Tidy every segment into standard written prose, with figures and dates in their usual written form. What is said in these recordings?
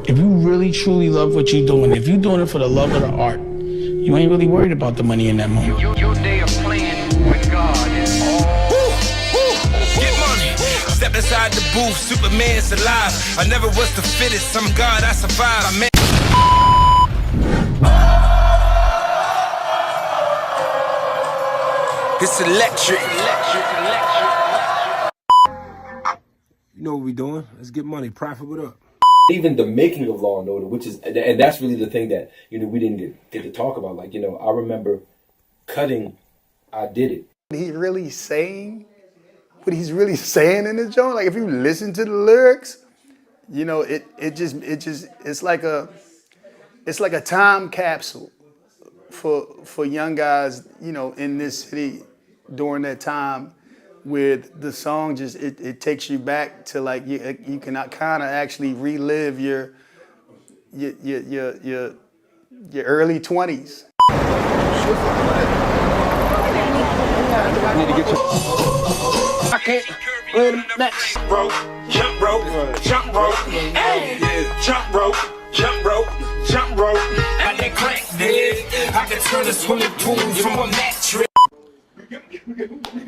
If you really truly love what you're doing, if you're doing it for the love of the art, you ain't really worried about the money in that moment. Your day of playing with God is all. Get money. Step inside the booth, Superman's alive. I never was the fittest, some God I survived. I made it's electric. You know what we doing? Let's get money. Profit, what up? Even the making of Law and Order, which is, and that's really the thing that, we didn't get to talk about. Like, I remember cutting I Did It. He really saying what he's really saying in the joint. Like, if you listen to the lyrics, it's like a time capsule for young guys, in this city during that time, with the song. Just it takes you back to, like, you can kind of actually relive your early 20s. I can't play the next rope, jump rope, jump rope, hey, jump rope, jump rope, jump rope. I that crack dead. I can turn a swimming pool from a mattress.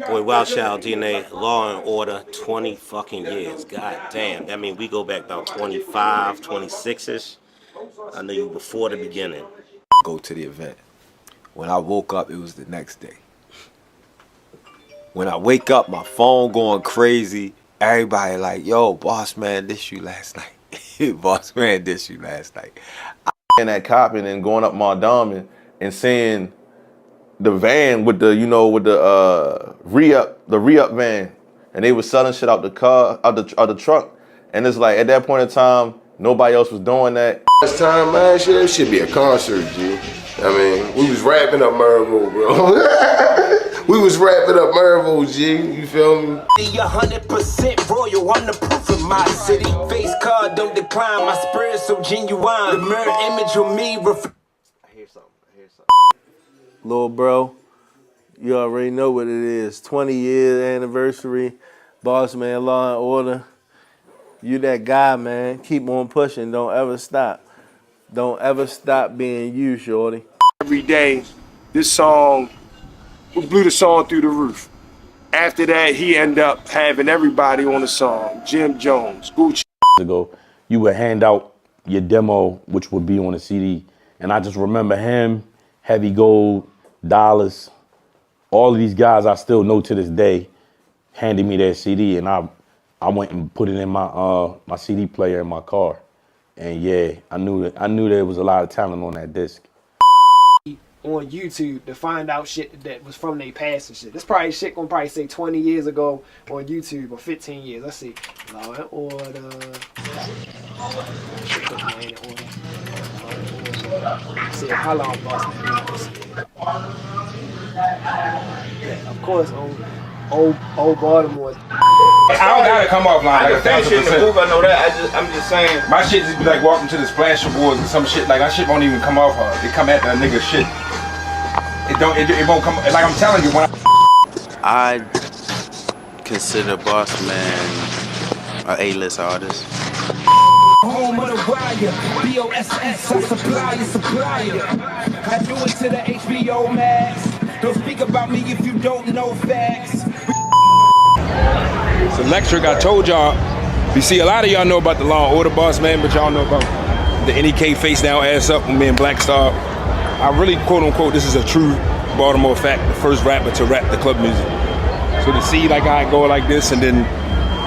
Boy, Wild Child DNA, Law and Order, 20 fucking years. God damn. That means we go back about 25, 26-ish. I knew you before the beginning. Go to the event. When I woke up, it was the next day. When I wake up, my phone going crazy. Everybody like, yo, boss man, dissed you last night. Boss man, dissed you last night. And that copping and going up Mondawmin and seeing the van with the, with the re-up van, and they was selling shit out the car, out the truck, and it's like at that point in time, nobody else was doing that. Last time, man, shit should be a concert, G. I mean, we was rapping up Mervo, bro. We was rapping up Mervo, G. You feel me? 100% royal, I'm the proof in my city. Face card don't decline, my spirit so genuine. The mirror image of me I hear something. Little bro, you already know what it is. 20 years anniversary, Boss Man, Law and Order. You that guy, man. Keep on pushing. Don't ever stop. Don't ever stop being you, shorty. Every day, this song, we blew the song through the roof. After that, he ended up having everybody on the song. Jim Jones, Gucci. Ago, you would hand out your demo, which would be on a CD. And I just remember him, Heavy Gold, Dollars, all of these guys I still know to this day, handed me their CD, and I went and put it in my my CD player in my car. And yeah, I knew there was a lot of talent on that disc. On YouTube to find out shit that was from their past and shit. This probably shit gonna probably say 20 years ago on YouTube or 15 years. Let's see. Law and Order. See how long Boss Man was. Yeah, of course, old Baltimore. I don't gotta come off line. I can finish it in the booth, I know that. I'm just saying. My shit just be like walking to the splash awards and some shit. Like, that shit won't even come off hard. It come at that nigga shit. It won't come. Like I'm telling you, when I consider Boss Man an A-list artist. home of the wire, B-O-S-S, I supplier. I do it to the HBO Max. Don't speak about me if you don't know facts. it's electric, I told y'all. You see, a lot of y'all know about the Law and Order, Boss Man, but y'all know about the NEK Face Down Ass Up with me and Black Star. I really, quote unquote, this is a true Baltimore fact, the first rapper to rap the club music. So to see like I go like this, and then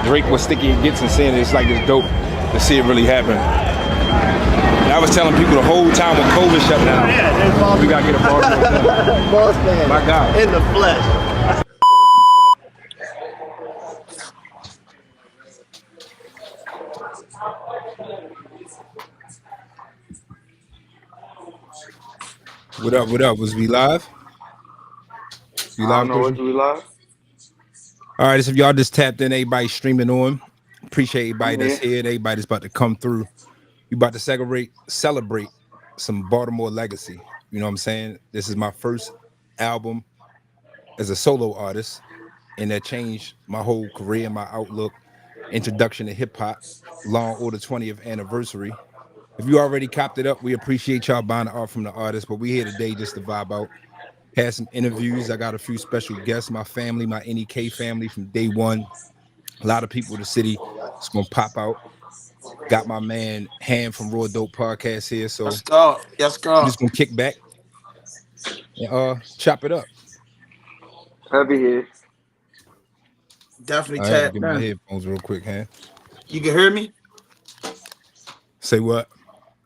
Drake was Sticky and Gets and saying it's like it's dope to see it really happen. And I was telling people the whole time when COVID shut down, we gotta get a Baltimore. Boss Man. My God. In the flesh. What up, what up? Was we live? We live? We live? All right, so if y'all just tapped in, everybody streaming on. Appreciate everybody that's here, everybody that's about to come through. We about to celebrate some Baltimore legacy. You know what I'm saying? This is my first album as a solo artist, and that changed my whole career, my outlook, introduction to hip hop, Law and Order 20th anniversary. If you already copped it up, we appreciate y'all buying the art from the artist. But we here today just to vibe out. Had some interviews. I got a few special guests. My family, my NEK family from day one. A lot of people in the city. It's gonna pop out. Got my man Ham from Raw Dope Podcast here. So Let's go. Let's we're go. just gonna kick back and chop it up. Heavy here. Definitely I had to tap get my in. headphones real quick, Ham. You can hear me? Say what?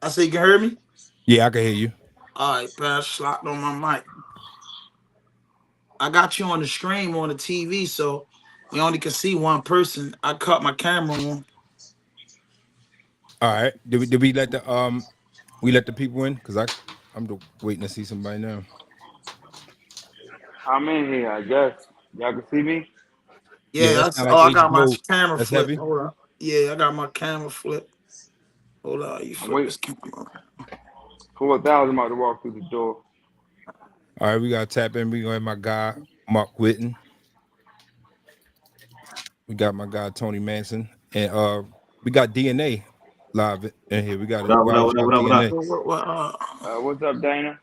I said you can hear me? Yeah, I can hear you. All right, pass locked on my mic. I got you on the stream on the TV, so we only can see one person. I cut my camera on. All right. Did we let the people in? Cause I'm waiting to see somebody now. I'm in here, I guess. Y'all can see me? Yeah, Yeah, that that's sound like oh I Agent got my Mode. camera That's flipped. heavy. Hold on. Yeah, I got my camera flipped. Hold on, you I'm flip waiting. this camera. 4,000 about to walk through the door. All right, we gotta tap in. We gonna have my guy Mark Whitten. We got my guy Tony Manson, and we got DNA live in here. We got What it. up, what up, Wild what up, Child what up, what up? DNA. What's up, Dana?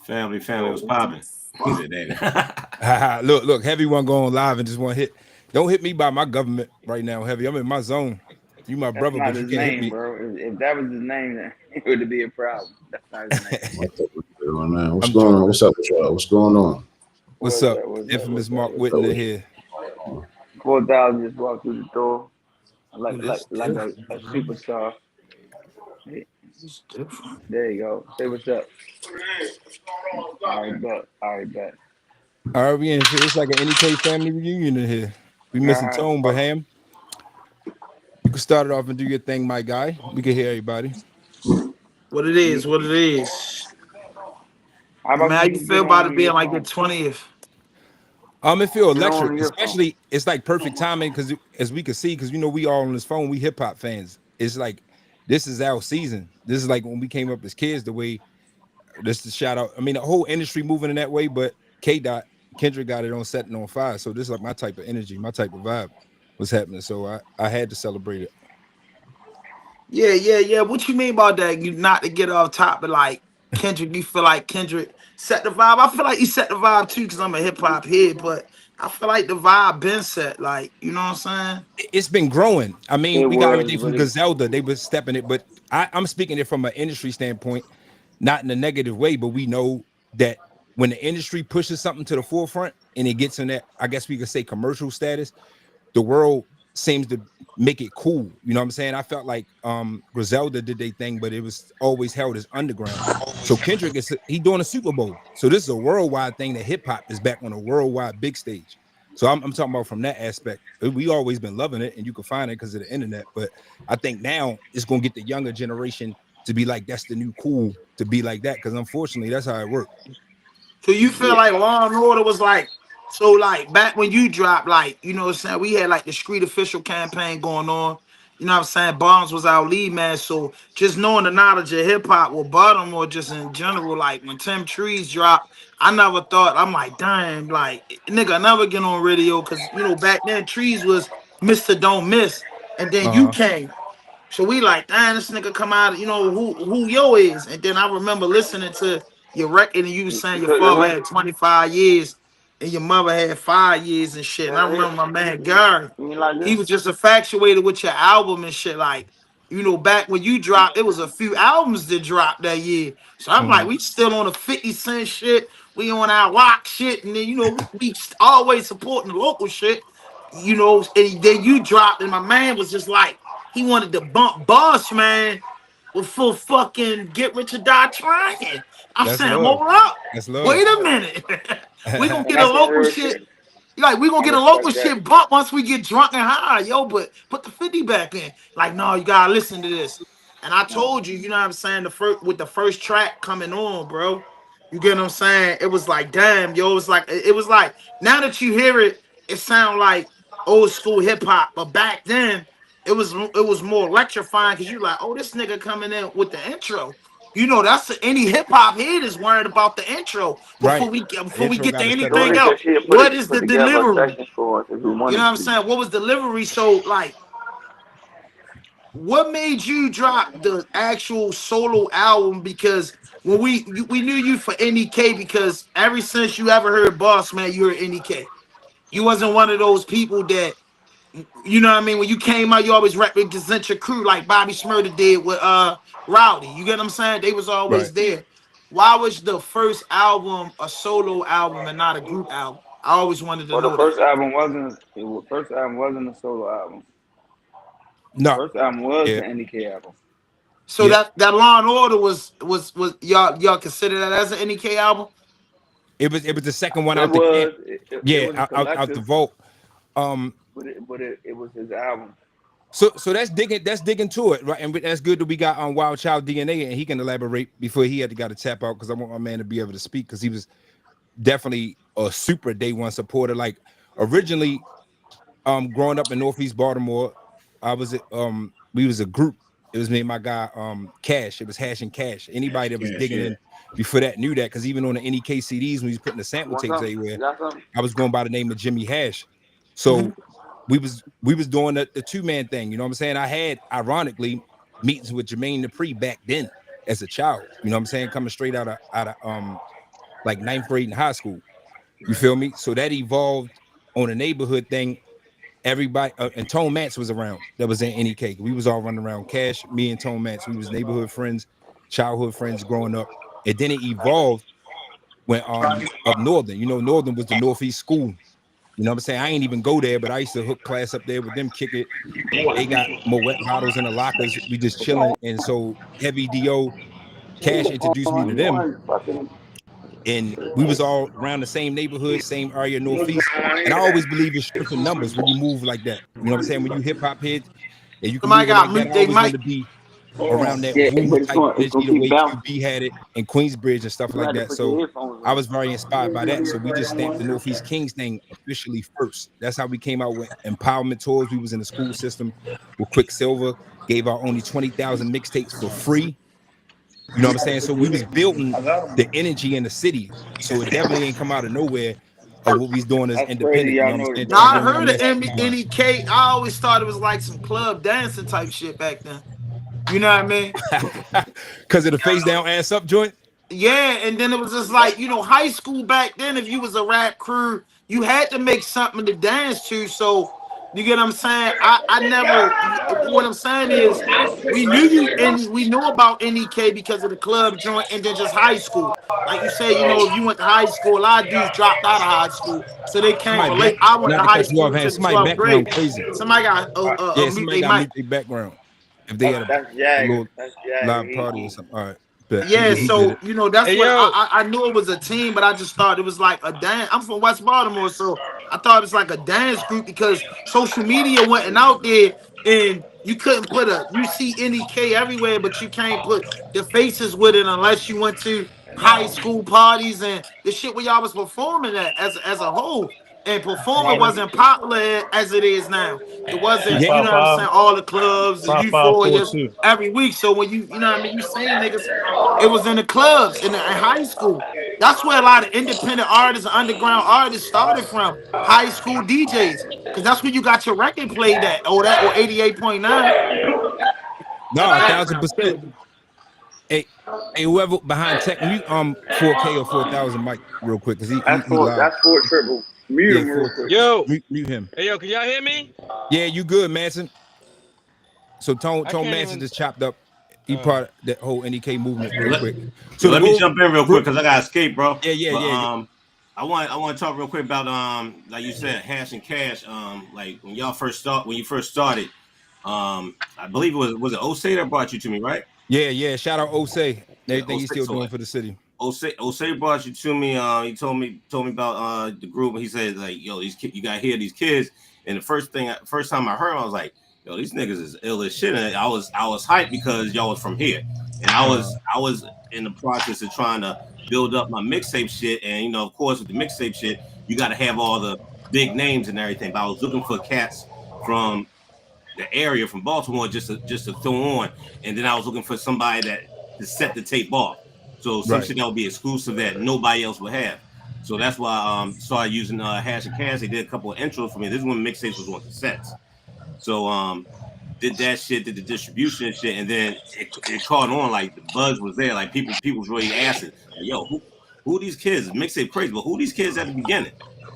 Family, what's popping? He said that. Look, Heavy one going live and just one hit. Don't hit me by my government right now, Heavy. I'm in my zone. You my That's brother, not but you his can't hit name, me. bro. If that was his name, then it would be a problem. That's not his name. What's I'm going on? joking. What's up with y'all? What's going on? What's What's up? up? What's up? Infamous What's up? Mark What's Whitten up? in here. 4,000 just walked through the door Oh, like like that's like a, different, a bro. superstar. Hey, It's different. there you go. Say what's up. All right, bet. All right, bet. All right, we in here. It's like an NEK family reunion in here. We missing Uh-huh. Tone, but Ham, you can start it off and do your thing, my guy. We can hear everybody. What it is, what it is. How I mean, about how you you just get feel about on it your being like your phone? 20th? It feel Get electric, on your phone. especially it's like perfect timing because as we can see, because we all on this phone, we hip hop fans. It's like this is our season. This is like when we came up as kids. The way this is shout out. I mean, the whole industry moving in that way, but Kendrick got it on setting on fire. So this is like my type of energy, my type of vibe was happening. So I had to celebrate it. Yeah. What you mean about that? You not to get off top, but like Kendrick, you feel like Kendrick set the vibe. I feel like he set the vibe too, because I'm a hip hop head, but I feel like the vibe been set. Like, you know what I'm saying? It's been growing. I It mean, we got was everything from really. Gazelda. They were stepping it, but I'm speaking it from an industry standpoint, not in a negative way, but we know that when the industry pushes something to the forefront and it gets in that, I guess we could say commercial status, the world seems to make it cool. You know what I'm saying? I felt like Griselda did their thing, but it was always held as underground. So Kendrick he doing a Super Bowl. So this is a worldwide thing that hip hop is back on a worldwide big stage. So I'm talking about from that aspect. We always been loving it, and you can find it because of the internet. But I think now it's gonna get the younger generation to be like, that's the new cool to be like that. Because unfortunately, that's how it works. So you feel like Law and Order was like, so like back when you dropped, like, you know what I'm saying? We had like the street official campaign going on. You know what I'm saying? Bonds was our lead man. So just knowing the knowledge of hip hop with Baltimore just in general, like when Tim Trees dropped, I never thought, I'm like, damn, like nigga, I never get on radio because you know, back then Trees was Mr. Don't Miss. And then you Uh-huh. came. So we like, damn, this nigga come out, you know, who yo is. And then I remember listening to your record and you was saying your father had 25 years and your mother had 5 years and shit. And I remember my man Gary, You mean like he this? was just infatuated with your album and shit. Like, you know, back when you dropped, it was a few albums that dropped that year. So I'm like, Mhm. we still on the 50 Cent shit. We on our rock shit. And then, you know, we always supporting the local shit. You know, and then you dropped, and my man was just like, he wanted to bump Boss Man with full fucking Get Rich or Die Trying. I'm That's saying, love. hold up. That's Wait love. a minute. We gonna And get a that's some local real shit. shit. Like, we gonna I get a respect local that. shit bump once we get drunk and high, yo. But put the 50 back in. Like, no, you gotta listen to this. And I told you, you know what I'm saying, the first with the first track coming on, bro. You get what I'm saying? It was like, damn, yo, it was like now that you hear it, it sound like old school hip hop. But back then, it was more electrifying because you like, oh, this nigga coming in with the intro. You know, any hip hop head is worried about the intro Right. before we Intro get to got to set it anything Shorty right. said else. she'd What is put the together a delivery? section for us if we You know wanted what I'm to. saying? What was delivery? So like, what made you drop the actual solo album? Because when we knew you for NEK, because ever since you ever heard Boss Man, you were NEK. You wasn't one of those people that, you know what I mean, when you came out, you always represent your crew like Bobby Shmurda did with Rowdy. You get what I'm saying? They was Right. always there. Why was the first album a solo album and not a group album? I always wanted to Well, the know that. first album wasn't a solo album. The No. first album was Yeah. the NEK album. So Yeah. that Law and Order was y'all consider that as an NEK album? It was the second one It out the camp. was it Yeah, was a out the collective, vault. Um, but it was his album. so that's digging to it, right? And that's good that we got on Wild Child DNA, and he can elaborate before he had to got to tap out, because I want my man to be able to speak, because he was definitely a super day one supporter. Like originally, growing up in Northeast Baltimore, we was a group. It was me and my guy Cash. It was Hash and Cash. Anybody that was Cash, digging yeah. in before that knew that, because even on the NEK CDs when he was putting the You sample want tapes something? everywhere, You got something? I was going by the name of Jimmy Hash. Mhm. So we was doing the two-man thing. You know what I'm saying? I had ironically meetings with Jermaine Dupri back then as a child. You know what I'm saying? Coming straight out of like ninth grade in high school. You feel me? So that evolved on a neighborhood thing. Everybody and Tone Mance was around. That was in NEK. We was all running around. Cash, me and Tone Mance. We was neighborhood friends, childhood friends growing up. And then it evolved when up Northern. You know, Northern was the Northeast school. You know what I'm saying? I ain't even go there, but I used to hook class up there with them, kick it. They got more wet bottles in the lockers. We just chilling. And so Heavy DO, Cash introduced me to You them. want fucking And we was all around the same neighborhood, same area, Northeast. And I always believe in strength in numbers when you move like that. You know what I'm saying? When you hip hop heads and you can Somebody move it got like that, mute I they always want mic. to be around that yeah, Wu but it's type gonna energy, the keep way bouncing. QB had it in Queensbridge and stuff You like had to that. put your So headphones I on. was very inspired by that. So we just stamped the Northeast Kings thing officially first. That's how we came out with empowerment tours. We was in the school system with Quicksilver, gave out only 20,000 mixtapes for free. You know what I'm saying? So we was building the energy in the city. So it definitely ain't come out of nowhere of what we's doing as That's crazy. independent. You know Y'all what I'm know the saying? Now Trying to I game. bring our heard of message to mind. NEK. I always thought it was like some club dancing type shit back then. You know what I mean? Because of the face down ass up joint. Yeah, and then it was just like, high school back then, if you was a rap crew, you had to make something to dance to. So you get what I'm saying? I never what I'm saying is we knew you and we knew about NEK because of the club joint and then just high school. Like you said, if you went to high school, a lot of dudes dropped out of high school, so they can't Somebody relate. back, I went to not to high cut you school off, hand. to the Somebody 12th grade. background crazy. Somebody got Yeah, mute somebody their got mic. mute their background if they had a That's Jagger. little That's Jagger. live party or something. All right, but Yeah, he did so it. that's Hey what yo, I knew it was a team, but I just thought it was like a dance. I'm from West Baltimore, so I thought it was like a dance group because social media wasn't out there, and you couldn't put you see NEK everywhere, but you can't put the faces with it unless you went to high school parties and the shit where y'all was performing at as a whole. And performing wasn't popular as it is now. It wasn't, Yeah, you know what I'm saying, all the clubs, the euphorias 5542. every week. So when you know what I mean, you seen niggas, it was in the clubs in high school. That's where a lot of independent artists, underground artists started from. High school DJs, because that's where you got your record played at, or 88.9. no, 1,000%. Hey, hey, whoever behind tech, mute 4K or 4,000 mic real quick, because he live. That's for triple. Mute Yeah, him real quick. Yo, mute him. hey yo, can y'all hear me? Yeah, you good, Manson. So I Tone can't Manson even. just chopped up. He part of that whole NEK movement real Let, quick. So yo, to let me go, jump in real quick because I gotta escape, bro. yeah, yeah, But yeah. I want to talk real quick about like you said, Hash and Cash. Like when you first started, I believe it was it Osei that brought you to me, right? Yeah. Shout out Osei. Yeah, Everything he's Osei. still So doing for the city. Osei brought you to me. He told me about the group. He said like, yo, you got to hear these kids. And the first time I heard him, I was like, yo, these niggas is ill as shit. And I was hyped because y'all was from here, and I was in the process of trying to build up my mixtape shit. And of course, with the mixtape shit, you got to have all the big names and everything. But I was looking for cats from the area, from Baltimore, just to throw on. And then I was looking for somebody that to set the tape off. So some Right. shit that would be exclusive that nobody else would have. So that's why I started using Hash and Cash. They did a couple of intros for me. This is when mixtapes was on cassettes. So did that shit, did the distribution and shit, and then it caught on. Like the buzz was there. Like people was really asking, like, yo, who these kids? Mixtape crazy, but who these kids at the beginning?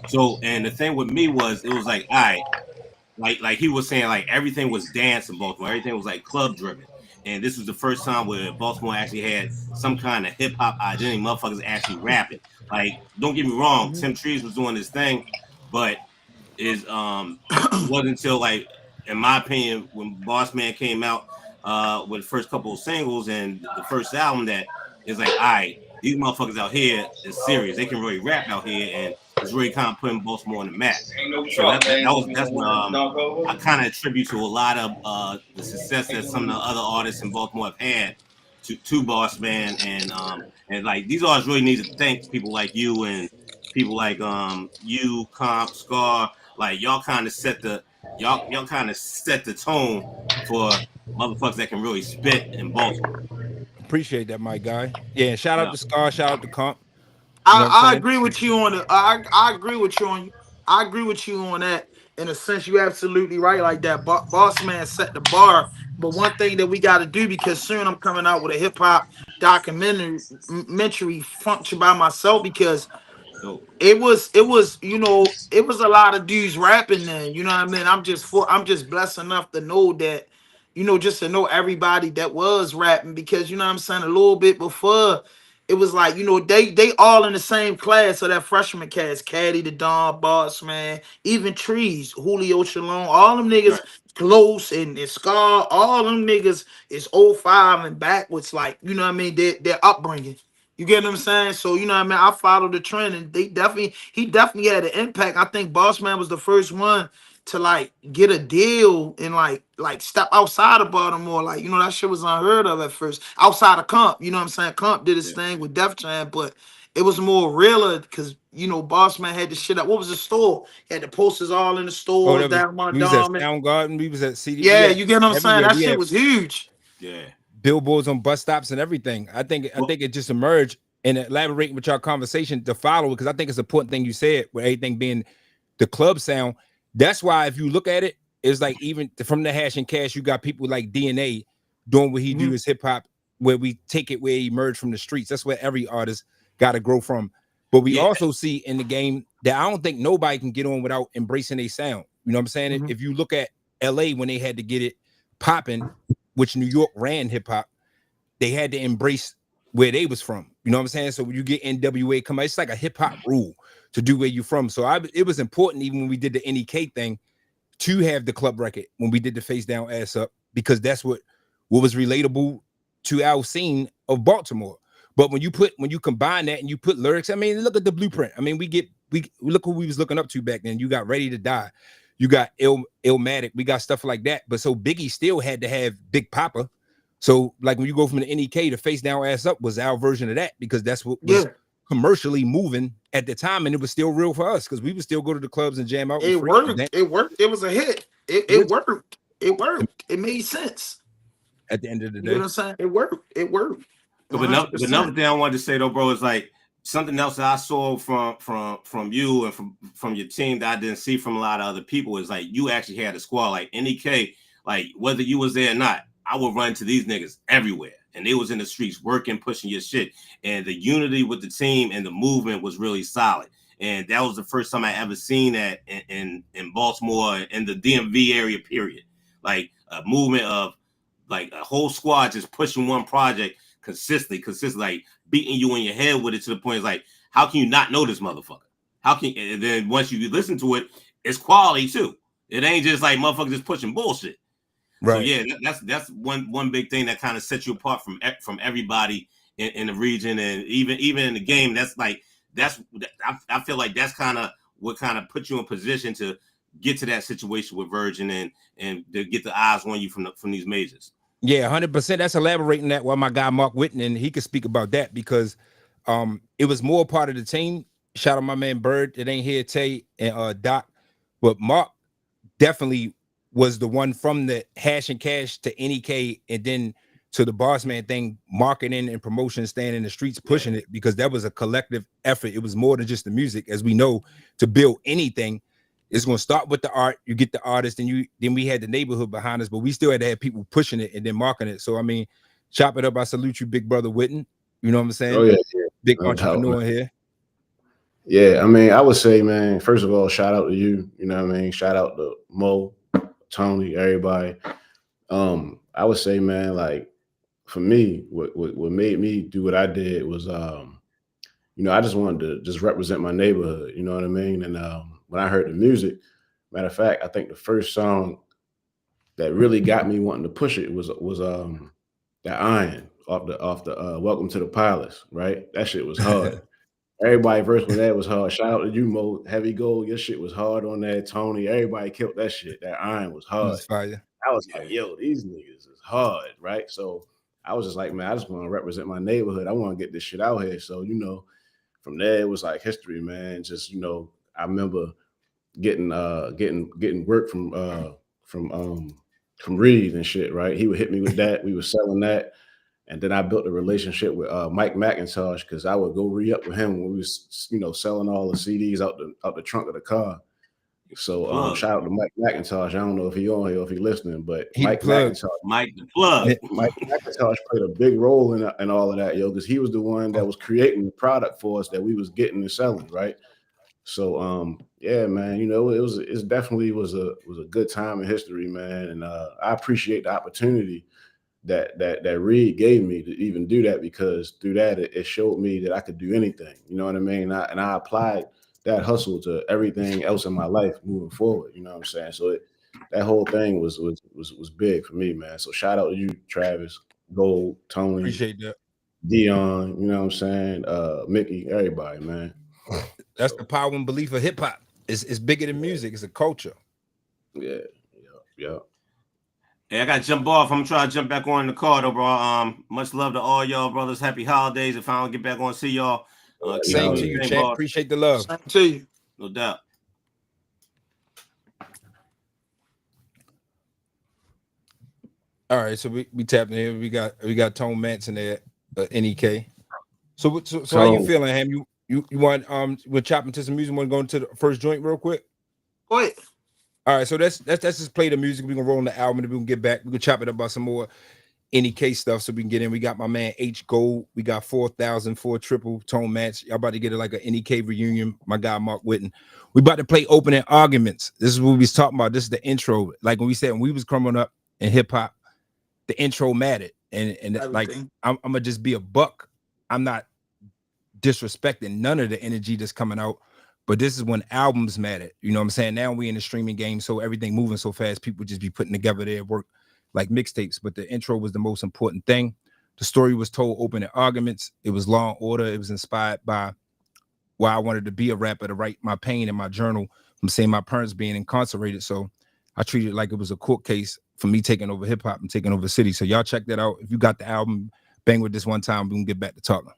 So, and the thing with me was, it was like, all right, like he was saying, like everything was dance in Baltimore, everything was like club driven, and this was the first time where Baltimore actually had some kind of hip hop identity. Motherfuckers actually rapping. Like, don't get me wrong, Tim Trees was doing his thing, but is it wasn't until, like, in my opinion, when Boss Man came out with the first couple of singles and the first album, that is like, all right, these motherfuckers out here is serious. They can really rap out here, and it's really kind of putting Baltimore on the map. So that's what I kind of attribute to a lot of the success that some of the other artists in Baltimore have had to Boss Man, and like these artists really need to thank people like you and people like you, Comp, Scar. Like y'all kind of set the y'all kind of set the tone for motherfuckers that can really spit in Baltimore. Appreciate that, my guy. Yeah, and shout out Yeah. to Scar, shout out to Comp. You know what I'm I saying? agree with you on the. I agree with you on. I agree with you on that. In a sense, you're absolutely right. Like that, Boss Man set the bar. But one thing that we got to do, because soon I'm coming out with a hip hop documentary, function by myself, because Dope. it was it was a lot of dudes rapping then, you know what I mean? I'm just blessed enough to know that, just to know everybody that was rapping, because you know what I'm saying, a little bit before it was like, they all in the same class. So that freshman cast, Caddy, the Don, Boss Man, even Trees, Julio Shalom, all them niggas, Right. Close and Scar, all them niggas is '05 and backwards, like, you know what I mean, their upbringing. You get what I'm saying? So, you know what I mean? I followed the trend, and he definitely had an impact. I think Boss Man was the first one to like get a deal and like step outside of Baltimore. Like, that shit was unheard of at first. Outside of Comp, you know what I'm saying? Comp did his Yeah. thing with Def Jam, but it was more realer because Boss Man had the shit up. What was the store? He had the posters all in the Oh, stores that was down my we was at dome. Soundgarden, we was at CD, we Yeah, had you get what I'm saying? everywhere. That We shit had was huge. Yeah. billboards on bus stops and everything. I think it just emerged, and elaborating with your conversation to follow, because I think it's an important thing you said, with everything being the club sound. That's why if you look at it, it's like even from the Hash and Cash, you got people like DNA doing what he do Mhm. is hip hop, where we take it where he emerged from the streets. That's where every artist got to grow from. But we Yeah. also see in the game that I don't think nobody can get on without embracing a sound. You know what I'm saying? Mhm. If you look at LA when they had to get it popping, which New York ran hip hop, they had to embrace where they was from. You know what I'm saying? So when you get NWA come out, it's like a hip hop rule to do where you from. So it was important, even when we did the NEK thing, to have the club record when we did the Face Down Ass Up, because that's what was relatable to our scene of Baltimore. But when you combine that and you put lyrics, I mean, look at the blueprint. I mean, we look who we was looking up to back then. You got Ready to Die, you got Illmatic, we got stuff like that. But so Biggie still had to have Big Papa. So like when you go from the NEK to Face Down Ass Up was our version of that, because that's what was Yeah. commercially moving at the time, and it was still real for us because we would still go to the clubs and jam out. It was It free. worked. It worked. It was a hit. It Which worked. It worked. It made sense. at the end of the You know what day, I'm saying? It worked. It worked. But One hundred another percent. thing I wanted to say though, bro, is like something else that I saw from you and from your team that I didn't see from a lot of other people is like you actually had a squad like NEK. Like whether you was there or not, I would run to these niggas everywhere, and they was in the streets working, pushing your shit, and the unity with the team and the movement was really solid. And that was the first time I ever seen that in Baltimore, in the DMV area, period. Like a movement of like a whole squad just pushing one project consistently, like beating you in your head with it to the point it's like, how can you not know this motherfucker? How can, and then once you listen to it, it's quality too. It ain't just like motherfuckers just pushing bullshit. So right? yeah, that's one big thing that kind of sets you apart from everybody in the region, and even in the game. That's like I feel like that's kind of what kind of put you in position to get to that situation with Virgin and to get the eyes on you from these majors. Yeah, 100%. That's elaborating that. While my guy Mark Whitman, he could speak about that because it was more part of the team. Shout out my man Bird that ain't here, Tay and Doc, but Mark definitely was the one from the Hash and Cash to NEK and then to the Boss Man thing, marketing and promotion, staying in the streets, pushing it, because that was a collective effort. It was more than just the music, as we know, to build anything. It's gonna start with the art. You get the artist, and then we had the neighborhood behind us, but we still had to have people pushing it and then marketing it. So I mean, chop it up. I salute you, big brother Witten. You know what I'm saying? Oh yeah, Big no doubt, entrepreneur man. here. Yeah, I mean, I would say, man, first of all, shout out to you. You know what I mean? Shout out to Mo, Tony, everybody. I would say, man, like for me, what made me do what I did was, I just wanted to just represent my neighborhood. You know what I mean? And when I heard the music, matter of fact, I think the first song that really got me wanting to push it was that Iron off the Welcome to the Palace, right? That shit was hard. Everybody verse on that was hard. Shout out to you, Mo. Heavy Gold, your shit was hard on that. Tony, everybody killed that shit. That Iron was hard. Fire. I was like, yo, these niggas is hard, right? So I was just like, man, I just want to represent my neighborhood. I want to get this shit out here. So, from there it was like history, man. Just, I remember getting work from Reed and shit, right? He would hit me with that. We were selling that. And then I built a relationship with Mike McIntosh because I would go re-up with him when we was, selling all the CDs out the trunk of the car. So shout out to Mike McIntosh. I don't know if he on here or if he listening, but Mike McIntosh played a big role in all of that, because he was the one that was creating the product for us that we was getting and selling, right? So yeah, man, it definitely was a good time in history, man, and I appreciate the opportunity that Reed gave me to even do that, because through that it showed me that I could do anything. You know what I mean? And I applied that hustle to everything else in my life moving forward. You know what I'm saying? So that whole thing was big for me, man. So shout out to you, Travis, Gold, Tony, appreciate that, Dion. You know what I'm saying? Mickey, everybody, man. That's the power and belief of hip hop. It's bigger than music. It's a culture. Yeah. Hey, I got to jump off. I'm trying to jump back on the call, though, bro. Much love to all y'all brothers. Happy holidays. If I don't get back on, see y'all. Same to you, champ. Appreciate the love. Same to you. No doubt. All right, so we tapped in here. We got Tone Manson there, NEK. So how you feeling, Ham? You want we're chopping to some music. Want to go into the first joint real quick? Go ahead. All right, so let's just play the music. We're gonna roll on the album and we can get back. We can chop it up about some more NEK stuff so we can get in. We got my man H Gold. We got 4,000, 4 triple Tone Match. Y'all about to get it like an NEK reunion. My guy Mark Witten. We about to play opening arguments. This is what we was talking about. This is the intro. Like when we said when we was coming up in hip hop, the intro mattered. And like I'm gonna just be a buck. I'm not disrespecting none of the energy that's coming out. But this is when albums matter. You know what I'm saying? Now we in the streaming game, so everything moving so fast, people just be putting together their work like mixtapes. But the intro was the most important thing. The story was told opening arguments. It was Law and Order. It was inspired by why I wanted to be a rapper, to write my pain in my journal from seeing my parents being incarcerated. So I treated it like it was a court case for me taking over hip hop and taking over the city. So y'all check that out. If you got the album, bang with this one time. We can get back to talking.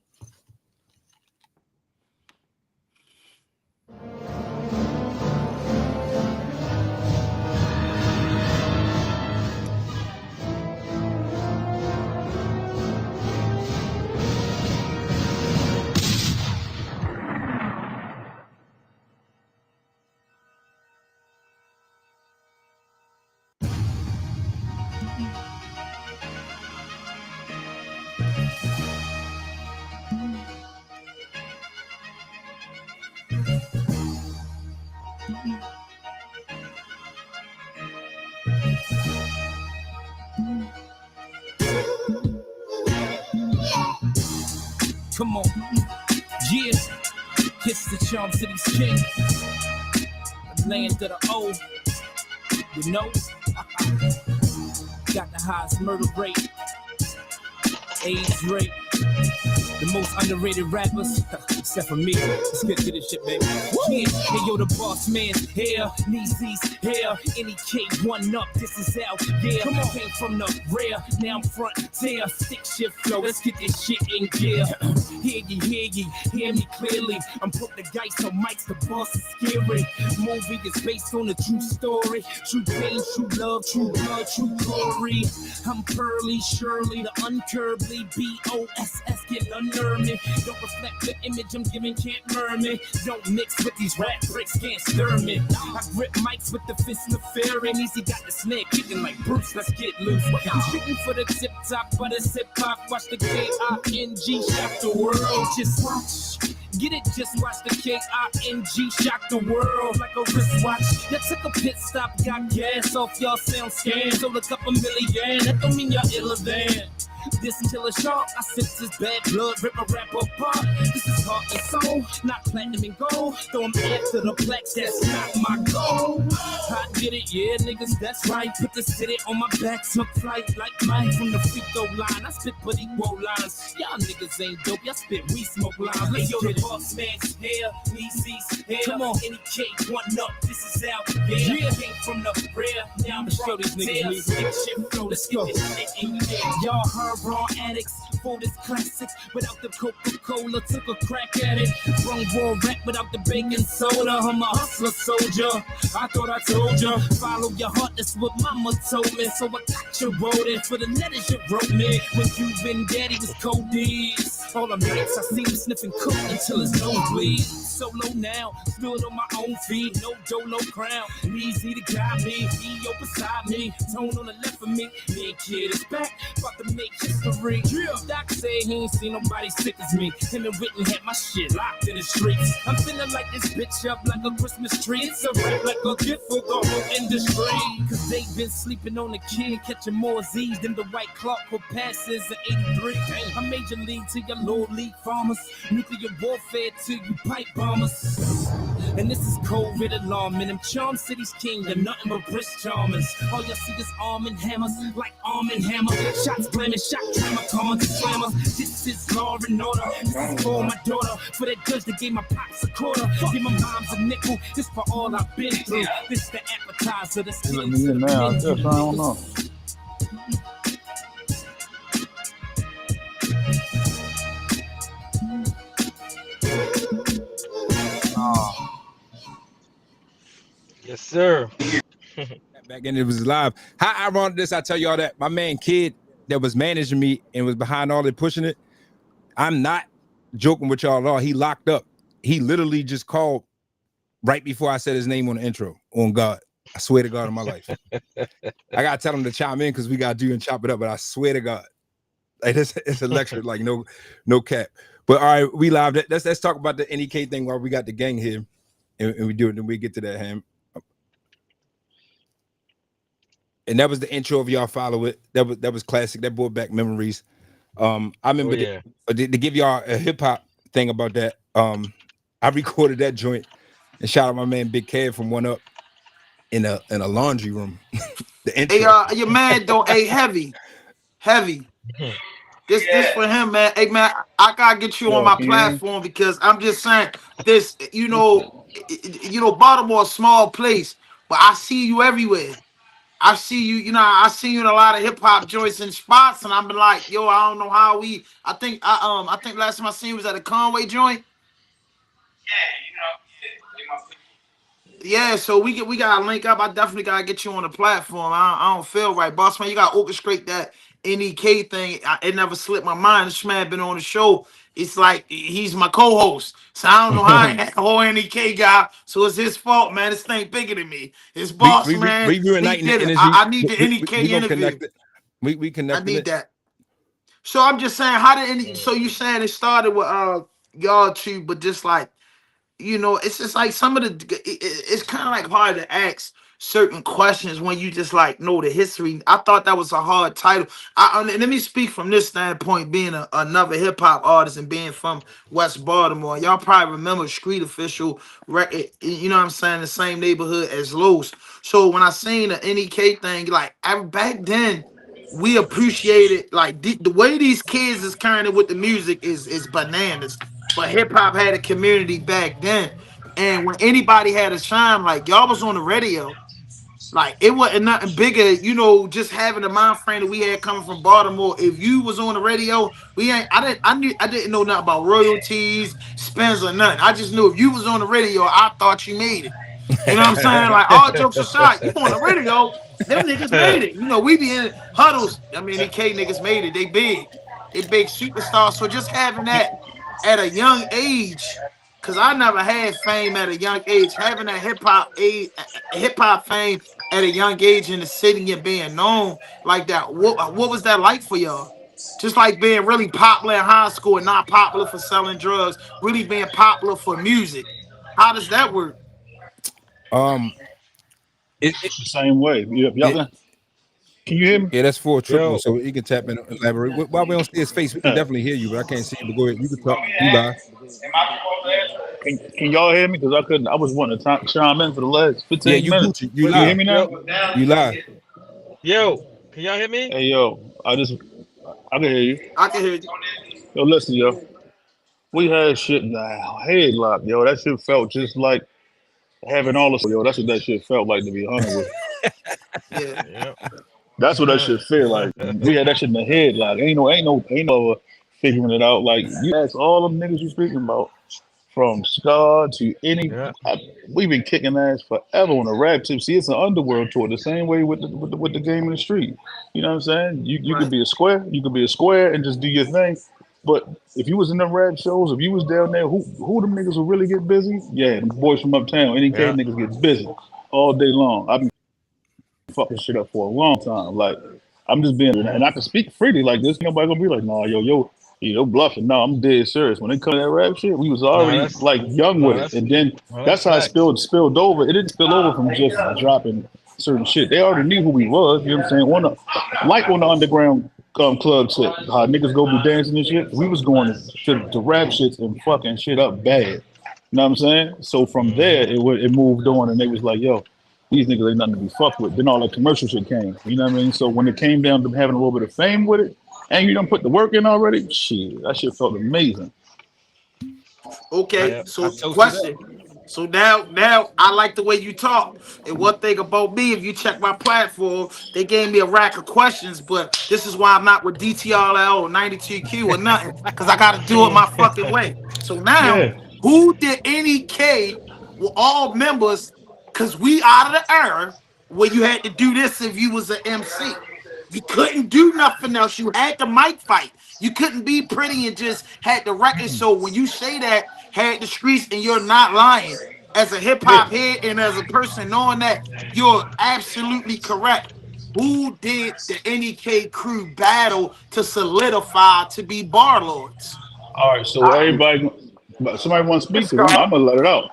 Come on, yeah, it's the Charm City's king, land of the old, you know, got the highest murder rate, AIDS rate, the most underrated rappers, except for me. Let's get to this shit, baby. Yeah, hey yo, the boss man's here, Neezy's here, NEK one up, this is out, yeah. Come on, came from the rear, now I'm front tier, stick shift flow, let's get this shit in gear. Hear ye, hear me clearly. I'm put the dice on mics, the boss is scary. Movie is based on a true story, true pain, true love, true blood, true glory. I'm Pearly Shirley, the uncurbedly BOSS, get none nerve me. Don't reflect the image I'm giving, can't murder me. Don't mix with these rap bricks, can't stir me. I grip mics with the fist of fear, and easy got the snare kicking like Bruce. Let's get loose. I'm shooting for the tip top, but it's hip hop. Watch the King shock the world. Just watch. Get it, just watch the King shock the world like a wristwatch. You took a pit stop, got gas off y'all sound scans. Sold a couple million, that don't mean y'all iller than. This killer shark, I sip this bad blood, rip a rap apart. This is heart and soul, not platinum and gold. Throw them after the plaques, that's not my goal. I did it, yeah, niggas, that's right. Put the city on my back, took flight like mine from the free throw line. I spit but equal lines. Y'all niggas ain't dope, y'all spit we smoke lines. Let's yo, the boss man's here, Easy's here. Come on, any cake, one up, this is out. Yeah, came from the rear, now I'm show these niggas shit flow. Let's go. Y'all heard raw addicts for this classic. Without the Coca-Cola, took a crack at it. Wrong raw rap without the baking soda. I'm a hustler soldier. I thought I told ya. Follow your heart, that's what mama told me. So I got you rolling for the letters you wrote me. When you been daddy was cold D's. All the nights I seen him sniffing coke until his nose bleed. Solo now, stood on my own feet. No dolo crown. Easy to guide me. EO beside me. Tone on the left of me. Me and kid is back. About to make history. Doc say he ain't seen nobody sick as me. Him and Whitney had my shit locked in the streets. I'm feeling like this bitch up like a Christmas tree. It's a rap like a gift for the whole industry. Cause they been sleeping on the kid, catching more Z's than the White Clock for passes in 83. I'm major league to your low league farmers. Nuclear warfare to you pipe bombers. And this is COVID alarm, and them Charm City's kingdom, nothing but brisk charmers. All you see is arm and hammers, like Arm and Hammer. Shots claiming, shot trauma, calling to slammers. This is law and order. This is for my daughter, for that judge that gave my pops a quarter. Give my moms a nickel. This for all I've been through. This the appetizer. This is Let me in now. I guess I don't know. Yes, sir. Back in it was live. How ironic this? I tell y'all that my man Kid that was managing me and was behind all that pushing it. I'm not joking with y'all at all. He locked up. He literally just called right before I said his name on the intro. On God, I swear to God, in my life, I gotta tell him to chime in because we gotta do and chop it up. But I swear to God, like it's a lecture, like no cap. But all right, we live. Let's talk about the NEK thing while we got the gang here, and we do it. Then we get to that ham. And that was the intro of y'all follow it. That was classic. That brought back memories. I remember to give y'all a hip hop thing about that. I recorded that joint and shout out my man Big Kev from One Up in a laundry room. The intro. Hey, your man don't heavy. This for him, man. Hey, man, I gotta get you on my platform because I'm just saying this. Baltimore a small place, but I see you everywhere. I see you, I see you in a lot of hip hop joints and spots, and I'm like, yo, I don't know how we. I think last time I seen you was at a Conway joint. Yeah, so we gotta link up. I definitely gotta get you on the platform. I don't feel right, boss man. You gotta orchestrate that NEK thing. It never slipped my mind. This man been on the show. It's like he's my co-host, so I don't know how I had the whole NEK guy. So it's his fault, man. This thing bigger than me. It's boss man. We reuniting the energy. I need the NEK interview. We connect. I need that. So I'm just saying, how did so you saying it started with y'all two, but just like. It's just like some of it's kind of like hard to ask certain questions when you just like know the history. I thought that was a hard title. Let me speak from this standpoint, being another hip hop artist and being from West Baltimore. Y'all probably remember Street Official, you know what I'm saying, the same neighborhood as Los. So when I seen the NEK thing, like back then, we appreciated like the way these kids is carrying it with the music is bananas. But hip hop had a community back then, and when anybody had a shine, like y'all was on the radio, like it wasn't nothing bigger. Just having the mind frame that we had coming from Baltimore. If you was on the radio, I didn't know nothing about royalties, spends or nothing. I just knew if you was on the radio, I thought you made it. You know what I'm saying? Like all jokes aside, you on the radio, them niggas made it. We be in huddles. I mean, the K niggas made it. They big. they big superstars. So just having that at a young age, because I never had fame at a young age, having that hip hop fame at a young age in the city and being known like that, what was that like for y'all? Just like being really popular in high school and not popular for selling drugs, really being popular for music. How does that work? Um, The same way. Y'all it, can you hear me? yeah, that's for triple. Yo, So he can tap in and elaborate. While we don't see his face, we can definitely hear you, but I can't see you. But go ahead, you can talk. You lie. Can y'all hear me? Because I couldn't. I was wanting to chime in for the last Yeah, 15 you minutes. Gucci. You Can you hear lie. me now? yo, You lie. yo. Can y'all hear me? Hey yo, I can hear you. I can hear you. Yo, listen, yo. We had shit in the headlock, yo. That shit felt just like having all the yo. That's what that shit felt like, to be honest with you. Yeah. Yep. That's what that shit feel like. We had that shit in the headlock. Ain't no figuring it out. Like you ask all them niggas you speaking about. From Scar to any, Yeah. we've been kicking ass forever on a rap tip. See, it's an underworld tour, the same way with the game in the street. You know what I'm saying? You could Right. be a square, you could be a square and just do your thing. But if you was in the rap shows, if you was down there, who them niggas will really get busy? Yeah, the boys from uptown, NK Yeah. niggas get busy all day long. I've been fucking shit up for a long time. Like I'm just being, and I can speak freely like this. Nobody gonna be like, nah, yo, bluffing. No, I'm dead serious. When it comes to that rap shit, we was Nah, already that's like young nah, with it, that's and then nah, that's that's how it facts. spilled over. It didn't spill over from just dropping certain shit. They already knew who we was. You know what I'm saying? On the underground club shit, how niggas go be dancing and shit. We was going to rap shits and fucking shit up bad. You know what I'm saying? So from there, Hmm. it moved on, and they was like, yo, these niggas ain't nothing to be fucked with. Then all that commercial shit came. You know what I mean? So when it came down to having a little bit of fame with it, and you don't put the work in already, shit, that shit felt amazing. Okay, Yeah. I so toast to that. question. So now I like the way you talk. And one thing about me, if you check my platform, they gave me a rack of questions, but this is why I'm not with DTRL or 92Q or nothing, because I gotta do it my fucking way. So now, Yeah. who did any K with all members? Cause we out of the era where you had to do this if you was an MC. You couldn't do nothing else. You had the mic fight. You couldn't be pretty and just had the record. So when you say that, had the streets, and you're not lying. As a hip Yeah. hop head and as a person knowing that, you're absolutely correct. Who did the NEK crew battle to solidify to be bar lords? All right. So everybody, somebody want to speak to? I'm gonna let it out.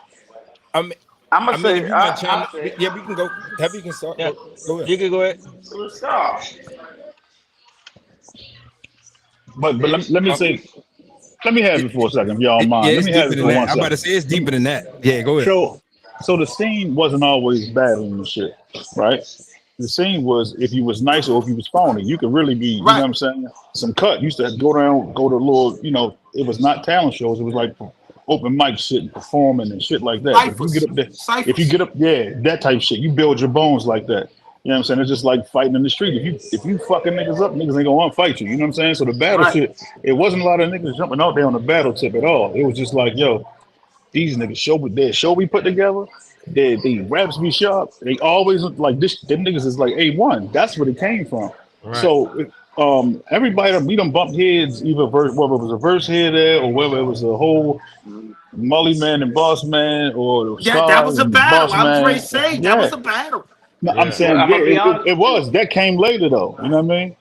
I mean, I'm gonna I mean, say, if you want to chime I in, say, yeah, we can go. Have you can start. Yeah. Go ahead. You can go ahead. it was Scar. But let me Uh, say, let me have Yeah, it for a second, if y'all don't yeah, mind. Let it's me have deeper it than for that. one I'm about to second. say it's deeper than that. Yeah, go ahead. So, so the scene wasn't always battling and shit, right? The scene was if you was nice or if you was phony, you could really be, you know Right. what I'm saying? Some cut. You used to go down, go to little, it was not talent shows. It was like open mic shit and performing and shit like that. But if you get Ciphers. up there, if you Ciphers. get up, yeah, that type of shit, you build your bones like that. You know what I'm saying? It's just like fighting in the street. If you fucking niggas up, niggas ain't gonna want to fight you. You know what I'm saying? So the battle Right. shit, it wasn't a lot of niggas jumping out there on the battle tip at all. It was just like, yo, these niggas show we put together. They raps be sharp. They always look like this. Them niggas is like A1. That's where it came from. right. So everybody we done bumped heads either whether it was a verse here there or whether it was a whole Mully man and Boss Man or the That Scar was a and battle. Boss I was ready to Man. say that was Yeah. a battle. No, I'm Yeah. But saying I'm yeah, gonna be it, honest it with you. was. That came later though. You know what I mean?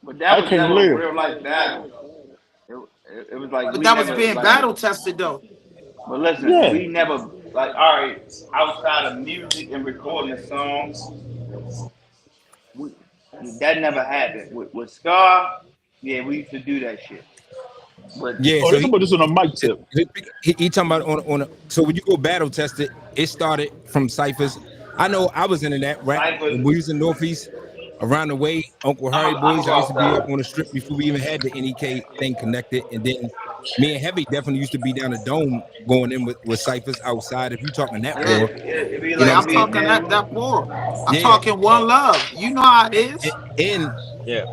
But that That was came never a later. real life battle. It was like But we that was never being like. battle tested though. But listen, Yeah. we never like. All right, outside of music and recording songs, we, that never happened. With Scar, yeah, we used to do that shit. But Yeah, Oh, so they talking about this on a mic tip. he talking about on a, so when you go battle test it, it started from ciphers. I know I was into that rap Cypher, when we was in Northeast around the way. Uncle Harry I'm gonna boys. go I used to be up outside. on the strip before we even had the NEK thing connected, and then me and Heavy definitely used to be down the dome going in with ciphers outside. If you talking that Yeah, raw, it'd be you know Yeah, like what I'm I'm saying? me, talking man. that poor. I'm Yeah, talking one love. You know how it and, is. and Yeah.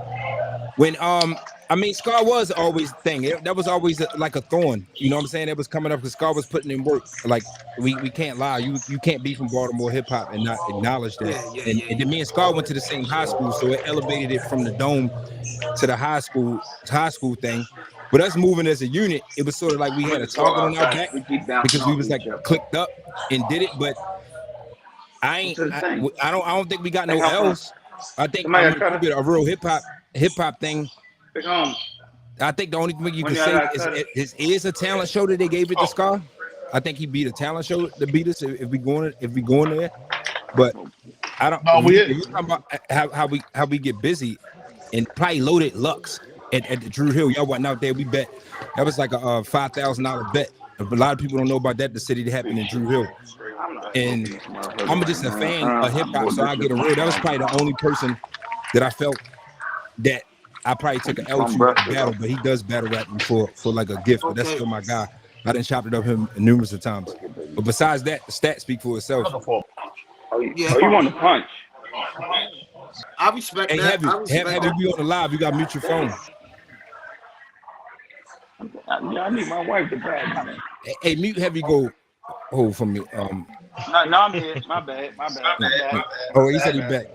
When I mean, Scar was always the thing. That was always like a thorn. You know what I'm saying? It was coming up because Scar was putting in work. Like we can't lie. You can't be from Baltimore hip hop and not acknowledge that. And then me and Scar went to the same high school, so it elevated it from the dome to the high school thing. But us moving as a unit, it was sort of like we I had went a to 12 target on our outside. back We keep bouncing because we off was like each other. clicked up and did it. But What's the thing? I don't think we got Take no home from L's. I think somebody I'm got gonna keep cutter. it a real hip hop thing. Take home. I think the only thing you When can y'all say got is cutter. it is a talent show that they gave it to Scar. I think he beat a talent show to beat us if we going there. But I don't. No, If you talking about how we get busy and probably loaded Lux at the Drew Hill, y'all wasn't out there. We bet that was like a $5,000 bet. A lot of people don't know about that. The city that happened in Drew Hill, I'm not and smoking this motherfucker I'm right just a now. fan of hip I hop, bought so this I shit get a real. That was from probably the only person that I felt that I probably took an L to for battle, but he does battle rap me for like a gift. But that's Okay. still my guy. I done chopped it up him numerous of times. But besides that, the stats speak for itself. Yeah. Oh, you want to punch? I respect Hey, that. heavy, I respect heavy, that. we on the live. You got to mute your phone. Yeah, I need my wife to bag me. Hey, mute heavy. Go hold for me. No, I'm here. My bad. My bad. I'm back. Oh, he said he back.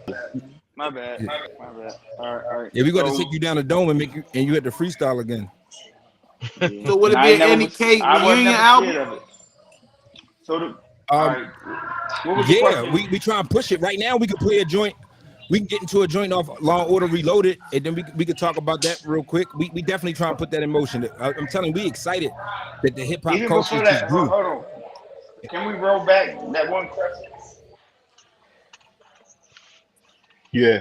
My bad. Yeah, My bad. All right. All right. yeah we got to So take you down the dome and make you and you had to freestyle again. yeah, So would and it be I an never was. NEK I was reunion never scared album? of it. So the. All Um, right. What was the yeah, question? we try and push it right now. We could play a joint. We can get into a joint off Law and Order Reloaded, and then we could talk about that real quick. We definitely try and put that in motion. I'm telling you, we excited that the hip hop Even culture before just that, grew. hold on. Can we roll back that one question? Yeah.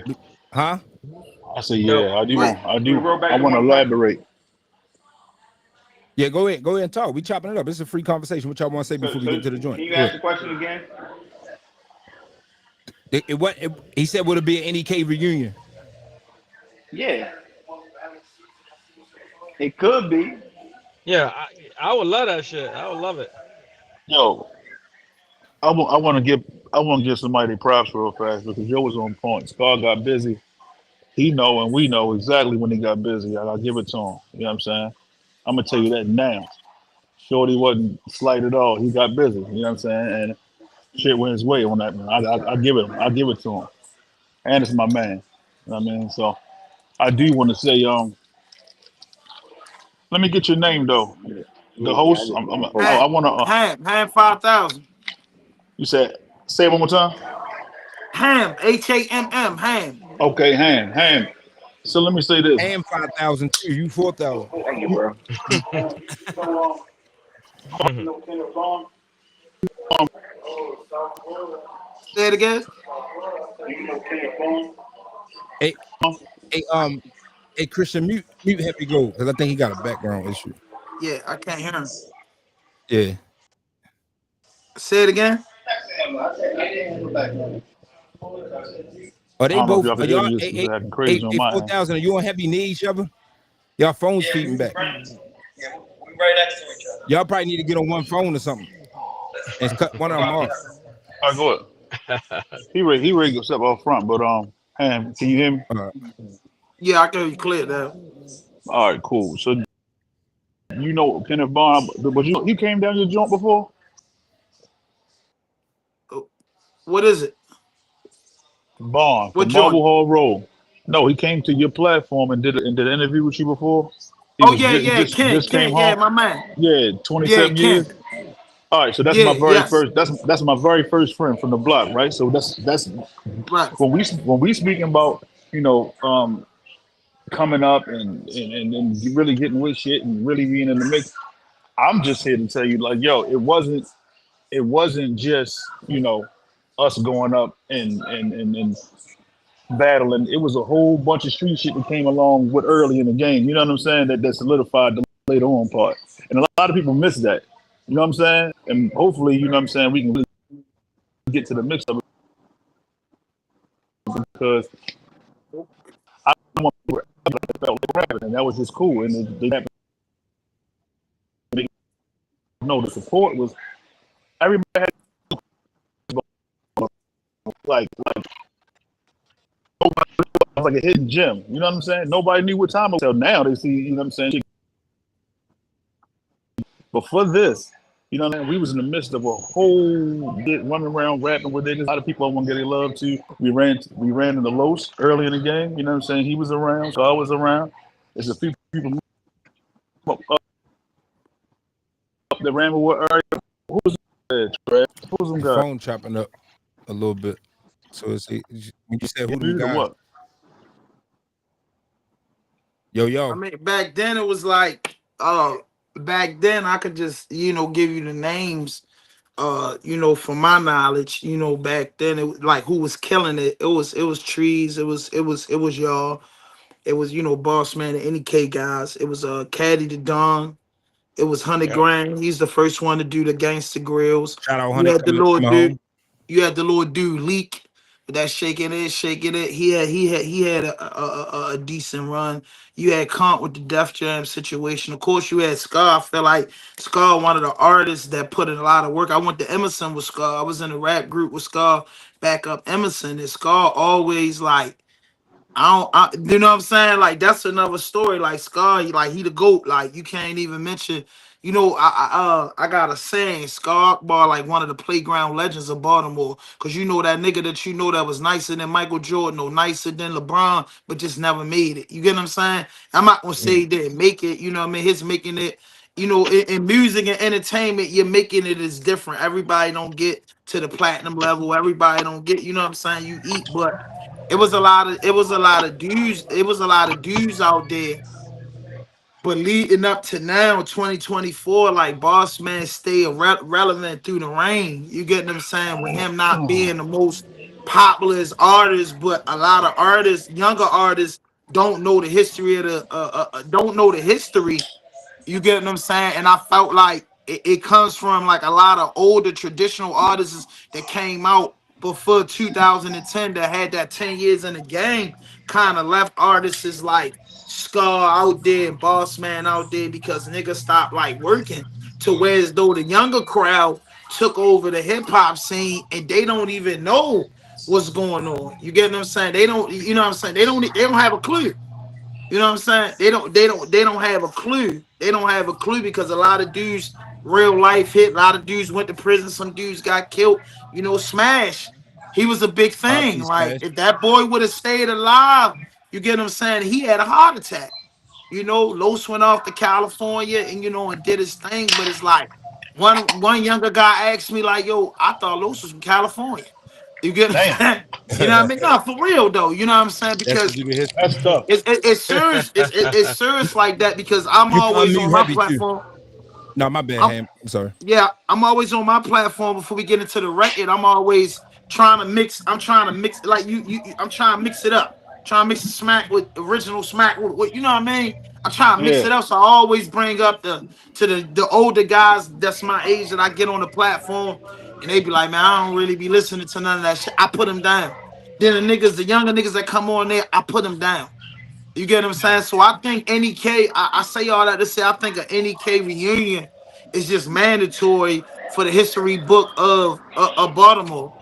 Huh? I say Yo, yeah. I do Wait. want. I can we do. roll I back to want to one question? elaborate. Yeah, go ahead and talk. We chopping it up. It's a free conversation. What y'all want to say So, before we so get to the joint? can you Go ask ahead. the question again? He said, would it be an NEK reunion? Yeah, it could be. Yeah, I would love that shit. I would love it. Yo, I want to give. I want to give somebody props real fast because Joe was on point. Scar got busy. He know and we know exactly when he got busy. I gotta give it to him. You know what I'm saying? I'm gonna tell you that now. Shorty wasn't slight at all. He got busy. You know what I'm saying? And shit went his way on that. Man. I give it. I give it to him. And it's my man. You know what I mean? So I do want to say, let me get your name though. The Yeah, I host. just want to post. I Ham, want to. Ham 5,000. You said say it one more time. Ham, HAMM, Ham. Okay, hand. So let me say this. And 5,000 too. You 4,000. Thank you, bro. Say it again. Hey, hey, hey, Christian, mute heavy go because I think he got a background issue. Yeah, I can't hear him. Yeah. Say it again. Are I they don't know if both? y'all Are can hear y'all? me. This is acting crazy on my end. 4,000. Are you on heavy knee each other? Y'all phones feeding back. Y'all probably need to get on one phone or something and cut one of them off. All right, go ahead. He ready to step up front, but hand, can you hear me? Yeah, I can hear you clear now. All right, cool. So you know Kenneth Bond, but you came down your joint before? What is it? Bond What from joint? Marble Hall Road. No, he came to your platform and did an interview with you before. He Oh was yeah, yeah, just came Ken, yeah, home. my man. Yeah, Yeah, 27 Ken. years. All right, so that's my Yeah, very yes. first. That's my very first friend from the block, right? So that's Right. when we speaking about you know coming up and really getting with shit and really being in the mix. I'm just here to tell you, like, yo, it wasn't just us going up and battling. It was a whole bunch of street shit that came along with early in the game. You know what I'm saying? That solidified the later on part, and a lot of people miss that. You know what I'm saying? And hopefully, you know what I'm saying, we can really get to the mix of it because I want people to felt like rapping, and that was just cool. And they know the support was everybody had like like a hidden gem. You know what I'm saying? Nobody knew what time it was till now. They see, you know what I'm saying? But for this, you know what I mean? We was in the midst of a whole bit running around rapping with niggas. A lot of people I want to get their love to. We ran in the Los early in the game. You know what I'm saying? He was around, so I was around. There's a few people up that ran with what area. Who was there, Trav? Who was them Your guys? phone chopping up a little bit. So it's when you said who them Muted or guys? what? I Yo. mean, back then it was like, back then I could just, give you the names, from my knowledge, back then it was like who was killing it. It was Trees, it was y'all, it was, Boss Man and NK guys. It was Caddy the Don. It was 100 grand. He's the first one to do the gangster grills. Shout out You Honey had the coming, little coming dude. home. You had the little dude Leak with that shaking it, shaking it. He had a decent run. You had Comp with the Def Jam situation. Of course, you had Scar. I feel like Scar, one of the artists that put in a lot of work. I went to Emerson with Scar. I was in a rap group with Scar back up Emerson, and Scar always like. You know what I'm saying? Like that's another story. Like Scar, he the goat. Like you can't even mention. I got a saying, Scar Akbar, like one of the playground legends of Baltimore, because that nigga that that was nicer than Michael Jordan or nicer than LeBron, but just never made it. You get what I'm saying? I'm not gonna say he didn't make it. You know what I mean? His making it. In music and entertainment, you're making it is different. Everybody don't get to the platinum level. Everybody don't get. You know what I'm saying? You eat, but it was a lot of dudes. It was a lot of dudes out there. But leading up to now, 2024, like Boss Man stay relevant through the rain. You get what I'm saying? With him not being the most popular artist, but a lot of artists, younger artists, don't know the history of don't know the history. You get what I'm saying? And I felt like it comes from like a lot of older traditional artists that came out before 2010 that had that 10 years in the game, kind of left artists is like Scar out there and Boss Man out there because niggas stopped like working to where as though the younger crowd took over the hip hop scene and they don't even know what's going on. You get what I'm saying? They don't, you know what I'm saying? They don't have a clue. You know what I'm saying? They don't have a clue. They don't have a clue because a lot of dudes real life hit. A lot of dudes went to prison. Some dudes got killed. Smash. He was a big thing. RP Like Smash. if that boy would have stayed alive, you get what I'm saying? He had a heart attack. Los went off to California and did his thing. But it's like one younger guy asked me like, "Yo, I thought Los was from California." You get what I'm Damn, saying? You know what I mean? No, for real though. You know what I'm saying? That's the Because bigger history. that's tough. it's serious. It's serious like that because I'm You can always on unmute my heavy too. platform. No, my bad, I'm Ham. I'm sorry. yeah, I'm always on my platform before we get into the record. I'm always trying to mix. I'm trying to mix like I'm trying to mix it up. Trying to mix the smack with original smack with you know what I mean. I try to mix Yeah, it up, so I always bring up the older guys that's my age that I get on the platform, and they be like, man, I don't really be listening to none of that shit. I put them down. Then the younger niggas that come on there, I put them down. You get what I'm saying? So I think NEK, I say all that to say I think an NEK reunion is just mandatory for the history book of Baltimore.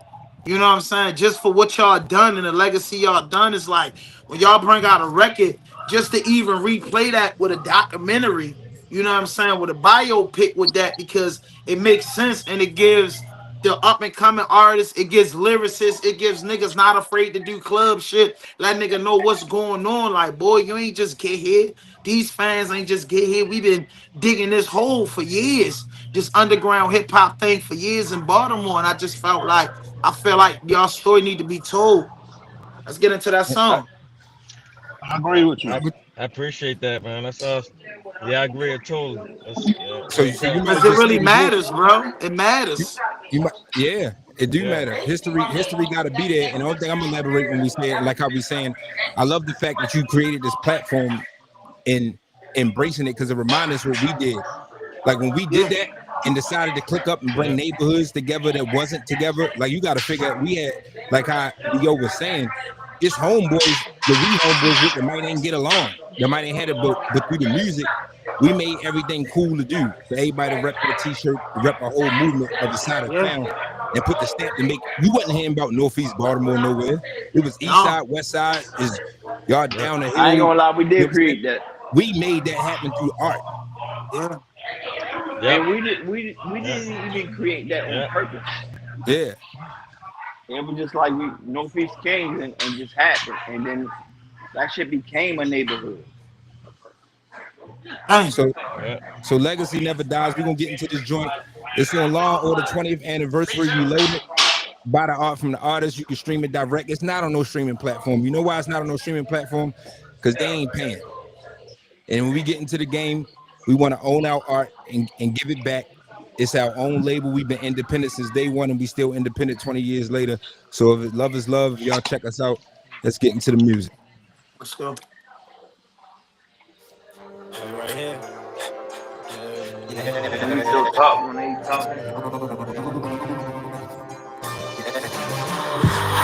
You know what I'm saying? Just for what y'all done and the legacy y'all done is like when y'all bring out a record, just to even replay that with a documentary, you know what I'm saying, with a biopic with that because it makes sense and it gives the up and coming artists, it gives lyricists, it gives niggas not afraid to do club shit. Let nigga know what's going on. Like, boy, you ain't just get here. These fans ain't just get here. We been digging this hole for years, this underground hip hop thing for years in Baltimore. And I feel like y'all story need to be told. Let's get into that I, song. I agree with I, you. I appreciate that, man. That's us. Yeah, I agree totally. That's So, real so you talk. might Because have it just said really it good. matters, bro. It You, matters. you might, yeah, it do Yeah. matter. History got to be there. And the only thing I'm gonna elaborate when we say it, like how we saying, I love the fact that you created this platform and embracing it because it reminds us what we did. Like when we did Yeah. that and decided to click up and bring Yeah. neighborhoods together that wasn't together, like you got to figure out we had, like how Yo was saying, it's homeboys that we homeboys with that might ain't get along, that might ain't had it, but through the music, we made everything cool to do for everybody to rep their t-shirt, to rep a whole movement of the side of Yeah. town. and put the stamp to make. You wasn't hearing about Northeast Baltimore nowhere. It was East No. Side, West Side, is y'all down the hill. I ain't gonna lie, we You know did what I'm saying? create that. We made that happen through art. Yeah. Yep. And we didn't even create that on Yeah. purpose. Yeah. It was just like we Northeast Kings and just happened. And then that shit became a neighborhood. Hey. So Yeah. so legacy never dies. We're gonna get into this joint. It's on Law and Order 20th anniversary reloaded. Buy the art from the artist. You can stream it direct. It's not on no streaming platform. You know why it's not on no streaming platform? Because they ain't paying. And when we get into the game, we want to own our art and give it back. It's our own label. We've been independent since day one, and we still independent 20 years later. So if love is love, y'all check us out. Let's get into the music. Let's go. Right here. And we still talk when they talking.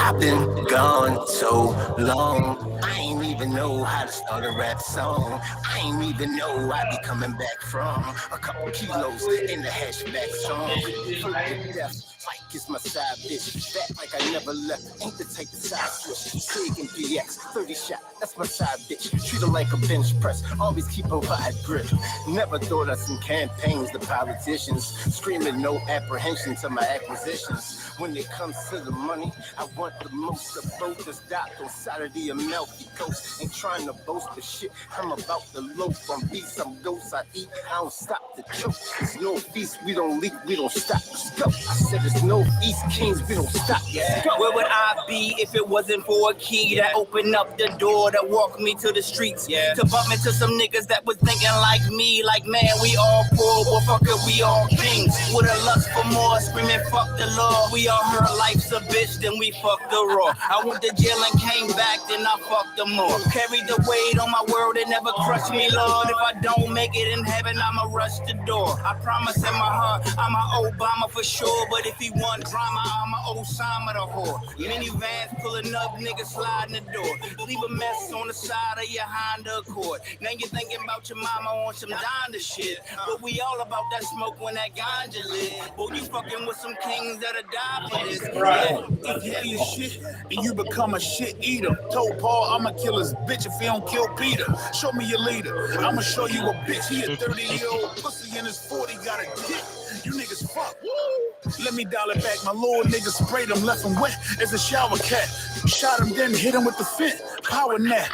I've been gone so long, I ain't even know how to start a rap song. I ain't even know I be coming back from a couple kilos in the hatchback song. Hurt to death, like it's my side bitch. Back like I never left, ain't the type of side switch. Sig and BX, 30 shot, that's my side bitch. Treat her like a bench press, always keep a wide grip. Never thought of some campaigns, the politicians screaming no apprehension to my acquisitions. When it comes to the money, I want the most of both. This doc on Saturday, Amalfi Coast. Ain't trying to boast the shit, I'm about the loaf. I'm beast, I'm ghost, I eat, I don't stop the choke. It's no feast, we don't leak, we don't stop. Let's go. I said it's no East Kings, we don't stop. Let's go. Where would I be if it wasn't for a key that opened up the door that walked me to the streets? To bump into some niggas that was thinking like me, like man, we all poor, but fuck it, we all kings. With a lust for more, screaming fuck the law. We all heard life's a bitch, then we fucked the raw. I went to jail and came back, then I fucked them more. Carried the weight on my world, it never crushed me, Lord. If I don't make it in heaven, I'ma rush the door. I promise in my heart, I'm a Obama for sure. But if he want drama, I'm a Osama the whore. Minivans pulling up, niggas sliding the door. Leave a mess on the side of your Honda Accord. Now you're thinking about your mama on some Donda shit. But we all about that smoke when that ganja lit. Boy, you fucking with some kings that'll die for this. If you hear your shit and you become a shit eater, told Paul I'ma kill his bitch if he don't kill Peter. Show me your leader, I'ma show you a bitch. He a 30-year-old pussy and his 40 got a dick. You niggas fuck. Let me dial it back. My little nigga sprayed him, left him wet as a shower cat. Shot him, then hit him with the fin. Power nap.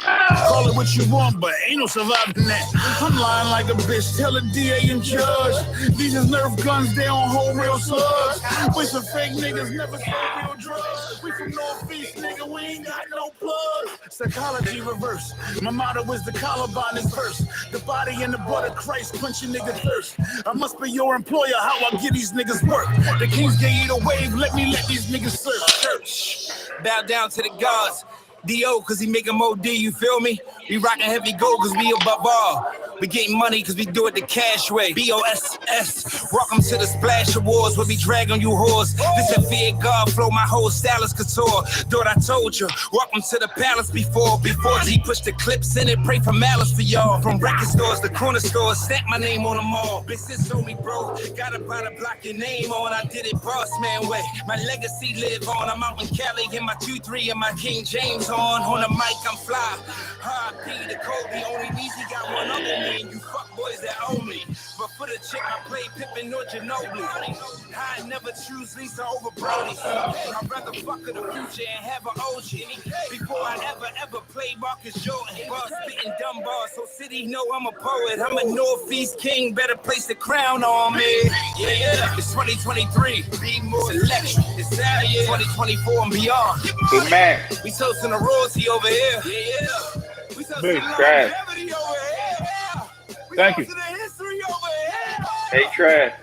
Call it what you want, but ain't no surviving that. I'm lying like a bitch. Tell the DA and judge. These is Nerf guns, they don't hold real slugs. We some fake niggas, never sold real drugs. We from Northeast, nigga, we ain't got no plugs. Psychology reverse. My motto is the Columbine is first. The body and the blood of Christ quench a nigga thirst. I must be your employer, how I get these niggas work. The Kings gave you the wave, let me let these niggas serve. Church. Bow down to the gods. D.O. cause he make 'em OD, you feel me? We rockin' heavy gold cause we above all. We getting money cause we do it the cash way. B-O-S-S. Welcome to the Splash Awards where we drag on you whores. This a fear God flow, my whole style is couture. Thought I told you. Welcome to the palace before G pushed the clips in it, pray for malice for y'all. From record stores to corner stores, stamp my name on them all. Bitch, this on me, bro. Gotta buy the block your name on. I did it boss man way. My legacy live on. I'm out in Cali in my 2-3 and my King James on the mic, I'm fly. R.I.P. the Kobe, only Weezy got one other me, and you fuck boys that own me. But for the chick, I play Pippin or Ginobili. I never choose Lisa over Brody. I'd rather fuck in the future and have an OG before I ever play Marcus Jordan. Bars spitting dumb bars, so city know I'm a poet. I'm a Northeast king, better place the crown on me. Yeah, it's 2023. Be more electric. It's out here 2024 and beyond. Hey, man. We toasting the royalty over here. Yeah. We toasting Big the trash. longevity over here. We Thank you. toasting the history over here. Hey, trash.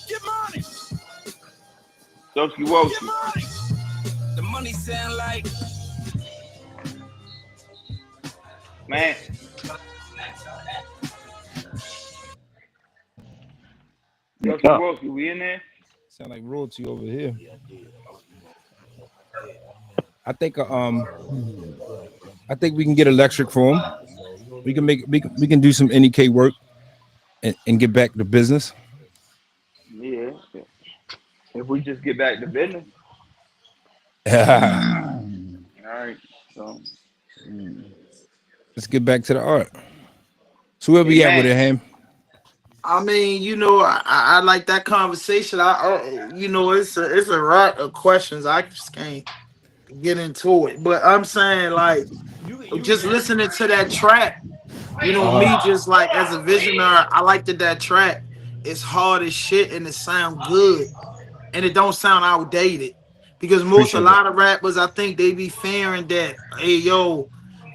Get money. Doski Woski. Get money. The money sound like man. Doski Woski, we in there? Sound like royalty over here. I think we can get electric for him. We can do some NEK work and get back to business. Yeah. If we just get back to business. All right. So, Let's get back to the art. So where hey we at with man, it, Ham? I mean, I like that conversation. It's a lot of questions. I just can't get into it. But I'm saying, like, just listening to that track, me just like as a visionary, I like that track. It's hard as shit and it sound good and it don't sound outdated. Because a Appreciate that. lot of rappers, I think they be fearing that, hey yo,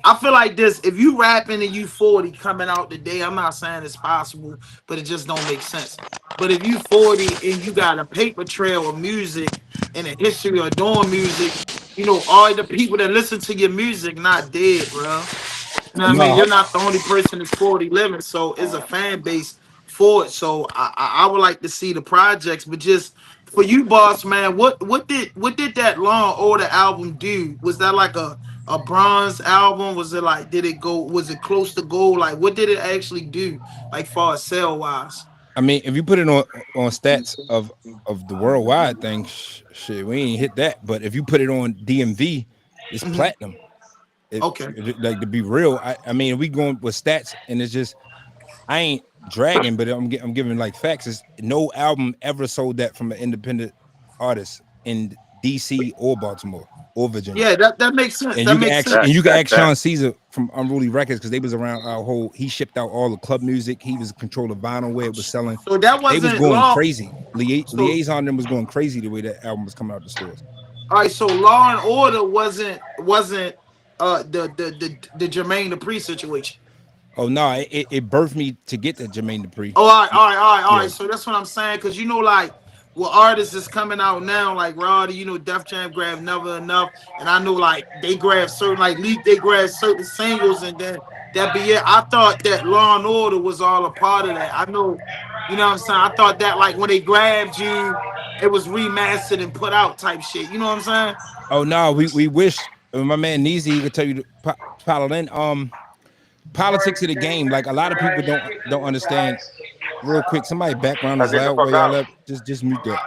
I feel like this, if you rapping and you 40 coming out today, I'm not saying it's possible, but it just don't make sense. But if you 40 and you got a paper trail of music and a history of doing music, all the people that listen to your music not dead, bro. You know what I mean? No, You're not the only person that's 40 living, so it's a fan base for it. So I would like to see the projects, but just for you, boss man, what did that Law and Order album do? Was that like a bronze album? Was it like was it close to gold? Like what did it actually do? Like far as sale wise? I mean, if you put it on stats of the worldwide thing, shit, we ain't hit that. But if you put it on DMV, it's Hmm. platinum. Okay. Like to be real, I mean, if we going with stats, and it's just I ain't dragging, but I'm giving like facts. Is no album ever sold that from an independent artist in DC or Baltimore or Virginia. Yeah, that makes sense. And That you can makes ask sense. Sean Caesar from Unruly Records because they was around our whole. He shipped out all the club music. He was in control of vinyl where it was selling. So that They was wasn't going Law. crazy. So Liaison them was going crazy the way that album was coming out the stores. all right, so Law and Order wasn't the Jermaine Dupri situation. Oh no, it birthed me to get that Jermaine Dupri. Oh, all Yeah. right. So that's what I'm saying, because like what artists is coming out now, like Roddy, Def Jam grabbed Never Enough, and I know like they grabbed certain like Leak, they grabbed certain singles, and then that be it. I thought that Law and Order was all a part of that. I know, what I'm saying. I thought that like when they grabbed you, it was remastered and put out type shit. You know what I'm saying? Oh no, we wish my man Neezy he could tell you Paladin. Politics of the game. Like a lot of people don't understand. Real quick, somebody background is loud where y'all at. Just mute that.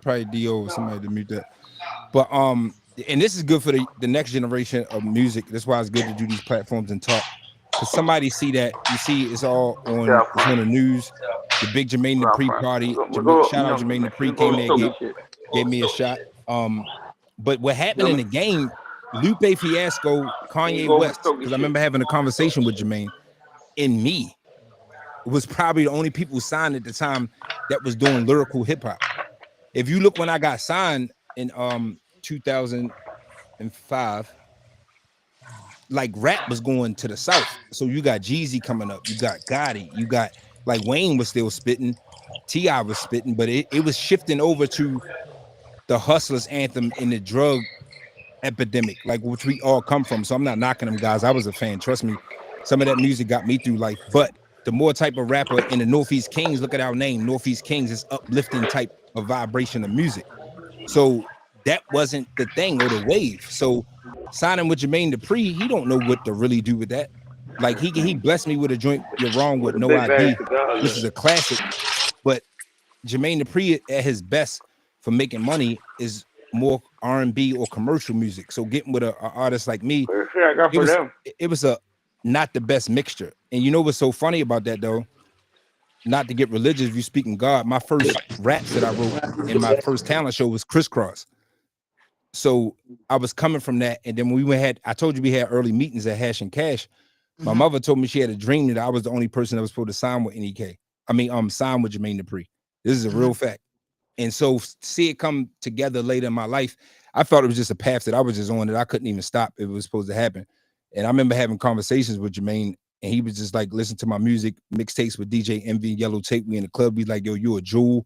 Probably Do or somebody to mute that. But and this is good for the next generation of music. That's why it's good to do these platforms and talk. Cause somebody see that you see it's all on it's on the news. The big Jermaine Dupri party. Shout out Jermaine Dupri came there, gave me a shot. But what happened in the game, Lupe Fiasco, Kanye West, because I remember having a conversation with Jermaine, and me was probably the only people signed at the time that was doing lyrical hip hop. If you look when I got signed in 2005, like rap was going to the south. So you got Jeezy coming up, you got Gotti, you got like Wayne was still spitting, T.I. was spitting, but it was shifting over to the hustlers anthem in the drug epidemic, like which we all come from. So I'm not knocking them guys. I was a fan. Trust me, some of that music got me through life. But the more type of rapper in the Northeast Kings, look at our name, Northeast Kings is uplifting type of vibration of music. So that wasn't the thing or the wave. So signing with Jermaine Dupri, he don't know what to really do with that. Like he blessed me with a joint You're Wrong with No ID, which is a classic. But Jermaine Dupri at his best for making money is more R&B or commercial music. So getting with an artist like me, it was a not the best mixture. And you know what's so funny about that though? Not to get religious, if you speaking God, my first raps that I wrote in my first talent show was Crisscross. So I was coming from that, and then when I told you we had early meetings at Hash and Cash. My mother told me she had a dream that I was the only person that was supposed to sign with NEK. I mean, sign with Jermaine Dupri. This is a real fact. And so see it come together later in my life. I thought it was just a path that I was just on that I couldn't even stop if it was supposed to happen. And I remember having conversations with Jermaine, and he was just like, listen to my music, mixtapes with DJ Envy, Yellow Tape. We in the club, be like, yo, you a jewel.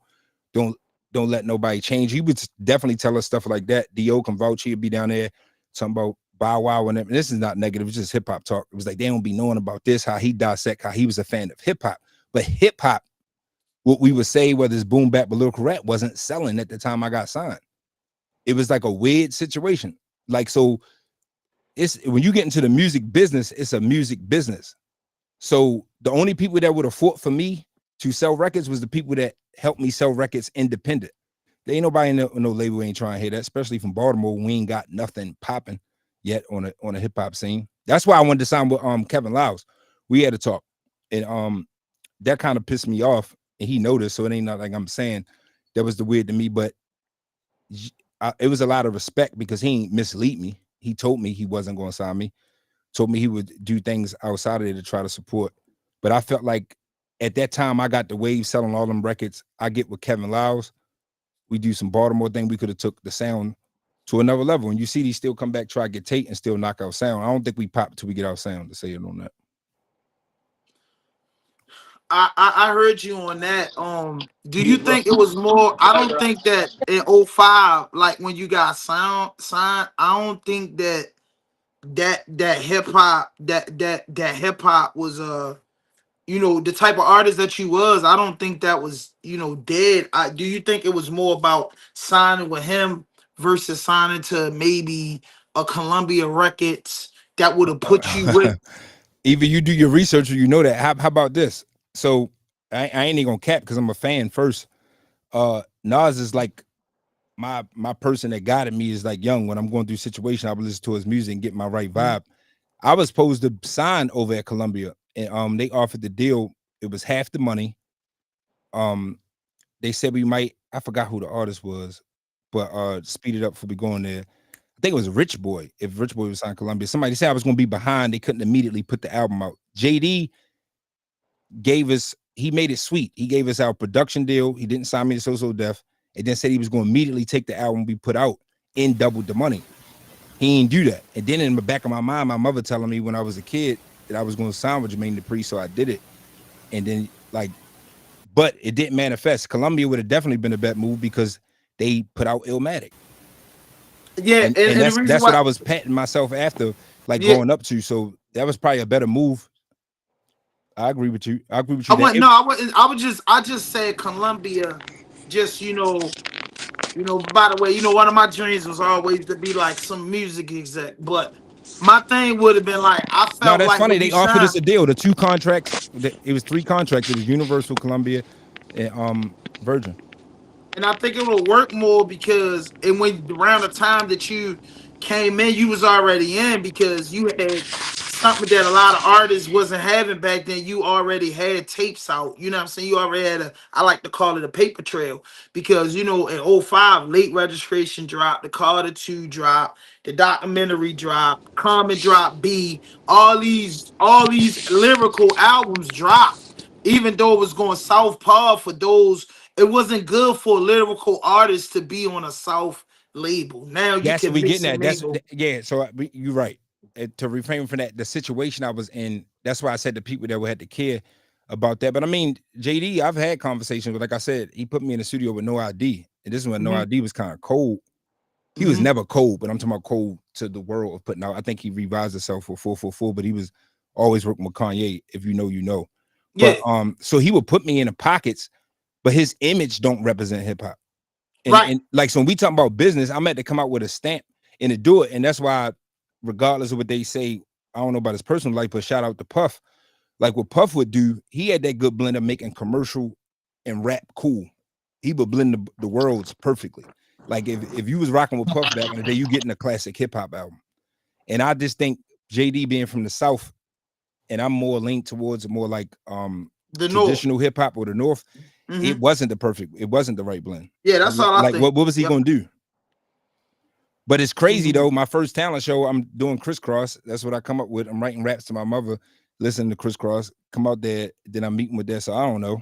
Don't let nobody change. He would definitely tell us stuff like that. D.O. can vouch. He'd be down there talking about Bow Wow and this is not negative. It's just hip hop talk. It was like they don't be knowing about this, how he dissect, how he was a fan of hip hop. But hip hop, what we would say, whether it's boom bap or lyrical rap, wasn't selling at the time I got signed. It was like a weird situation. Like, so it's when you get into the music business, it's a music business. So the only people that would have fought for me to sell records was the people that helped me sell records independent. There ain't nobody in no label ain't trying to hear that, especially from Baltimore. We ain't got nothing popping yet on a hip hop scene. That's why I wanted to sign with Kevin Lyles. We had to talk, and that kind of pissed me off, and he noticed. So it ain't not like I'm saying that was the weird to me, but it was a lot of respect because he ain't mislead me. He told me he wasn't going to sign me. Told me he would do things outside of there to try to support. But I felt like at that time I got the wave selling all them records. I get with Kevin Lyles. We do some Baltimore thing. We could have took the sound to another level. And you see these still come back, try to get Tate and still knock out sound. I don't think we pop till we get our sound, to say it on that. I heard you on that. Do you think it was more? I don't think that in '05, like when you got signed, I don't think that hip hop that hip hop was the type of artist that you was. I don't think that was dead. Do you think it was more about signing with him versus signing to maybe a Columbia Records that would have put you with? Either you do your research or you know that. How about this? So I ain't even gonna cap because I'm a fan first. Nas is like my person that guided me is like young. When I'm going through situation, I would listen to his music and get my right vibe. I was supposed to sign over at Columbia, and they offered the deal. It was half the money. They said we might. I forgot who the artist was, but speed it up before we go in there. I think it was Rich Boy. If Rich Boy was signed Columbia, somebody said I was going to be behind. They couldn't immediately put the album out. JD gave us. He made it sweet. He gave us our production deal. He didn't sign me to So Def, and then said he was going to immediately take the album we put out and double the money. He didn't do that. And then in the back of my mind, my mother telling me when I was a kid that I was going to sign with Jermaine Dupri, so I did it. And then but it didn't manifest. Columbia would have definitely been a bad move because they put out Illmatic. Yeah, And the reason that's why, what I was patting myself after, yeah, growing up to. So that was probably a better move. I agree with you. I agree with I you that went no, I wouldn't. I just said Columbia. Just By the way, one of my dreams was always to be like some music exec. But my thing would have been like I no, felt that's like funny. when They you offered sign. us a deal. The 2 contracts, it was 3 contracts. It was Universal, Columbia, and Virgin. And I think it would work more because when around the time that you came in, you was already in because you had something that a lot of artists wasn't having back then. You already had tapes out. You know what I'm saying? You already had I like to call it a paper trail because in '05, Late Registration dropped, the Carter 2 dropped, the documentary dropped, Common Drop B, all these lyrical albums dropped. Even though it was going southpaw for those, it wasn't good for a lyrical artist to be on a South label. Now you That's what can we mix getting and at. mingle. Yeah. So you're right. To refrain from that, the situation I was in. That's why I said to people that would have to care about that. But I mean, JD, I've had conversations with. Like I said, he put me in the studio with no ID, and this is when no Hmm. ID was kind of cold. He was never cold, but I'm talking about cold to the world of putting out. I think he revised himself for 444, but he was always working with Kanye. If you know, you know. But Yeah, so he would put me in the pockets, but his image don't represent hip hop. And right. and like so when we talk about business, I'm at to come out with a stamp and to do it. And that's why, regardless of what they say, I don't know about his personal life, but shout out to Puff. Like what Puff would do, he had that good blend of making commercial and rap cool. He would blend the worlds perfectly. Like if you was rocking with Puff back in the day, you getting a classic hip hop album. And I just think JD being from the South, and I'm more linked towards more like The North. traditional hip hop or the North, Hmm. it wasn't the right blend. Yeah, that's all I Like think. what was he Yep. gonna do? But it's crazy Mhm. though. My first talent show, I'm doing crisscross. That's what I come up with. I'm writing raps to my mother, listening to crisscross. Come out there, then I'm meeting with that. So I don't know.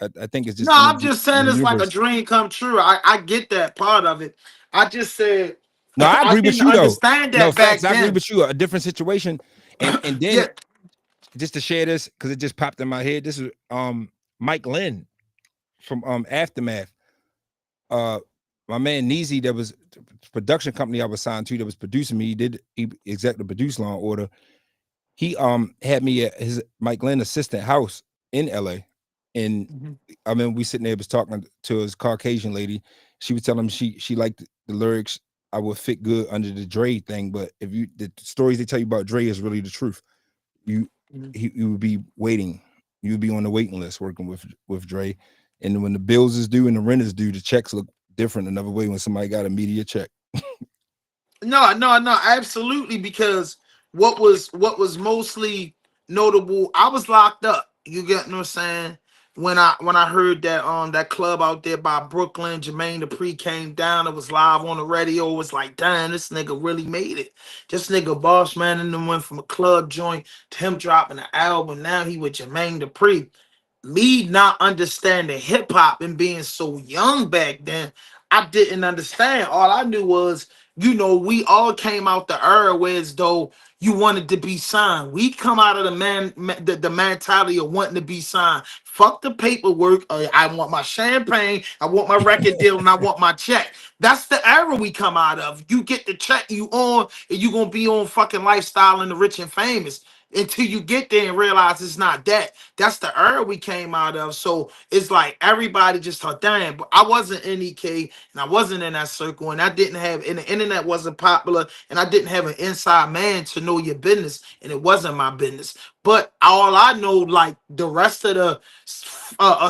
I think it's No, just I'm energy just in saying the it's like a universe. dream come true. I get that part of it. I just said No, I I agree with didn't you though. understand No that facts. back I agree then. with you. A different situation, and then Yeah. just to share this because it just popped in my head. This is Mike Lynn from Aftermath. Uh, my man Neezy, that was production company I was signed to that was producing me. He executive produced Law and Order. He had me at his Mike Glenn assistant house in LA. And Mhm. I mean, we sitting there was talking to his Caucasian lady. She was telling him she liked the lyrics. I would fit good under the Dre thing, but if the stories they tell you about Dre is really the truth, you Mhm. you would be waiting. you'd be on the waiting list working with Dre. And when the bills is due and the rent is due, the checks look different another way when somebody got a media check. No, absolutely. Because what was mostly notable, I was locked up. You get what I'm saying? When I heard that that club out there by Brooklyn, Jermaine Dupri came down, it was live on the radio. It was like, damn, this nigga really made it. This nigga Boss Man and then went from a club joint to him dropping an album. Now he with Jermaine Dupri. Me not understanding hip hop and being so young back then, I didn't understand. All I knew was, we all came out the era where as though you wanted to be signed. We come out of the mentality of wanting to be signed. Fuck the paperwork. I want my champagne, I want my record deal, and I want my check. That's the era we come out of. You get the check, you on, and you gonna be on fucking Lifestyle and the Rich and Famous until you get there and realize it's not that. That's the era we came out of. So it's like everybody just thought, damn, but I wasn't in EK and I wasn't in that circle, and I didn't have, and the internet wasn't popular, and I didn't have an inside man to know your business, and it wasn't my business. But all I know, like the rest of the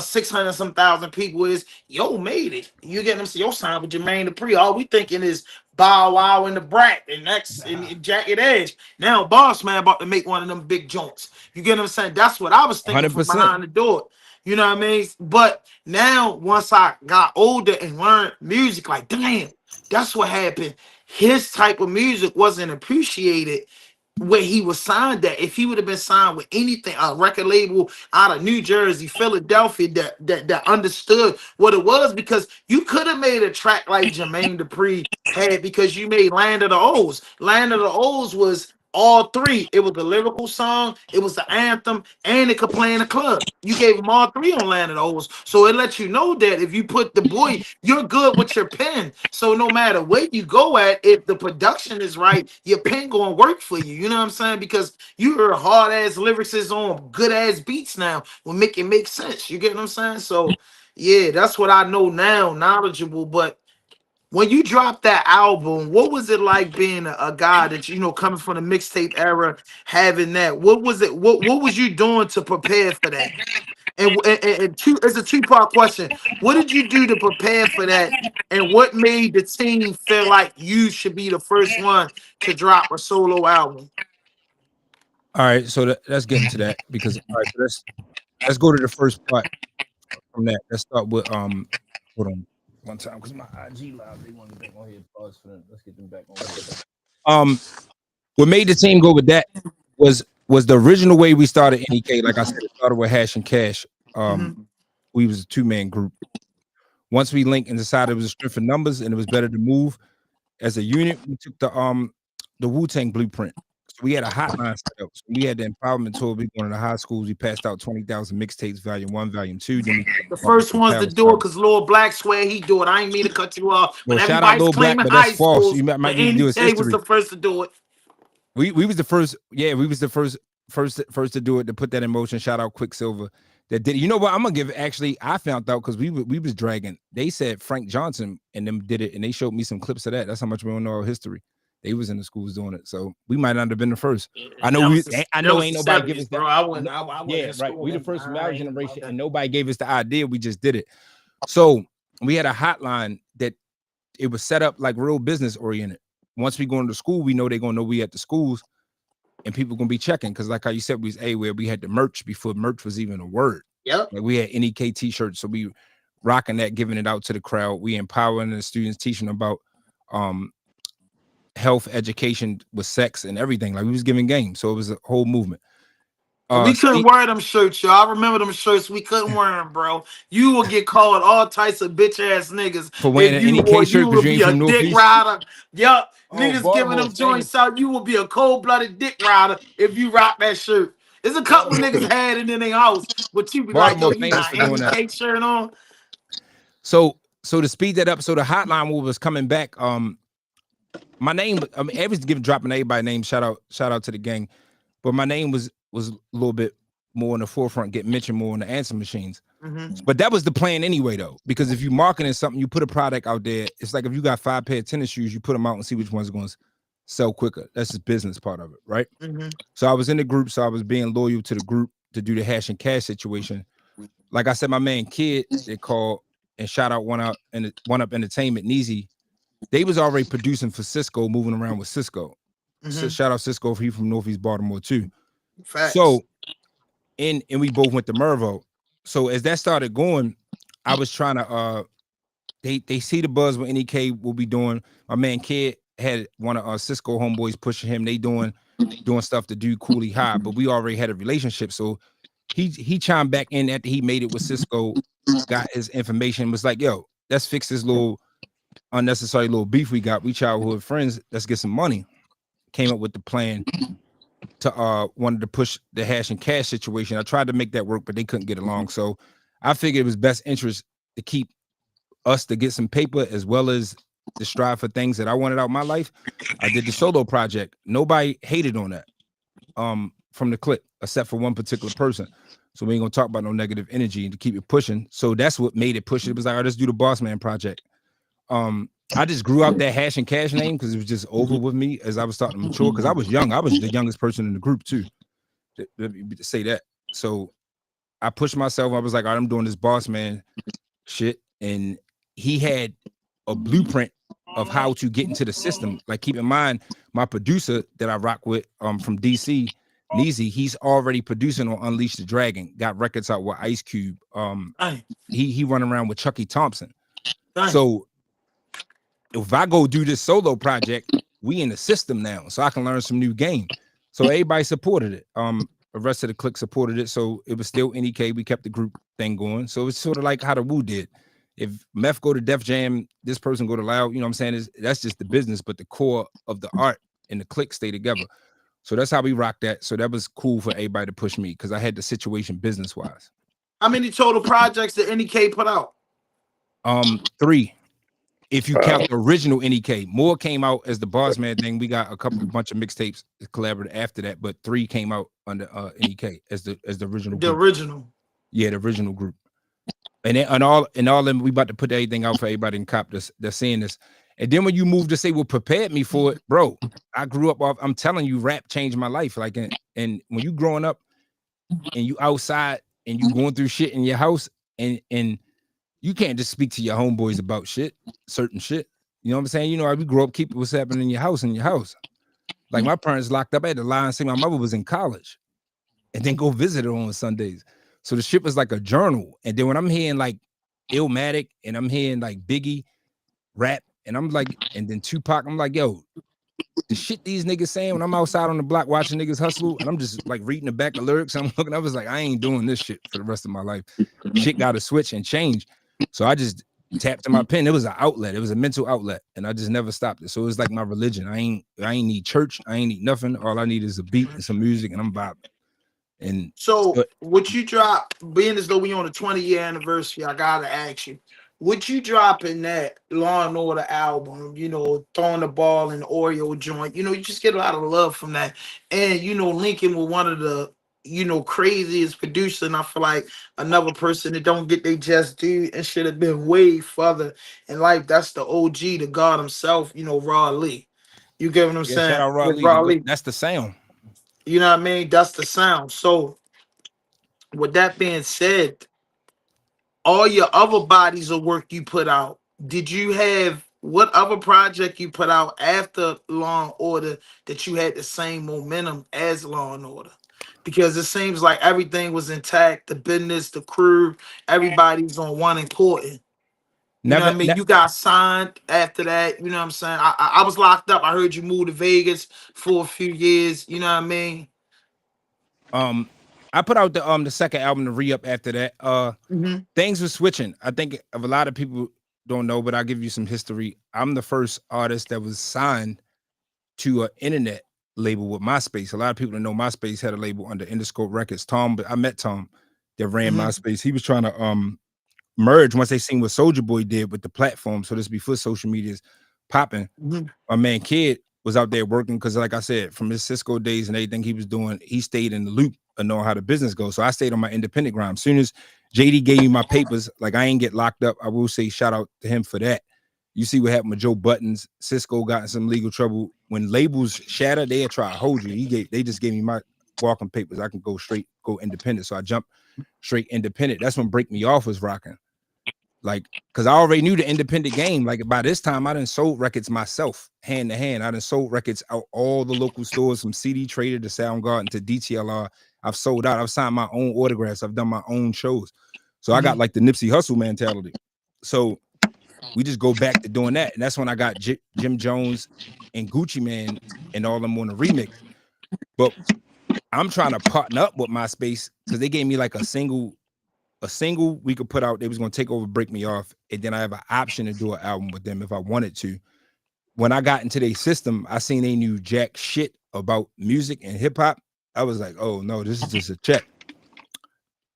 600 some thousand people, is yo made it. You get them, so yo signed with Jermaine Dupri. All we thinking is Bow Wow and the Brat and next and Jacket Edge. Now Boss Man about to make one of them big joints. You get what I'm saying? That's what I was thinking from 100%. behind the door. You know what I mean? But now once I got older and learned music, like damn, that's what happened. His type of music wasn't appreciated where he was signed at. If he would have been signed with anything, a record label out of New Jersey, Philadelphia, that understood what it was, because you could have made a track like Jermaine Dupri had, because you made Land of the O's. Land of the O's was all three. It was the lyrical song, it was the anthem, and it could play in the club. You gave them all three on Land of the O's. So it lets you know that if you put the boy, you're good with your pen. So no matter where you go at, if the production is right, your pen gonna work for you. You know what I'm saying? Because you hear hard ass lyricists on good ass beats now will make it make sense. You get what I'm saying? So yeah, that's what I know now, knowledgeable. But when you dropped that album, what was it like being a guy that coming from the mixtape era, having that? What was it? What was you doing to prepare for that? And it's a two-part question. What did you do to prepare for that? And what made the team feel like you should be the first one to drop a solo album? All right, so let's get into that, because all right, so let's go to the first part from that. Let's start with hold on one time, because my IG live, they want to back on here. Pause for them. Let's get them back on here. What made the team go with that was the original way we started NEK. Like I said, it started with Hash and Cash. We was a 2-man group. Once we linked and decided it was a strength of numbers and it was better to move as a unit, we took the Wu-Tang blueprint. So we had a hotline set up. So we had the empowerment tour. We going to the high schools. We passed out 20,000 mixtapes, volume 1, volume 2. Then the first ones to do it, because Lil Black swear he do it. I ain't mean to cut you off. Well, But shout out everybody's Lil Black, claiming but high that's false. schools. You might But need to do his NEK was history. the first to do it. We was the first. Yeah, we was the first to do it, to put that in motion. Shout out Quicksilver that did it. You know what? I'm gonna give. Actually, I found out because we was dragging. They said Frank Johnson and them did it, and they showed me some clips of that. That's how much we don't know our history. They was in the schools doing it, so we might not have been the first. I know I know ain't nobody give us that. Bro, I wouldn't Yeah, right. We the first from our generation, and nobody gave us the idea. We just did it. So we had a hotline that it was set up like real business oriented. Once we go into school, we know they're gonna know we at the schools, and people gonna be checking, because like how you said, we was where we had the merch before merch was even a word. Yep. Like we had NEK t-shirts, so we rocking that, giving it out to the crowd. We empowering the students, teaching about health, education with sex and everything. Like we was giving game, so it was a whole movement. We couldn't wear them shirts, y'all. I remember them shirts. We couldn't wear them, bro. You will get called all types of bitch ass niggas for wearing an NEK shirt, you will be a from dick Northeast. rider. Yup, Oh, niggas Baltimore, giving them joints out. You will be a cold blooded dick rider if you rock that shirt. There's a couple niggas had it in their house, but you be Baltimore like, yo, you famous got for doing NEK that. shirt on. So to speed that up, so the hotline was coming back. My name, I mean, everybody's dropping everybody's name. Shout out to the gang, but my name was a little bit more in the forefront, get mentioned more in the answer machines. But that was the plan anyway, though, because if you marketing something, you put a product out there. It's like if you got 5 pair of tennis shoes, you put them out and see which one's going to sell quicker. That's the business part of it, right? So I was in the group, so I was being loyal to the group. to do the Hash and Cash situation. Like I said, my man Kid, they called and shout out One Up Entertainment, Neezy. They was already producing for Cisco, moving around with Cisco. So shout out Cisco, he from Northeast Baltimore too. Facts. So and we both went to Mervo. So as that started going, I was trying to they see the buzz what NEK will be doing. My man Kid had one of our Cisco homeboys pushing him. They doing stuff to do Cooley High, but we already had a relationship. So he chimed back in after he made it with Cisco, got his information, was like, yo, let's fix this little unnecessary little beef we got. We childhood friends, let's get some money. Came up with the plan to wanted to push the Hash and Cash situation. I tried to make that work, but they couldn't get along. So I figured it was best interest to keep us to get some paper as well as to strive for things that I wanted out of my life. I did the solo project. Nobody hated on that from the clip, except for one particular person. So we ain't gonna talk about no negative energy to keep it pushing. So that's what made it push. It was like, let's do the Boss Man project. I just grew out that Hash and Cash name because it was just over with me as I was starting to mature. Because I was young. I was the youngest person in the group too. To say that. So I pushed myself. I was like, all right, I'm doing this Boss Man shit. And he had a blueprint of how to get into the system. Like, keep in mind, my producer that I rock with from DC, Neezy, he's already producing on Unleash the Dragon. Got records out with Ice Cube. He run around with Chucky Thompson. So if I go do this solo project, we in the system now, so I can learn some new game. So everybody supported it. The rest of the clique supported it. So it was still NEK. We kept the group thing going. So it's sort of like how the Wu did. If Meth go to Def Jam, this person go to Loud, you know what I'm saying? That's just the business, but the core of the art and the clique stay together. So that's how we rock that. So that was cool for everybody to push me because I had the situation business-wise. How many total projects did NEK put out? 3. If you count the original NEK, more came out as the Boss Man thing. We got a bunch of mixtapes collaborated after that, but 3 came out under NEK as the original. The original. Yeah, the original group. And all them, we about to put everything out for everybody in cop that's seeing this. And then when you move to say, well, prepared me for it, bro. I grew up off, I'm telling you, rap changed my life. Like, and when you growing up and you outside and you going through shit in your house and you can't just speak to your homeboys about certain shit. You know what I'm saying? You know, we grew up, keep what's happening in your house. Like, my parents locked up. I had to lie and say my mother was in college and then go visit her on Sundays. So the shit was like a journal. And then when I'm hearing like Illmatic and I'm hearing like Biggie rap and I'm like, and then Tupac, I'm like, yo, the shit these niggas saying when I'm outside on the block watching niggas hustle and I'm just like reading the back of lyrics. I'm looking, I was like, I ain't doing this shit for the rest of my life. Shit got to switch and change. So I just tapped to my pen. It was an outlet. It was a mental outlet. And I just never stopped it. So it was like my religion. I ain't need church. I ain't need nothing. All I need is a beat and some music and I'm vibing. And so what you drop, being as though we on the 20-year anniversary, I gotta ask you, what you drop in that Law and Order album, you know, throwing the ball in the Oreo joint, you know, you just get a lot of love from that. And, you know, linking with one of the, you know, craziest producer, and I feel like another person that don't get they just due and should have been way further in life. That's the OG, the God himself, you know, Raw Lee. You get what I'm saying? Shout out Raw With Lee. Raw Lee. That's the sound. You know what I mean? That's the sound. So with that being said, all your other bodies of work you put out, did you have what other project you put out after Law and Order that you had the same momentum as Law and Order? Because it seems like everything was intact, the business, the crew, everybody's on one important. You know what I mean? You got signed after that. You know what I'm saying? I was locked up. I heard you moved to Vegas for a few years. You know what I mean? I put out the second album, the re-up after that. Things were switching. I think a lot of people don't know, but I'll give you some history. I'm the first artist that was signed to an internet label with MySpace. A lot of people that know MySpace had a label under Interscope Records. But I met Tom that ran MySpace. He was trying to merge once they seen what Soulja Boy did with the platform. So this before social media is popping. My man Kid was out there working because, like I said, from his Cisco days and everything he was doing, he stayed in the loop of knowing how the business goes. So I stayed on my independent grind. As soon as JD gave me my papers, like I ain't get locked up. I will say shout out to him for that. You see what happened with Joe Buttons. Cisco got in some legal trouble. When labels shatter, they try to hold you. They just gave me walking papers. I can go independent. So I jumped straight independent. That's when Break Me Off was rocking. Like, because I already knew the independent game. Like, by this time, I done sold records myself, hand to hand. I done sold records out all the local stores, from CD Trader to Soundgarden to DTLR. I've sold out. I've signed my own autographs. I've done my own shows. So I got like the Nipsey Hussle mentality. So we just go back to doing that. And that's when I got Jim Jones and Gucci Man and all them on the remix. But I'm trying to partner up with MySpace because they gave me like a single we could put out. They was going to take over Break Me Off, and then I have an option to do an album with them if I wanted to. When I got into their system, I seen they knew jack shit about music and hip hop. I was like, oh no, this is just a check.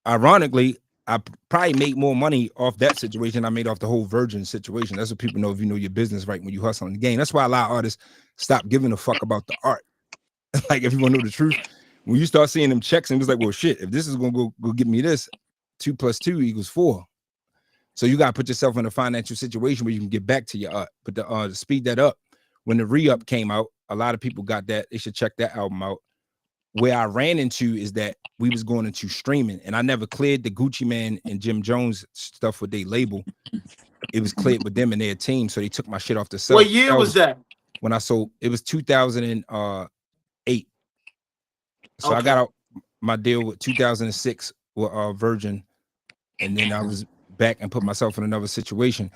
Ironically, I probably made more money off that situation than I made off the whole Virgin situation. That's what people know if you know your business right when you hustle in the game. That's why a lot of artists stop giving a fuck about the art. Like, if you want to know the truth, when you start seeing them checks, and it was like, well, shit, if this is going to go give me this, 2 + 2 = 4. So you got to put yourself in a financial situation where you can get back to your art. But to speed that up, when the re-up came out, a lot of people got that. They should check that album out. Where I ran into is that we was going into streaming, and I never cleared the Gucci Man and Jim Jones stuff with their label. It was cleared with them and their team, so they took my shit off the shelf. What year was that? When I sold, it was 2008. So Okay. I got out my deal with 2006 with Virgin, and then I was back and put myself in another situation.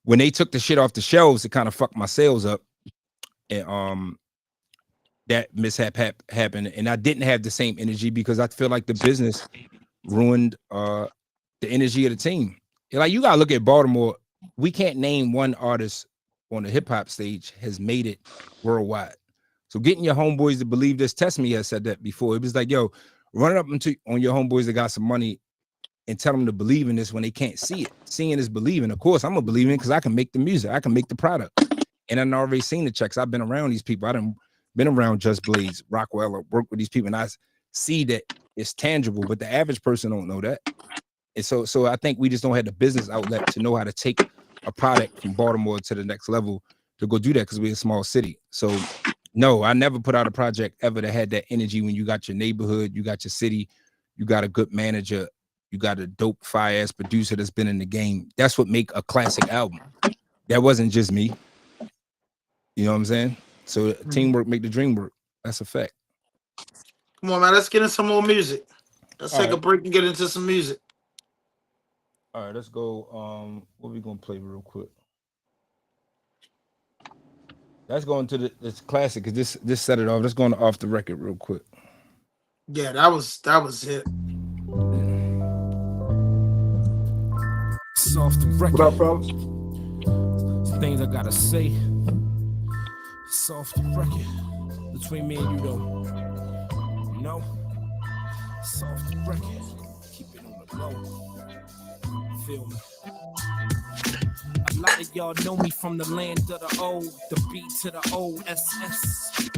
When they took the shit off the shelves, it kind of fucked my sales up, and that mishap happened, and I didn't have the same energy because I feel like the business ruined the energy of the team. Like, you gotta look at Baltimore. We can't name one artist on the hip hop stage has made it worldwide. So getting your homeboys to believe this, Test Me has said that before. It was like, yo, run it up on your homeboys that got some money and tell them to believe in this when they can't see it. Seeing is believing. Of course, I'm gonna believe in it because I can make the music, I can make the product, and I've already seen the checks. I've been around these people. I done been around Just Blaze, Rockwell, work with these people, and I see that it's tangible. But the average person don't know that, and so I think we just don't have the business outlet to know how to take a product from Baltimore to the next level to go do that because we're a small city. So no, I never put out a project ever that had that energy when you got your neighborhood, you got your city, you got a good manager, you got a dope fire-ass producer that's been in the game. That's what make a classic album. That wasn't just me. You know what I'm saying? So teamwork make the dream work. That's a fact. Come on, man. Let's get into some more music. Let's All take a right. break and get into some music. All right, let's go. What we gonna play real quick? Let's go into this classic because this set it off. Let's go on off the record real quick. Yeah, that was it. It's off the record. What up, fellas? Some things I gotta say. It's off the record. Between me and you, though. You know? It's off the record. Keep it on the low. Feel me? A lot of y'all know me from the land of the O, the B to the OSS.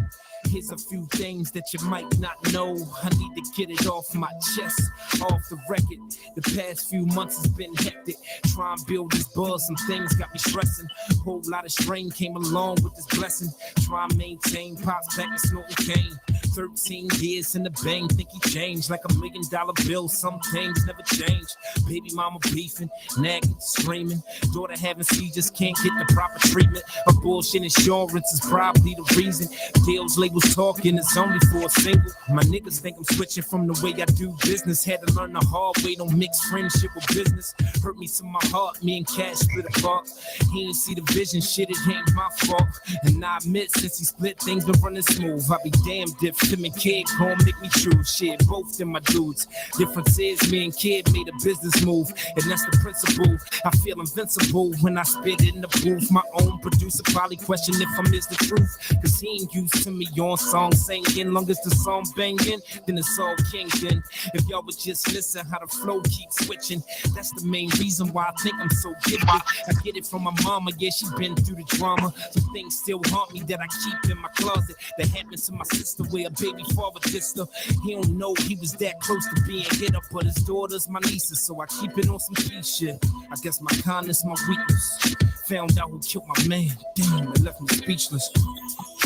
Here's a few things that you might not know. I need to get it off my chest, off the record. The past few months has been hectic. Try and build this buzz, some things got me stressing. Whole lot of strain came along with this blessing. Try and maintain pops back and snorting cane. 13 years in the bang, think he changed like $1 million bill. Some things never change. Baby mama beefing, nagging, screaming. Daughter having seizures, can't get the proper treatment. Her bullshit insurance is probably the reason. Deals labels talking, it's only for a single. My niggas think I'm switching from the way I do business. Had to learn the hard way, don't mix friendship with business. Hurt me to my heart, me and Cash split apart. He ain't see the vision, shit, it ain't my fault. And I admit, since he split, things been running smooth. I be damned if him and Kid gon' make me choose. Shit, both them my dudes. Difference is me and Kid made a business move, and that's the principle. I feel invincible when I spit in the booth. My own producer probably question if I'm is the truth, cause he ain't used to me on song singing. Long as the song banging, then it's all kingdom. If y'all would just listen how the flow keeps switching, that's the main reason why I think I'm so gifted. I get it from my mama, yeah, she been through the drama. Some things still haunt me that I keep in my closet. That happened to my sister where a baby father dissed her. He don't know he was that close to being hit up, but his daughter's my nieces, so I keep it on some key shit. I guess my kindness, my weakness. Found out who killed my man, damn, it left me speechless.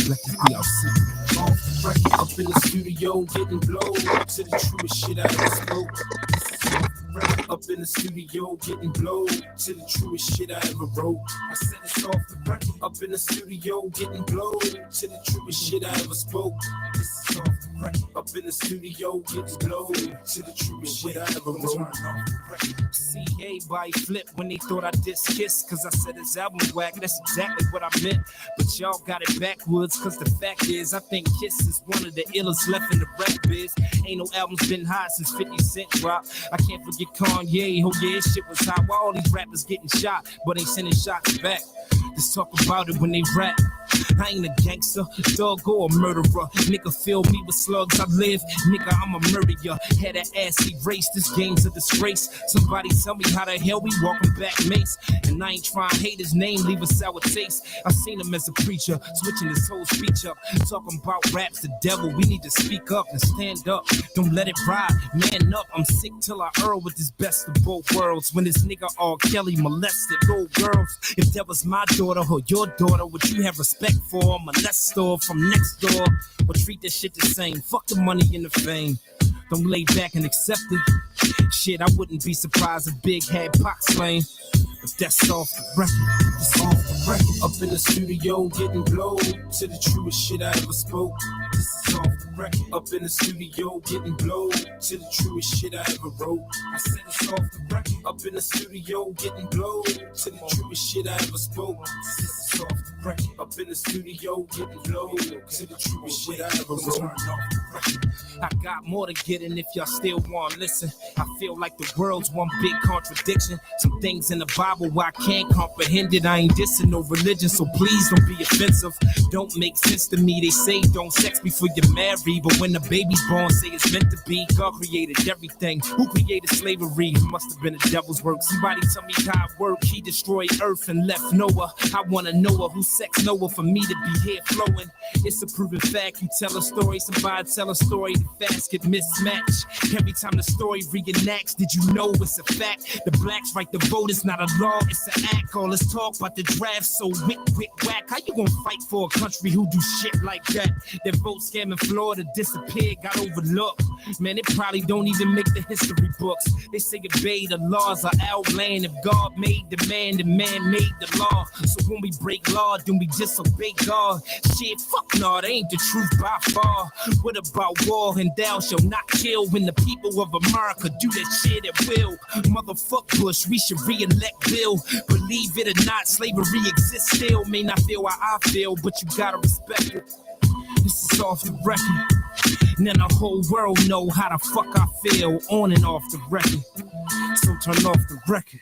collectively I'll see. Off the record, up in the studio, getting blowed to the truest shit I ever spoke. This is off the record, up in the studio, getting blowed to the truest shit I ever wrote. I said it's off the record, up in the studio, getting blowed to the truest shit I ever spoke. This is off the record, up in the studio, getting blowed to the truest shit I ever wrote. See, everybody flip when they thought I dissed Kiss, cause I said his album whack. That's exactly what I meant. But y'all got it backwards, cause the fact is, I think Kiss is one of the illest left in the rap biz. Ain't no albums been hot since 50 Cent dropped. I can't forget Kanye, oh yeah, his shit was hot. Why all these rappers getting shot, but ain't sending shots back? Just talk about it when they rap. I ain't a gangster, dog or a murderer. Nigga fill me with slugs, I live. Nigga, I'm a murderer. Had an ass erased, this game's a disgrace. Somebody tell me how the hell we walking back mace. And I ain't trying to hate his name, leave a sour taste. I seen him as a preacher, switching his whole speech up. Talking about rap's the devil, we need to speak up and stand up. Don't let it ride, man up. I'm sick till I earl with this best of both worlds. When this nigga R. Kelly molested little girls. If that was my daughter or your daughter, would you have respect for a molester from next door? Or treat this shit the same? Fuck the money and the fame. Don't lay back and accept it. Shit, I wouldn't be surprised if Big had Pac slain. But that's off the record. It's off the record. Up in the studio, getting blowed to the truest shit I ever spoke. This is off the record. Up in the studio, getting blowed to the truest shit I ever wrote. I said it's off the record. Up in the studio, getting blowed to the truest shit I ever spoke. This is off the record. Up in the studio, getting blowed to the truest shit I ever wrote. I got more to get in if y'all still want to listen. I feel like the world's one big contradiction. Some things in the Bible where I can't comprehend it. I ain't dissing no religion, so please don't be offensive. Don't make sense to me. They say don't sex before you're married, but when the baby's born, say it's meant to be. God created everything. Who created slavery? It must have been the devil's work. Somebody tell me how it worked. He destroyed earth and left Noah. I wanna know her. Who sex Noah for me to be here flowing? It's a proven fact. You tell a story, somebody tell a story. The facts get mismatched. Every time the story reenacts, did you know it's a fact? The blacks right the vote is not a law, it's an act. All let's talk about the draft, so whack. How you gonna fight for a country who do shit like that? Their vote scam in Florida disappeared, got overlooked. Man, it probably don't even make the history books. They say obey the laws are outland. If God made the man made the law. So when we break law, then we disobey God. Shit, fuck no, that ain't the truth by far. What about war? And thou shalt not kill. When the people of America do that shit at will. Motherfuck Bush, we should re-elect Bill. Believe it or not, slavery exists still. May not feel how I feel, but you gotta respect it. This is off the record. And then the whole world know how the fuck I feel on and off the record. So turn off the record.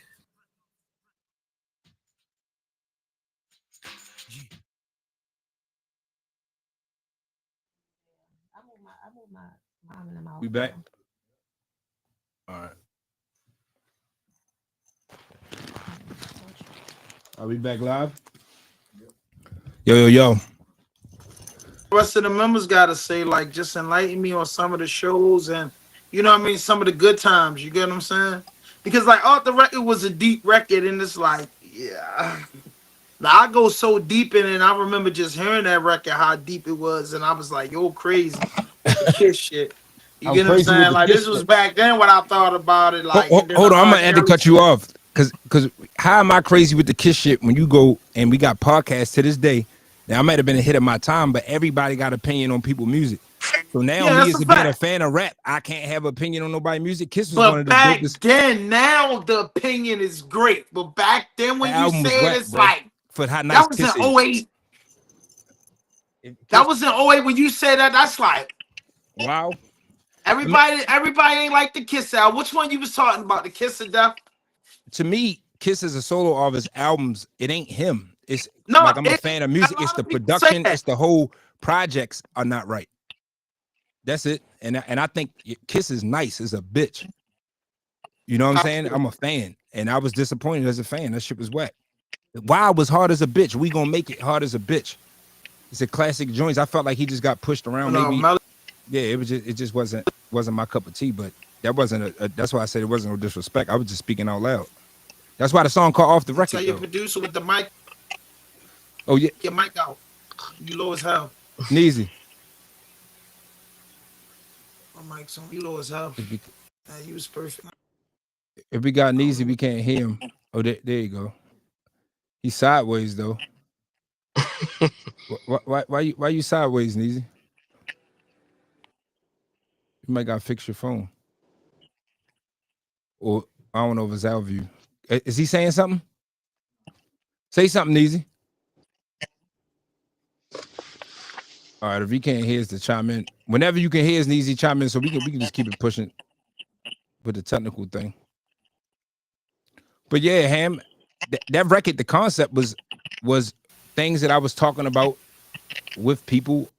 We back? All right. Are we back live? Yo. The rest of the members gotta say, like, just enlighten me on some of the shows and you know what I mean, some of the good times. You get what I'm saying? Because like Off the Record was a deep record, and it's like, yeah. Now, I go so deep in it, and I remember just hearing that record, how deep it was, and I was like, yo, crazy. The Kiss shit. You get what I'm saying? Like, this was back then what I thought about it. Like, hold on, I'm gonna have to cut you off. Cause how am I crazy with the Kiss shit when you go and we got podcasts to this day? Now I might have been ahead of my time, but everybody got opinion on people's music. So now me as being a fan of rap, I can't have opinion on nobody's music. Kiss was one of the dopest. Then now the opinion is great, but back then when you say it, it's like for how nice that was Kiss in is. 08. That was in 08 when you say that. That's like wow. Everybody ain't like the Kiss album. Which one you was talking about? The Kiss of Death? To me, Kiss is a solo of his albums. It ain't him. It's like I'm a fan of music. It's the production. It's the whole projects are not right. That's it. And I think Kiss is nice as a bitch. You know what I'm saying? I'm a fan, and I was disappointed as a fan. That shit was whack. Wild was hard as a bitch. We gonna make it hard as a bitch. It's a classic joints. I felt like he just got pushed around. Maybe. Yeah, it just wasn't my cup of tea. But that wasn't that's why I said it wasn't no disrespect. I was just speaking out loud. That's why the song called Off the Record. Tell your producer with the mic. Oh yeah, your mic out. You low as hell. Neezy. My mic's on. You low as hell. If we, Nah, you was perfect. if we got Neezy, we can't hear him. Oh, there you go. He's sideways though. Why you sideways, Neezy? You might gotta fix your phone. Or I don't know if it's our view. Is he saying something? Say something, Neezy. All right, if he can't hear us to chime in. Whenever you can hear us, Neezy, chime in so we can just keep it pushing with the technical thing. But yeah, Ham, that record, the concept was things that I was talking about with people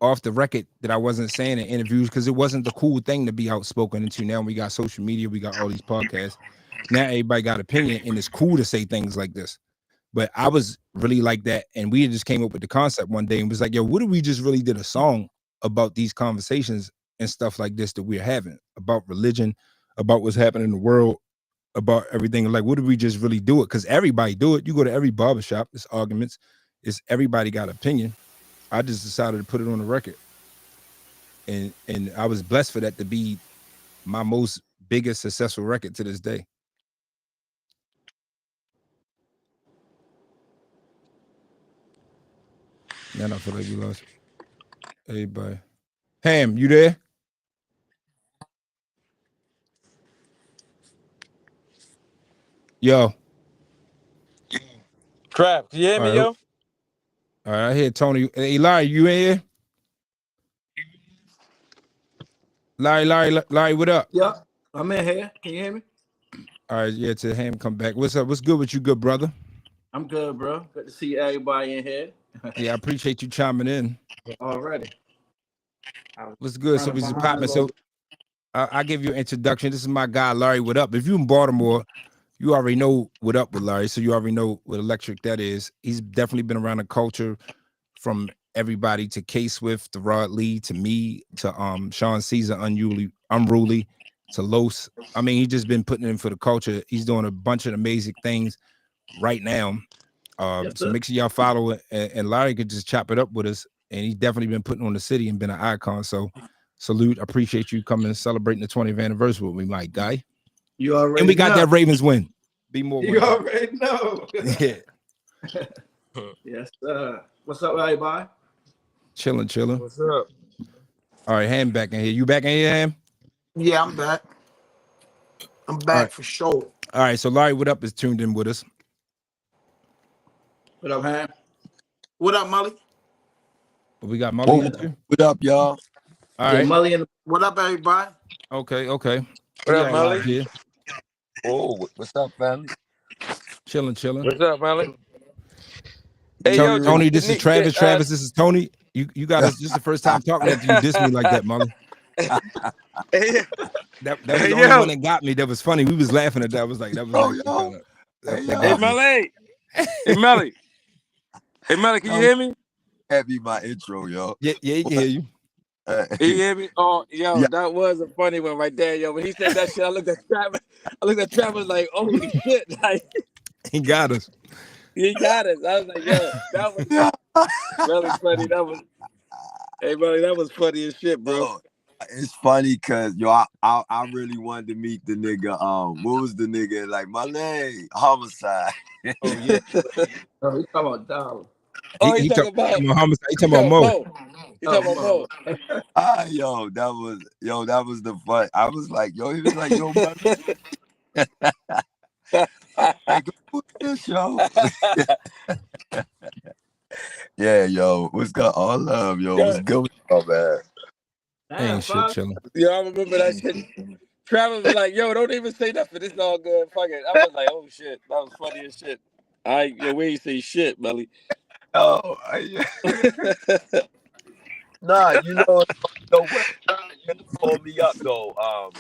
off the record that I wasn't saying in interviews because it wasn't the cool thing to be outspoken into. Now we got social media, we got all these podcasts. Now everybody got opinion, and it's cool to say things like this. But I was really like that, and we just came up with the concept one day and was like, yo, what if we just really did a song about these conversations and stuff like this that we're having about religion, about what's happening in the world, about everything. Like, what if we just really do it? Because everybody do it. You go to every barbershop, it's arguments, it's everybody got opinion. I just decided to put it on the record. And I was blessed for that to be my most biggest successful record to this day. Now I feel like we lost everybody. Ham, you there? Yo. Trap, can you hear me, yo? All right, I hear Tony. Hey, Larry, you in here? Larry, what up? Yeah, I'm in here. Can you hear me? All right, yeah, to Ham come back. What's up? What's good with you, good brother? I'm good, bro. Good to see everybody in here. Yeah, I appreciate you chiming in. Already. What's good? So we popping. So I give you an introduction. This is my guy, Larry. What up? If you in Baltimore, you already know what up with Larry. So you already know what electric that is. He's definitely been around the culture from everybody to K Swift to Rod Lee to me to Sean Caesar, Unruly to Los. I mean, he's just been putting in for the culture. He's doing a bunch of amazing things right now. So make sure y'all follow it, and Larry could just chop it up with us. And he's definitely been putting on the city and been an icon. So salute, appreciate you coming and celebrating the 20th anniversary with me, my guy. You already and we got know. that Ravens win. Be more. You already know. Yeah. Yes, sir. What's up, everybody? Chilling. What's up? All right, Ham back in here. You back in here, Ham? Yeah, I'm back. I'm back for sure. All right, so Larry, what up, is tuned in with us. What up, Ham? What up, Molly? We got Molly. What up, y'all? All right. Molly and what up, everybody? Okay. What up, Molly? Here. Oh, what's up, family? Chilling. What's up, Molly? Hey, Tony, this is Travis. Travis, this is Tony. You got us. This is the first time talking after you dissed me like that, Molly. Hey, that was the only one that got me. That was funny. We was laughing at that. Hey, Molly. Hey, Molly. Hey, Molly, can you hear me? That be my intro, yo. Yeah, he can hear you. Can you hear me? Oh, yo, yeah. That was a funny one right there, yo. When he said that shit, I looked at Travis like, holy shit. Like, he got us. He got us. I was like, yo, that was really funny. Hey, buddy, that was funny as shit, bro. Oh, it's funny because yo, I really wanted to meet the nigga. What was the nigga like? My leg, homicide. Oh yeah. Oh, he talking about Dollar. Oh, he talking about homicide. He talking about Mo. He talking about Mo. Yo, that was the fun. I was like, yo, he was like, yo, brother. Like, what's this, yo? Yeah, yo, what's good? All love, yo. What's good with y'all, man? Ain't shit chilling. Yeah, I remember that shit. Travis was like, yo, don't even say nothing. It's all good. Fuck it. I was like, oh shit. That was funny as shit. We ain't say shit, Melly. Oh, nah, you know what pulled me up though.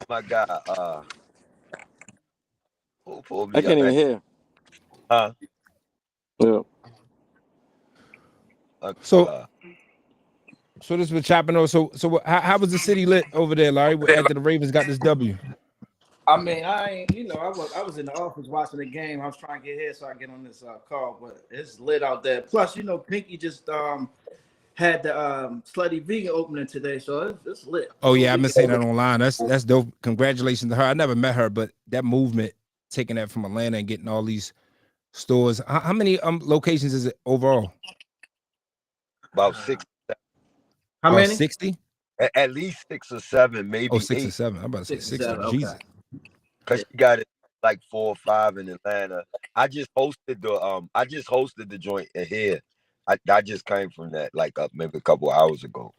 My God, who pulled me I up? can't even hear. Yeah. So this was chopping over. So how was the city lit over there, Larry? After the Ravens got this W? I mean, I ain't, I was in the office watching the game. I was trying to get here so I get on this call, but it's lit out there. Plus, Pinky just had the Slutty Vegan opening today, so it's lit. Oh So yeah, I've we been saying that online. That's dope. Congratulations to her. I never met her, but that movement, taking that from Atlanta and getting all these stores. How many locations is it overall? About 6. How About many? 60? At least 6 or 7, Oh, maybe 6 or 8. 7. I'm about to say 6 and 60. 7. Okay. Jesus. Cause she got it like 4 or 5 in Atlanta. I just hosted the joint here. I just came from that like up maybe a couple hours ago.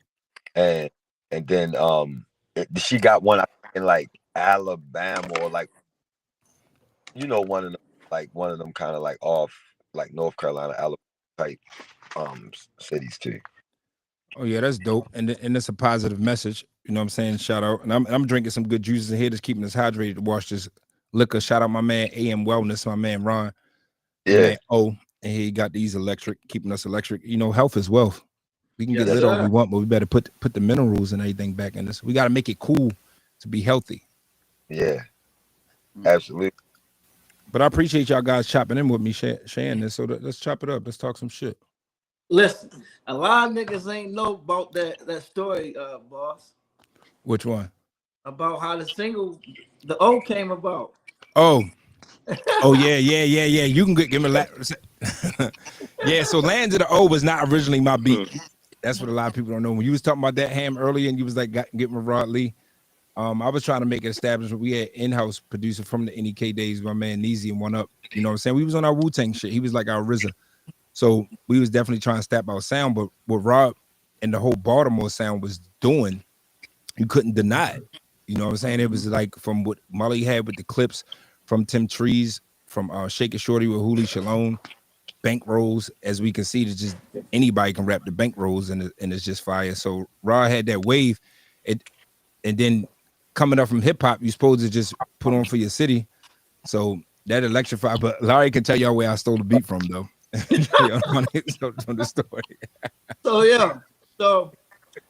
And then she got one in like Alabama or like one of them kind of like off like North Carolina, Alabama type cities too. Oh yeah, that's dope. And it's a positive message. You know what I'm saying? Shout out. And I'm drinking some good juices in here that's keeping us hydrated to wash this liquor. Shout out my man AM Wellness, my man Ron, my Yeah. man O. And he got these electric, keeping us electric. Health is wealth. We can get Yes, lit all we sir. want, but we better put the minerals and everything back in this. We got to make it cool to be healthy. Yeah. Absolutely. But I appreciate y'all guys chopping in with me, sharing this. So let's chop it up. Let's talk some shit. Listen, a lot of niggas ain't know about that story, boss, Which one? about how the single, the O came about. Oh yeah. You can give me a yeah. So Lands of the O was not originally my beat. That's what a lot of people don't know. When you was talking about that ham earlier, and you was like getting with Rod Lee, I was trying to make an establishment. We had in-house producer from the NEK days, my man Neezy and One Up. You know what I'm saying? We was on our Wu-Tang shit. He was like our RZA. So we was definitely trying to step our sound, but what Rob and the whole Baltimore sound was doing, you couldn't deny it. You know what I'm saying? It was like from what Molly had with the clips from Tim Trees, from Shake It Shorty with Huli Shalom, bank rolls. As we can see, it's just anybody can rap the bank rolls, and it's just fire. So Rod had that wave, and then coming up from hip hop, you're supposed to just put on for your city. So that electrified. But Larry can tell y'all where I stole the beat from, though. on the story. So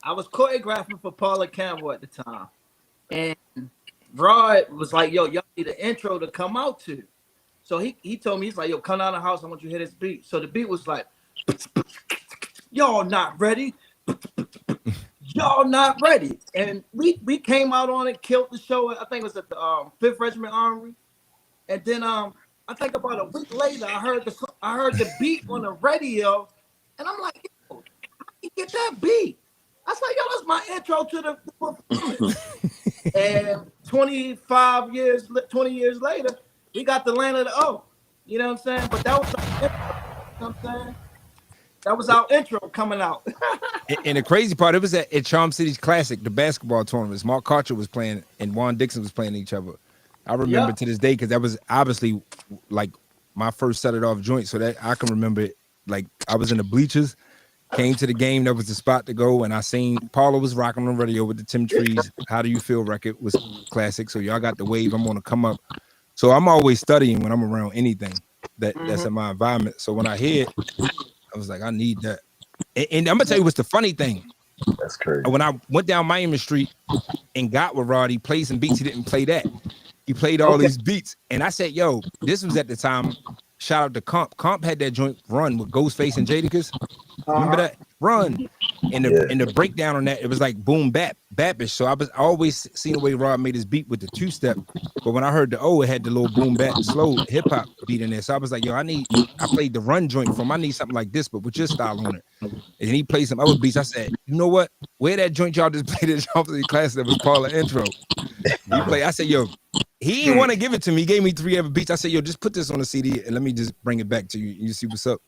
I was choreographing for Paula Campbell at the time, and Rod was like, "Yo, y'all need an intro to come out to." So he told me, he's like, "Yo, come out of the house. I want you to hear this beat." So the beat was like, "Y'all not ready. Y'all not ready." And we came out on it, killed the show. I think it was at the 5th Regiment Armory. And then I think about a week later, I heard the beat on the radio, and I'm like, "Yo, how you get that beat?" I was like, "Yo, that's my intro to the performance." And 20 years later, we got the Land of the O. You know what I'm saying? But that was our intro, you know what I'm saying? That was our intro coming out. And the crazy part, it was at Charm City's Classic, the basketball tournaments. Mark Karcher was playing and Juan Dixon was playing each other. I remember to this day because that was obviously like my first set it off joint. So that I can remember it. Like I was in the bleachers, came to the game, that was the spot to go, and I seen Paula was rocking on the radio with the Tim Trees. How Do You Feel record was classic. So y'all got the wave. I'm gonna come up. So I'm always studying when I'm around anything that's in my environment. So when I hear it, I was like, I need that. And I'm gonna tell you what's the funny thing. That's crazy. When I went down Miami Street and got with Rod, he played some beats. He didn't play that. He played all these beats. And I said, yo, this was at the time. Shout out to Comp. Comp had that joint Run with Ghostface and Jadakiss. Remember that? Run. And the breakdown on that, it was like boom bap, bapish. So I always seen the way Rod made his beat with the 2-step. But when I heard the O, it had the little boom bap slow hip hop beat in there. So I was like, yo, I played the Run joint from. I need something like this, but with your style on it. And he played some other beats. I said, you know what? Where that joint y'all just played it off of the class that was Paula intro. He played. I said, yo, he didn't want to give it to me. He gave me 3 other beats. I said, yo, just put this on the CD and let me just bring it back to you. You see what's up.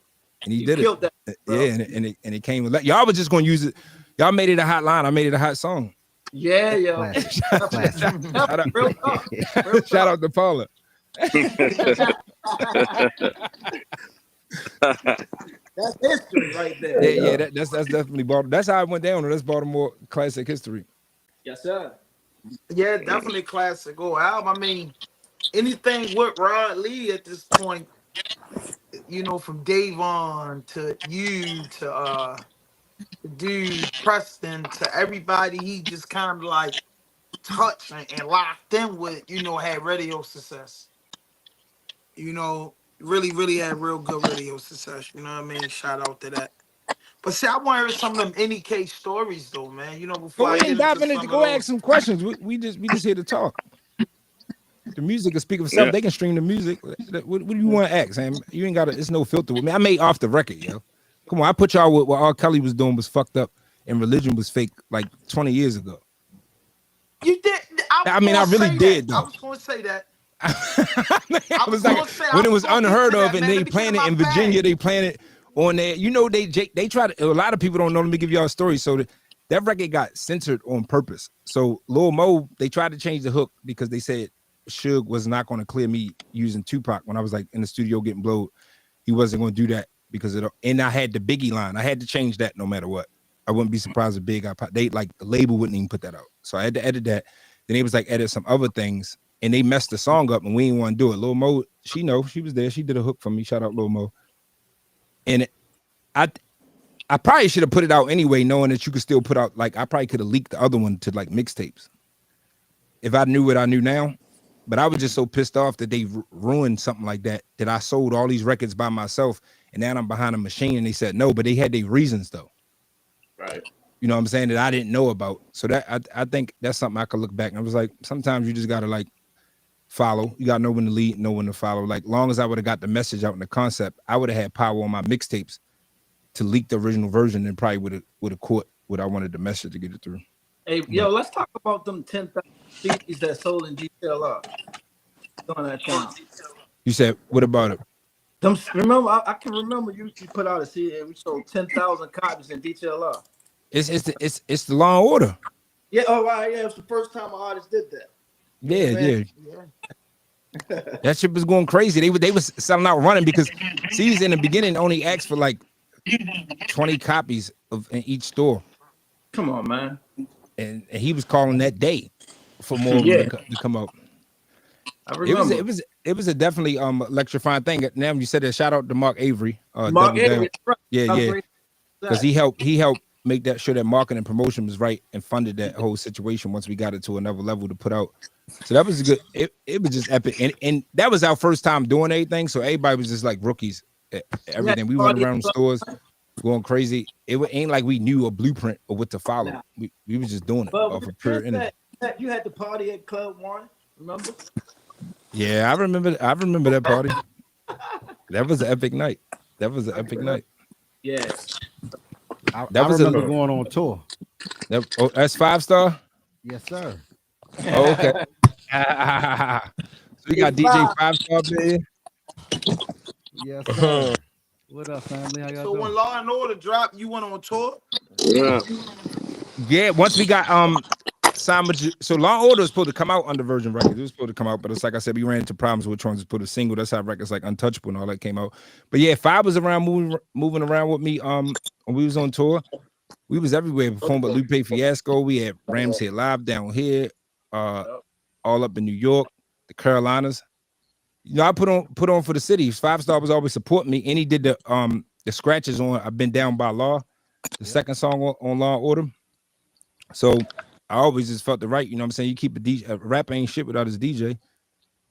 And he did it. That, yeah, and it came with y'all was just gonna use it. Y'all made it a hot line. I made it a hot song. Yeah, yo. Shout out to Paula. That's history right there. Yeah, that's definitely Baltimore. That's how it went down. That's Baltimore classic history. Yes, sir. Yeah, definitely classic album. I mean, anything with Rod Lee at this point, you know, from Davon to you to dude Preston to everybody, he just kind of like touched and locked in with, had radio success. Really had real good radio success. You know what I mean? Shout out to that. But see, I want to hear some of them NEK stories though, man. Before Go I ahead and get into dive in it. some of Go ask those. some questions. We just here to talk. The music will speak of itself. Yeah. They can stream the music. What do you want to ask, Sam? You ain't got it's no filter with me. I made off the record, yo. Come on, I put y'all what R. Kelly was doing was fucked up and religion was fake like 20 years ago. You did. I mean, I really did I though. was going to say that. I was like, gonna say, when I it was was gonna get unheard to of, that, and man. they Let me get playing in it my in Virginia, bag. they playing it on there. They try to. A lot of people don't know. Let me give y'all a story. So that record got censored on purpose. So Lil Mo, they tried to change the hook because they said Suge was not going to clear me using Tupac when I was like in the studio getting blowed. He wasn't going to do that because and I had the Biggie line. I had to change that no matter what. I wouldn't be surprised if they like the label wouldn't even put that out. So I had to edit that. Then they was like edit some other things. And they messed the song up and we didn't want to do it. Lil Mo, she was there. She did a hook for me. Shout out Lil Mo. And I probably should have put it out anyway, knowing that you could still put out, like, I probably could have leaked the other one to like mixtapes if I knew what I knew now. But I was just so pissed off that they ruined something like that I sold all these records by myself and now I'm behind a machine. And they said no, but they had their reasons though. Right. You know what I'm saying, that I didn't know about. So that I think that's something I could look back and I was like, sometimes you just gotta like follow. You gotta know when to lead, know when to follow. Like long as I would have got the message out in the concept, I would have had power on my mixtapes to leak the original version and probably would have caught what I wanted the message to get it through. Hey, yo, let's talk about them 10,000 CDs that sold in DTLR during that time. You said, what about it? Remember, I can remember you put out a CD and we sold 10,000 copies in DTLR. It's the Law and Order. Yeah, oh right, yeah, it was the first time an artist did that. Yeah. That shit was going crazy. They was selling out running because CDs in the beginning only asked for like 20 copies of in each store. Come on, man. And he was calling that day for more of them to come out. I remember. It was a definitely electrifying thing. Now you said that, shout out to Mark Avery. Mark Avery, right. Yeah. Because he helped make that sure that marketing and promotion was right and funded that whole situation once we got it to another level to put out. So that was good. It was just epic. And that was our first time doing anything. So everybody was just like rookies at everything. We went around stores going crazy. It ain't like we knew a blueprint of what to follow. Nah. We was just doing it off of pure energy. You had the party at Club One, remember? Yeah, I remember that party. That was an epic night. Yeah. I remember going on tour. That's 5 Star? Yes, sir. Oh, okay. So we got DJ 5 Star there. Yes, sir. What up, family? How y'all doing? When Law and Order dropped, you went on tour? Yeah, once we got signed with, so Law and Order was supposed to come out under Virgin Records. It was supposed to come out, but it's like I said, we ran into problems with trying to put a single. That's how records like Untouchable and all that came out. But yeah, 5 was around moving around with me when we was on tour. We was everywhere. Performed with Lupe Fiasco. We had Rams Head Live down here, all up in New York, the Carolinas. You know, I put on for the city. 5 Star was always supporting me, and he did the scratches on I've Been Down by Law, the second song on Law and Order. So I always just felt the right, you know what I'm saying? You keep a rapper ain't shit without his DJ.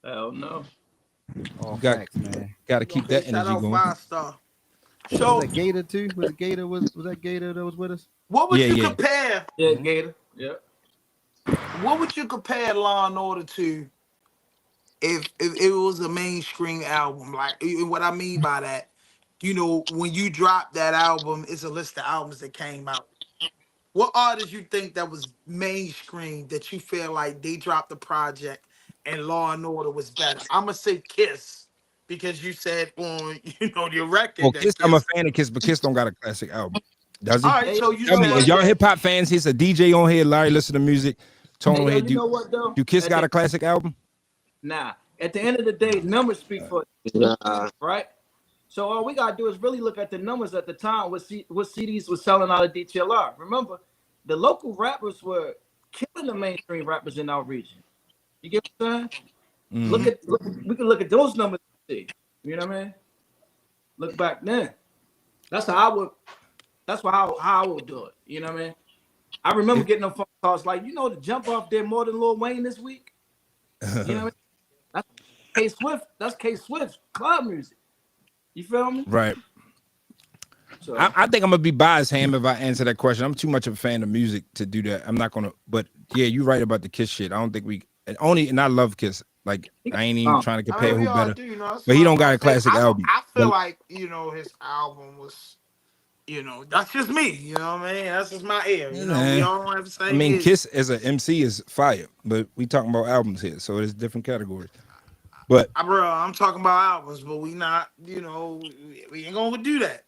Hell no. All facts, man. Got to keep that energy going. 5 Star. So was that Gator too? Was that Gator that was with us? What would you compare? Yeah, Gator. Yeah. What would you compare Law and Order to if it was a mainstream album? Like, what I mean by that, you know, when you drop that album, it's a list of albums that came out. What artists you think that was mainstream that you feel like they dropped the project and Law and Order was better? I'm gonna say Kiss because you said on your record. Well, Kiss, I'm a fan of Kiss, but Kiss don't got a classic album. Does he? All right, so Tell me, y'all hip hop fans, he's a DJ on here. Larry listen to music. Tone on here. You know what though? Do Kiss got a classic album? Nah. At the end of the day, numbers speak for it, right? So all we gotta do is really look at the numbers at the time. What CDs was selling out of DTLR? Remember, the local rappers were killing the mainstream rappers in our region. You get what I'm saying? Mm-hmm. We can look at those numbers and see. You know what I mean? Look back then. That's how I would do it. You know what I mean? I remember getting them phone calls like, you know, the jump off there more than Lil Wayne this week. You know what I mean? That's K Swift. That's K Swift's club music. You feel me? Right. So I think I'm gonna be biased, Ham, if I answer that question. I'm too much of a fan of music to do that. I'm not gonna. But yeah, you're right about the Kiss shit. I don't think we and I love Kiss. Like I ain't even trying to I compare mean, we who all better. do, you know. That's But he my, don't my got a favorite. classic album. I feel But like, you know, his album was, you know, that's just me. You know what I mean? That's just my ear. You know, we nah, all don't have the I same mean, ears. Kiss as a MC is fire. But we talking about albums here, so it's different categories. But Bro, I'm talking about albums, but we not, you know, we ain't gonna do that.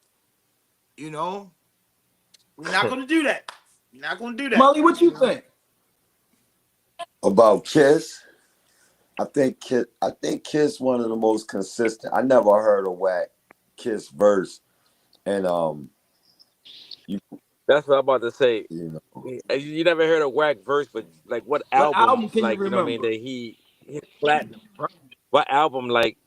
You know, we're not gonna do that. We're not gonna do that. Molly, what you think? About Kiss, I think Kiss one of the most consistent. I never heard a whack Kiss verse, and you That's what I'm about to say. you know You never heard a whack verse, but like what What album? album can you Like you know what I mean? remember? That he hit platinum. What album? Like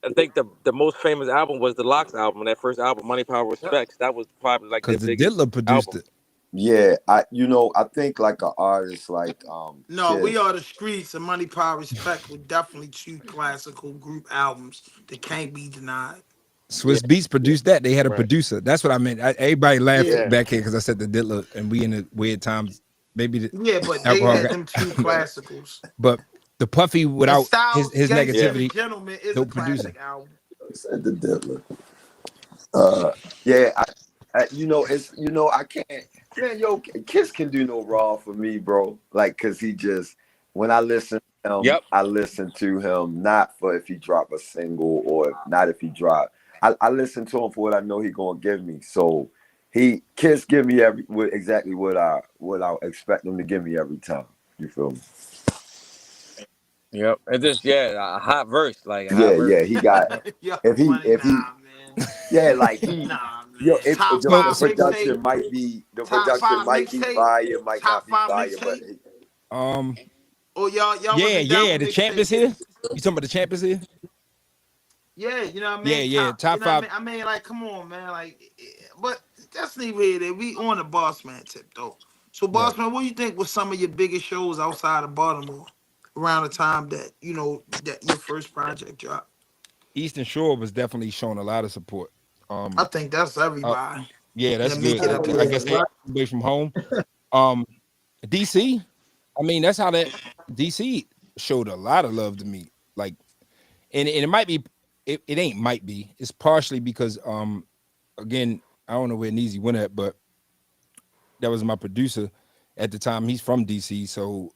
I think the most famous album was the Locks album. That first album, Money, Power, Respects. That was probably like their because the biggest Diddler produced album. it. yeah, I think like an artist like No, we Kiss. are the streets and Money, Power, Respect were definitely two classical group albums that can't be denied. Yeah, Swiss Beats produced that. They had a right. producer. That's what I meant. Everybody laughed Yeah, Yeah, back here because I said the Diddler, and we in the weird times. Maybe the yeah, but they alcohol had got, them two classicals. but the Puffy And without Styles his Gangsta yeah. and the negativity, Gentleman is a dope producer. classic album. Said the Diddler. Yeah, it's I can't. Man, yo, Kiss can do no wrong for me, bro. Like, cause he just when I listen to him, Yep. I listen to him not for if he drop a single or not if he drop. I listen to him for what I know he gonna give me. So Kiss give me exactly what I expect him to give me every time. You feel me? Yep. And just a hot verse, like a hot Yeah, verse. yeah. He got Yep. Yo, money, if he nah, man. yeah, like he Nah, yo, man. Top the, So the five so mixtape. production might be Top five mixtape. fire, might not Top be five fire, but mixtape. um Oh, y'all wasn't down yeah, with the champ is mixtapes. here. You talking about the champ is here? Yeah, you know what I Yeah, mean. yeah. Top, you Top know what I five. mean. Like, come on, man. Like, but that's neither here. There. We on the Boss Man tip though. So, Right. Boss Man, what do you think was some of your biggest shows outside of Baltimore around the time that you know that your first project dropped? Eastern Shore was definitely showing a lot of support. I Um, think that's uh, everybody yeah, that's that make good. it up I there. guess they away from home. Um, DC. I mean, that's how that DC showed a lot of love to me. Like, and it might be, it ain't might be. It's partially because again, I don't know where Neezy went at, but that was my producer at the time. He's from DC, so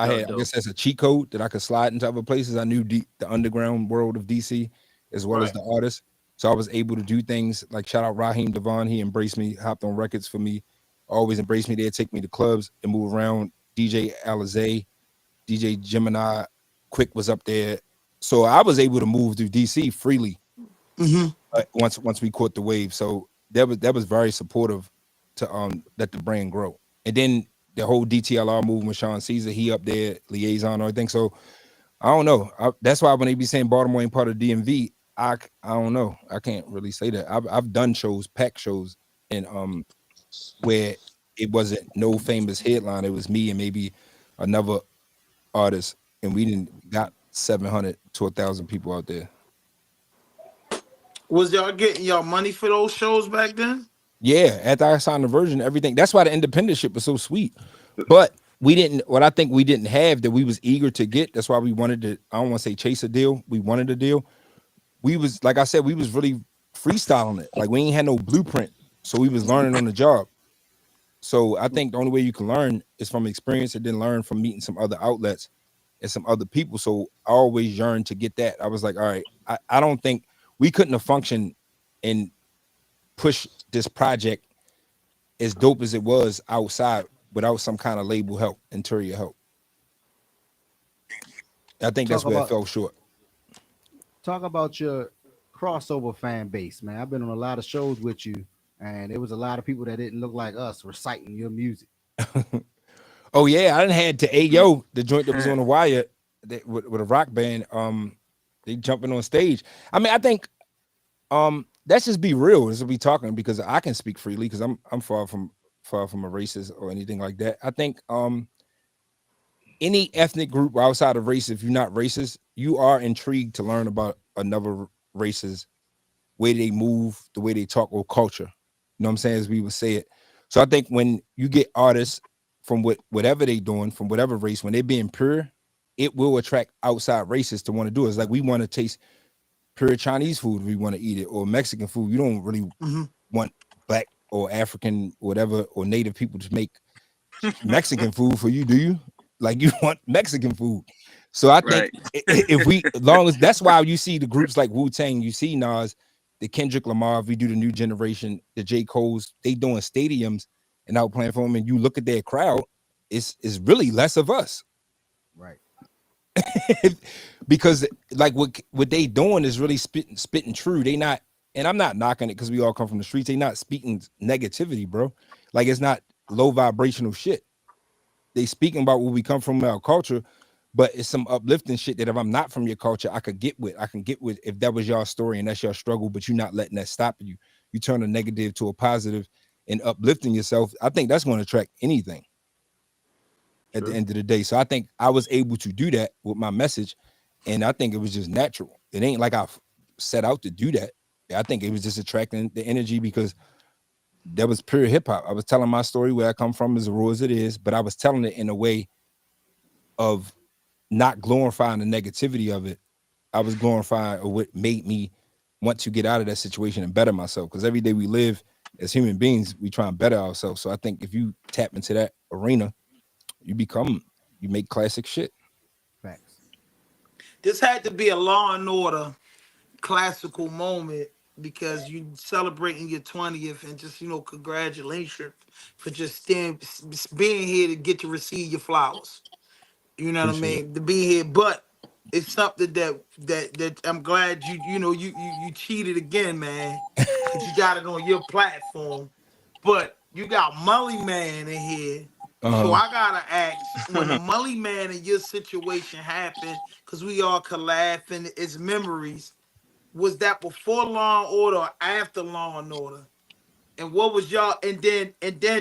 No, I dope. guess that's a cheat code that I could slide into other places. I knew the underground world of DC as well as Right. the artists, so I was able to do things like shout out Raheem Devon. He embraced me, hopped on records for me, always embraced me. They'd take me to clubs and move around. DJ Alizé, DJ Gemini, Quick was up there, so I was able to move through DC freely Mm-hmm. once we caught the wave. So that was very supportive to let the brand grow. And then the whole DTLR movement, Sean Caesar, he up there, liaison, or everything. So I don't know. That's why when they be saying Baltimore ain't part of DMV, I don't know. I can't really say that. I've done shows, pack shows, and where it wasn't no famous headline. It was me and maybe another artist, and we didn't got 700 to 1,000 people out there. Was y'all getting y'all money for those shows back then? Yeah, after I signed the version, everything. That's why the independent ship was so sweet. But we didn't. What I think we didn't have that we was eager to get. That's why we wanted to. I don't want to say chase a deal. We wanted a deal. We was like I said, we was really freestyling it. Like we ain't had no blueprint, so we was learning on the job. So I think the only way you can learn is from experience, and then learn from meeting some other outlets and some other people. So I always yearned to get that. I was like, all right, I don't think we couldn't have functioned and push this project as dope as it was outside without some kind of label help, interior help. I think that's Talk where it about fell short. your crossover fan base, man. I've been on a lot of shows with you, and there was a lot of people that didn't look like us reciting your music. Oh yeah, I didn't had to Ayo, the joint that was on the wire with a rock band. They jumping on stage. I mean, I think let's just be real as we talking because I can speak freely because I'm far from far from a racist or anything like that. I think any ethnic group outside of race, if you're not racist, you are intrigued to learn about another race's way they move, the way they talk, or culture. You know what I'm saying? As we would say it. So I think when you get artists from whatever they doing, from whatever race, when they're being pure, it will attract outside races to want to do it. It's like we want to taste pure Chinese food, we want to eat it, or Mexican food. You don't really want black or African, whatever, or native people to make Mexican food for you, do you? Like you want Mexican food. So I think if we, as long as that's why you see the groups like Wu-Tang, you see Nas, the Kendrick Lamar, if we do the new generation, the J. Cole's, they doing stadiums and out playing for them, and you look at their crowd, it's really less of us. Right. Because like what they doing is really spitting true. They not, and I'm not knocking it because we all come from the streets. They not speaking negativity, bro. Like it's not low vibrational shit. They speaking about where we come from, our culture, but it's some uplifting shit that if I'm not from your culture, I can get with if that was your story and that's your struggle, but you're not letting that stop you. You turn a negative to a positive and uplifting yourself. I think that's going to attract anything at the end of the day. So I think I was able to do that with my message, and I think it was just natural. It ain't like I set out to do that. I think it was just attracting the energy because that was pure hip hop. I was telling my story where I come from, as raw as it is, but I was telling it in a way of not glorifying the negativity of it. I was glorifying what made me want to get out of that situation and better myself. Because every day we live as human beings, we try and better ourselves. So I think if you tap into that arena, you make classic shit. Facts. This had to be a Law and Order classical moment because you celebrating your 20th and just congratulations for just being here to get to receive your flowers. You know what I Appreciate it. mean? To be here, but it's something that I'm glad you cheated again, man, because you got it on your platform. But you got Mully Man in here. So I gotta ask, when the Mully Man in your situation happened, because we all could laugh and it's memories, was that before Law and Order or after Law and Order? And what was y'all? And then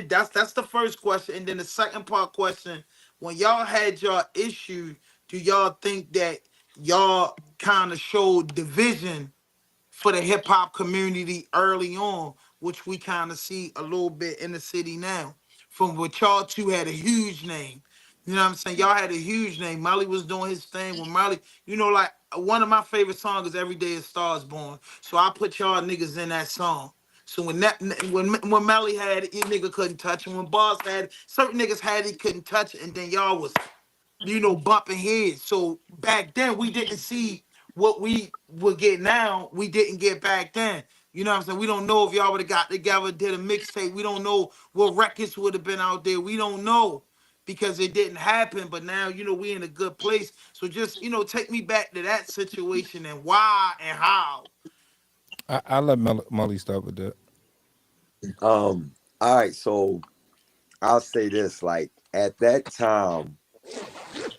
that's the first question. And then the second part question: when y'all had y'all issue, do y'all think that y'all kind of showed division for the hip hop community early on, which we kind of see a little bit in the city now? From what y'all two had a huge name. You know what I'm saying? Y'all had a huge name. Molly was doing his thing. When Molly, like one of my favorite songs is Every Day a Star's Born. So I put y'all niggas in that song. So when Melly had it, nigga couldn't touch him. When Boss had it, certain niggas had it, couldn't touch it, and then y'all was bumping heads. So back then we didn't see what we would get now. We didn't get back then. You know what I'm saying? We don't know if y'all would have got together, did a mixtape. We don't know what records would have been out there. We don't know because it didn't happen. But now, we in a good place. So just, take me back to that situation and why and how. I let Molly start with that. All right, so I'll say this: like at that time,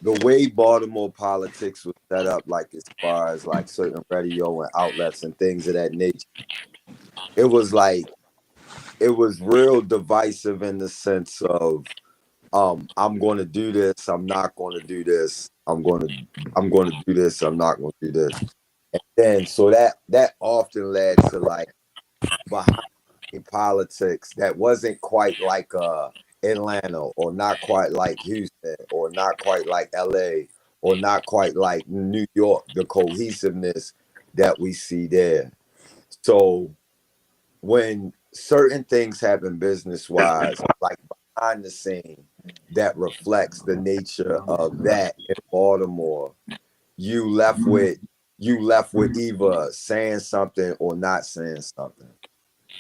the way Baltimore politics was set up, like as far as like certain radio and outlets and things of that nature, it was like it was real divisive in the sense of I'm going to do this, I'm not going to do this, I'm going to do this, I'm not going to do this. And then so that often led to like behind politics that wasn't quite like Atlanta or not quite like Houston or not quite like LA or not quite like New York, the cohesiveness that we see there. So when certain things happen business wise, like behind the scene, that reflects the nature of that in Baltimore, you left with either saying something or not saying something.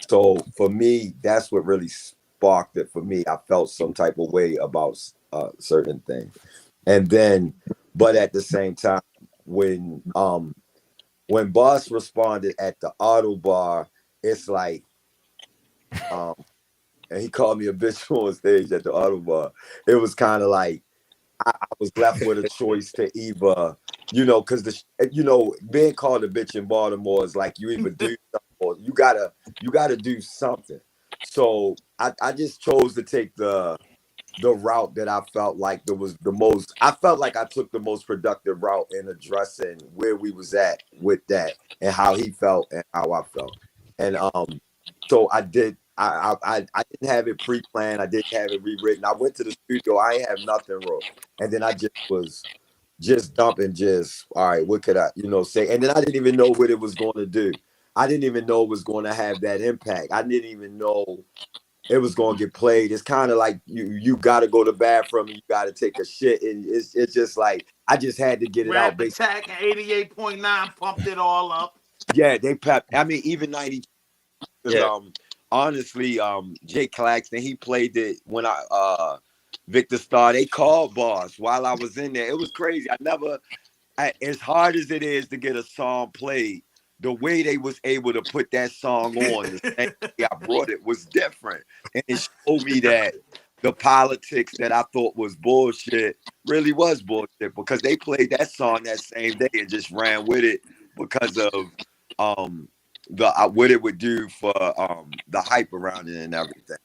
So for me, that's what really sparked it for me. I felt some type of way about certain things, and then, but at the same time, when Boss responded at the auto bar, it's like um, and he called me a bitch on stage at the auto bar. It was kind of like I was left with a choice to either, because being called a bitch in Baltimore is like you either do something or you gotta do something. So I just chose to take the route that I felt like there was the most. I felt like I took the most productive route in addressing where we was at with that and how he felt and how I felt. And so I did. I didn't have it pre-planned. I didn't have it rewritten. I went to the studio. I ain't have nothing wrote, and then I just was just dumping. Just all right. What could I, say? And then I didn't even know what it was going to do. I didn't even know it was going to have that impact. I didn't even know it was gonna get played. It's kind of like you got to go to the bathroom and you got to take a shit, and it's just like I just had to get it out. Rap Basically, Attack and 88.9 pumped it all up. yeah, they pep. I mean, even 90, because Yeah. honestly, Jay Claxton, he played it when Victor Starr, they called Boss while I was in there. It was crazy. As hard as it is to get a song played, the way they was able to put that song on the same way I brought it was different. And it showed me that the politics that I thought was bullshit really was bullshit, because they played that song that same day and just ran with it because of the what it would do for the hype around it and everything.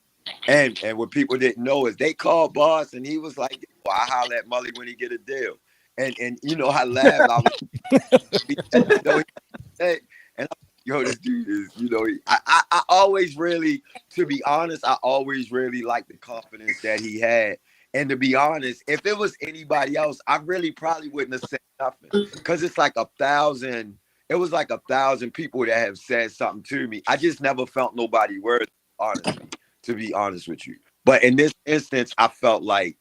And what people didn't know is they called Boss and he was like, "Well, I holler at Mully when he get a deal." And I laughed. I was and I'm like, yo, this dude is, I always really, to be honest, I always really liked the confidence that he had. And to be honest, if it was anybody else, I really probably wouldn't have said nothing. Cause it's like it was like 1,000 people that have said something to me. I just never felt nobody worthy, honestly, to be honest with you. But in this instance, I felt like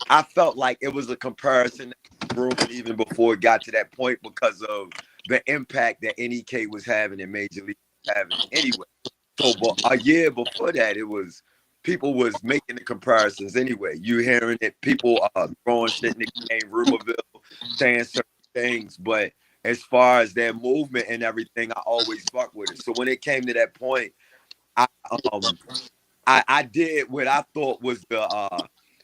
it was a comparison brewing even before it got to that point because of the impact that NEK was having and Major League was having anyway. So, but a year before that, it was people was making the comparisons anyway. You hearing it, people throwing shit in the game, Rumorville, saying certain things, but as far as their movement and everything, I always fuck with it. So when it came to that point, I um I did what I thought was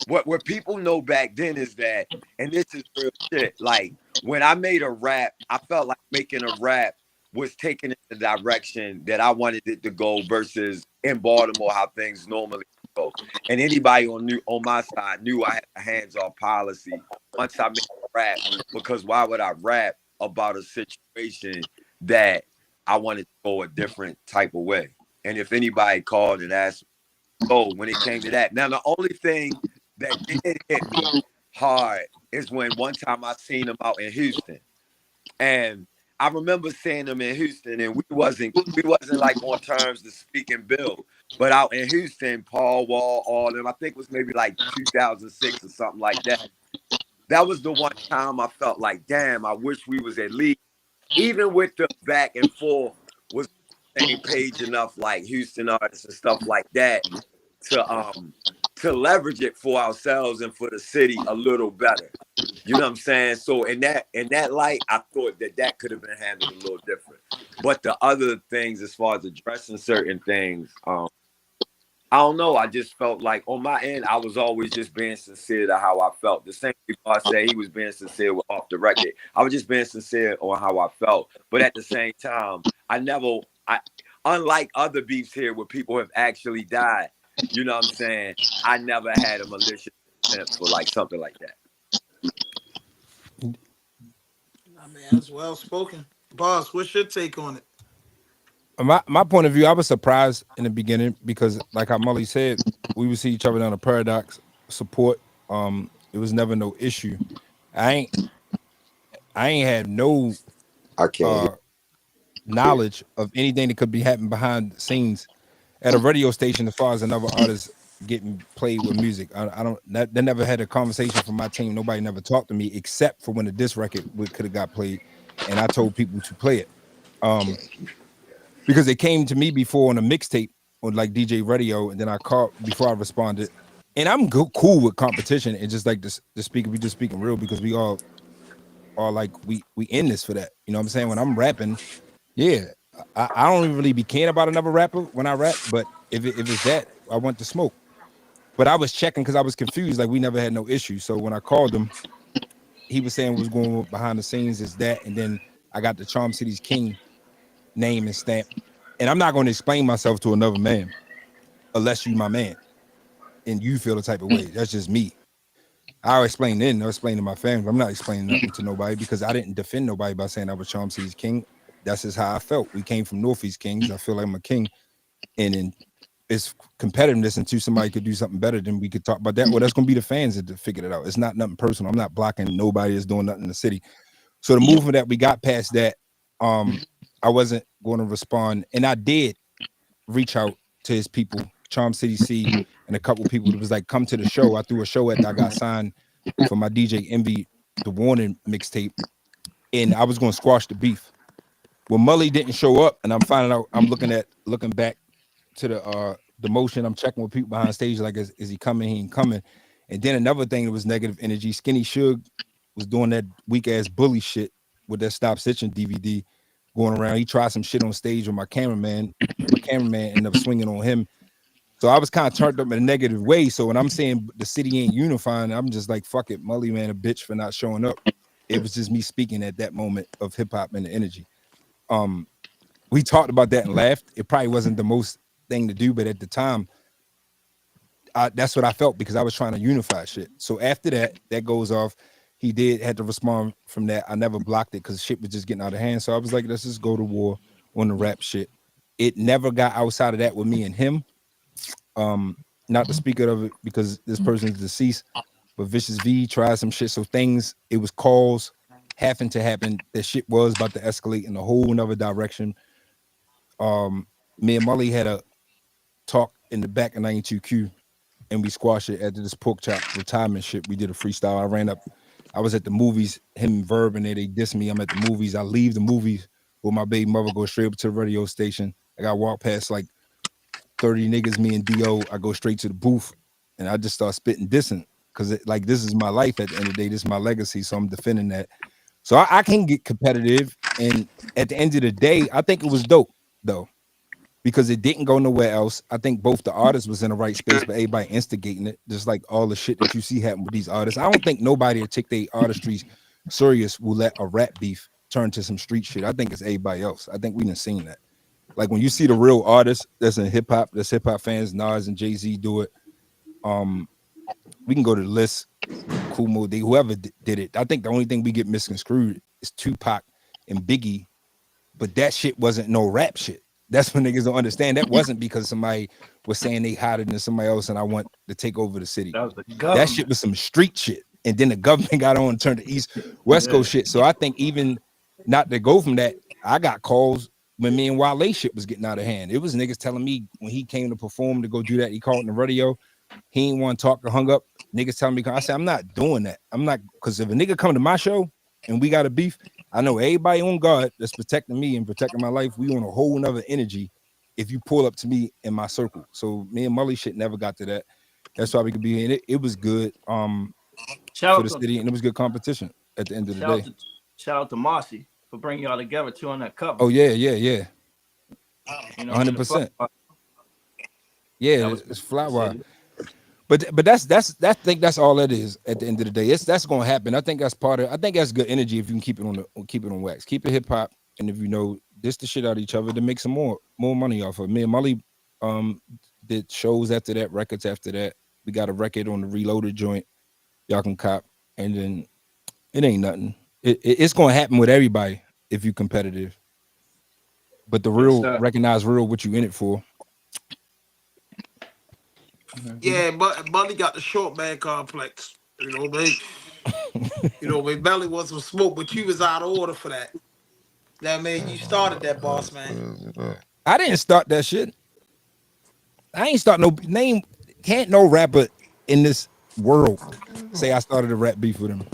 what people know back then is that, and this is real shit. Like when I made a rap, I felt like making a rap was taking it in the direction that I wanted it to go versus in Baltimore how things normally go. And anybody on my side knew I had a hands-off policy once I made a rap, because why would I rap about a situation that I wanted to go a different type of way? And if anybody called and asked, oh, when it came to that. Now, the only thing that did hit me hard is when one time I seen him out in Houston. And I remember seeing him in Houston, and we wasn't like on terms to speak and build. But out in Houston, Paul Wall, all them, I think it was maybe like 2006 or something like that. That was the one time I felt like, damn, I wish we was at least, even with the back and forth, was on the same page enough, like Houston artists and stuff like that, to leverage it for ourselves and for the city a little better. You know what I'm saying? So in that light, I thought that could have been handled a little different. But the other things, as far as addressing certain things, I don't know. I just felt like on my end, I was always just being sincere to how I felt. The same people I say he was being sincere off the record. I was just being sincere on how I felt. But at the same time, unlike other beefs here where people have actually died, you know what I'm saying? I never had a malicious intent for like something like that. I mean, that's well spoken. Boss, what's your take on it? My point of view, I was surprised in the beginning because, like how Molly said, we would see each other down the Paradox support. It was never no issue. I ain't had no I can't hear. knowledge of anything that could be happening behind the scenes at a radio station as far as another artist getting played with music. They never had a conversation from my team. Nobody never talked to me except for when the disc record could have got played, and I told people to play it. Because they came to me before on a mixtape on like DJ Radio, and then I called before I responded. And I'm cool with competition and just like the speaker, we just speaking real because we all are like we in this for that. You know what I'm saying? When I'm rapping, yeah, I don't even really be caring about another rapper when I rap, but if it's that, I want to smoke. But I was checking because I was confused, like we never had no issue. So when I called him, he was saying what's going on behind the scenes is that, and then I got the Charm City's King name and stamp. And I'm not going to explain myself to another man unless you my man and you feel the type of way. That's just me. I'll explain then. I'll explain to my family. I'm not explaining nothing to nobody because I didn't defend nobody by saying I was Charm City's king. That's just how I felt. We came from Northeast Kings. I feel like I'm a king. And in it's competitiveness until somebody could do something better, then we could talk about that. Well, that's going to be the fans that figured it out. It's not nothing personal. I'm not blocking nobody that's doing nothing in the city. So the movement that we got past that, I wasn't going to respond. And I did reach out to his people, Charm City C, and a couple people that was like, come to the show. I threw a show at that I got signed for my DJ Envy, the Warning mixtape, and I was going to squash the beef. Well, Mully didn't show up, and I'm finding out. I'm looking back to the motion. I'm checking with people behind stage, like, is he coming? He ain't coming. And then another thing that was negative energy. Skinny Suge was doing that weak ass bully shit with that Stop Stitching DVD going around. He tried some shit on stage with my cameraman. My cameraman ended up swinging on him. So I was kind of turned up in a negative way. So when I'm saying the city ain't unifying, I'm just like, fuck it, Mully man, a bitch for not showing up. It was just me speaking at that moment of hip hop and the energy. We talked about that and laughed. It probably wasn't the most thing to do, but at the time, that's what I felt because I was trying to unify shit. So after that goes off. He had to respond from that. I never blocked it because shit was just getting out of hand. So I was like, let's just go to war on the rap shit. It never got outside of that with me and him. Not to speak of it because this person's deceased, but Vicious V tried some shit. So things, it was calls happened to happen. That shit was about to escalate in a whole nother direction. Me and Molly had a talk in the back of 92Q and we squashed it after this pork chop retirement shit. We did a freestyle. I ran up. I was at the movies, him and Verb, and they diss me. I'm at the movies. I leave the movies with my baby mother, go straight up to the radio station. I got walk past like 30 niggas, me and D.O. I go straight to the booth and I just start spitting dissing because like this is my life at the end of the day. This is my legacy. So I'm defending that. So I can get competitive. And at the end of the day, I think it was dope though, because it didn't go nowhere else. I think both the artists was in the right space, but everybody instigating it, just like all the shit that you see happen with these artists. I don't think nobody that take their artistry serious will let a rap beef turn to some street shit. I think it's everybody else. I think we done seen that. Like when you see the real artists that's in hip hop, that's hip hop fans, Nas and Jay-Z do it. We can go to the list, Kumo, whoever did it. I think the only thing we get misconstrued is Tupac and Biggie, but that shit wasn't no rap shit. That's when niggas don't understand. That wasn't because somebody was saying they hotter than somebody else and I want to take over the city. That was the That government. shit was some street shit. And then the government got on and turned to West Coast shit. So I think even not to go from that, I got calls when me and Wale shit was getting out of hand. It was niggas telling me when he came to perform to go do that, he called in the radio. He ain't want to talk or hung up. Niggas telling me, I said, I'm not doing that. I'm not, because if a nigga come to my show and we got a beef, I know everybody on guard that's protecting me and protecting my life. We on a whole nother energy if you pull up to me in my circle. So me and Mully shit never got to that. That's why we could be here. And it was good for the city, and it was good competition at the end of the day. Shout out to Marcy for bringing y'all together too on that cover. Oh yeah. You know, 100%. Yeah, it's fly. But that's I think that's all that is at the end of the day. That's gonna happen. I think that's part of. I think that's good energy if you can keep it on wax. Keep it hip hop, and if you know diss the shit out of each other to make some more money off of it. Me and Molly did shows after that, records after that. We got a record on the Reloaded joint. Y'all can cop, and then it ain't nothing. It's gonna happen with everybody if you competitive. But the real recognize real what you in it for. Yeah, but Buddy got the short man complex. You know, they belly was some smoke, but you was out of order for that. That man, you started that, boss man. I didn't start that shit. I ain't start no name. Can't no rapper in this world say I started a rap beef with him.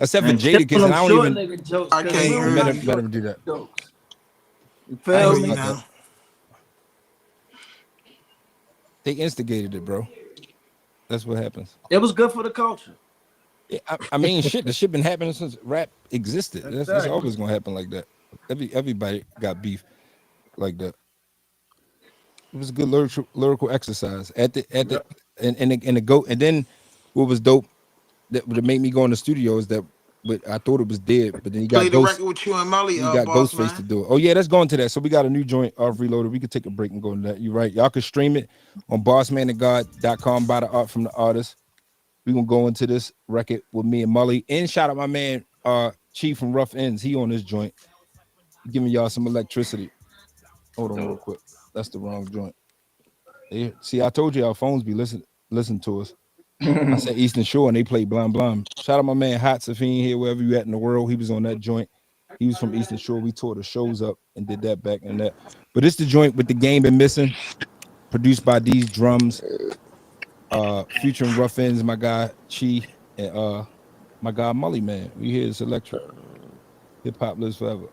Except for Jadakiss, and I don't even. Jokes, I can't hear let him do that. Jokes. You I feel hear me? you now. They instigated it, bro. That's what happens. It was good for the culture. Yeah, I mean, shit. The shit been happening since rap existed. That's always gonna happen like that. Everybody got beef like that. It was a good lyrical exercise and the go. And then what was dope that made me go in the studio is that but I thought it was dead. But then he got Play the Ghost. record with you and Melly, He got boss Ghostface to man. do it. Oh yeah, let's go into that. So we got a new joint off Reloaded. We could take a break and go into that. You're right. Y'all can stream it on bossmanandgod.com. Buy the art from the artist. We're gonna go into this record with me and Mully. And shout out my man Chief from Rough Ends. He on this joint. Giving y'all some electricity. Hold on real quick. That's the wrong joint. See, I told you our phones be listen to us. I said Eastern Shore and they play Blonde Blonde. Shout out my man Hot Safine here, wherever you at in the world. He was on that joint. He was from Eastern Shore. We tore the shows up and did that back and that. But it's the joint with the game been missing. Produced by these drums. Featuring Rough Ends, my guy Chi, and my guy Mully, man. We hear this electric. Hip hop lives forever.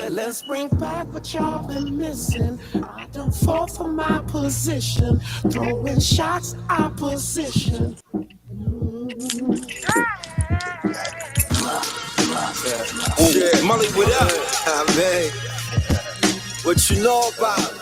Let's bring back what y'all been missing. I don't fall for my position, throwing shots opposition. Yeah, Molly, what up? Man, what you know about?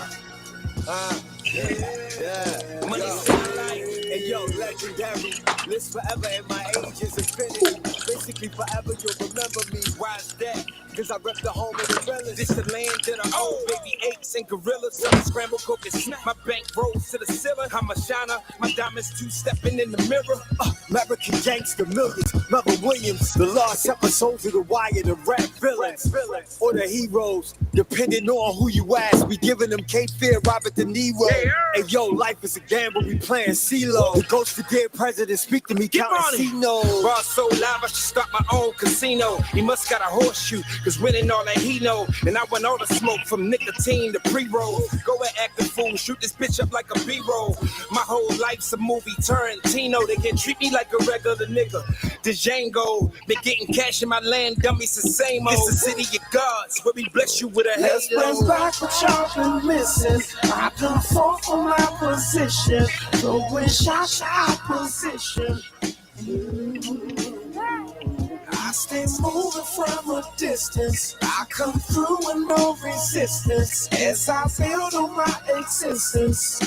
Yeah. Money sound like, hey yo, legendary. Lives forever and my age is infinity. Basically forever you'll remember me. Why is that? Cause I rep the home of the realest. This the land that I own, baby apes and gorillas. Some scramble cook and snap. My bank rolls to the ceiling. I'm a shiner, my diamonds two-stepping in the mirror. American gangster millions. Mother Williams, the lost episodes of The Wire, the rap villains. Or the heroes, depending on who you ask. We giving them Cape Fear, Robert De Niro. Hey yo, life is a gamble, we playing CeeLo. The ghost of dead president speak to me, counting C-notes. Raw so live, I should start my own casino. He must got a horseshoe, cause winning all that he know. And I want all the smoke from nicotine to pre-roll. Go and act a fool, shoot this bitch up like a B-roll. My whole life's a movie, Tarantino. They can treat me like a regular nigga. The Django, they getting cash in my land, dummies the same old. This the city of gods, where we bless you with a halo. Let's bring back what y'all been missing. I don't fall for my position, throwing shots opposition. I stay moving from a distance. I come through with no resistance as I build on my existence.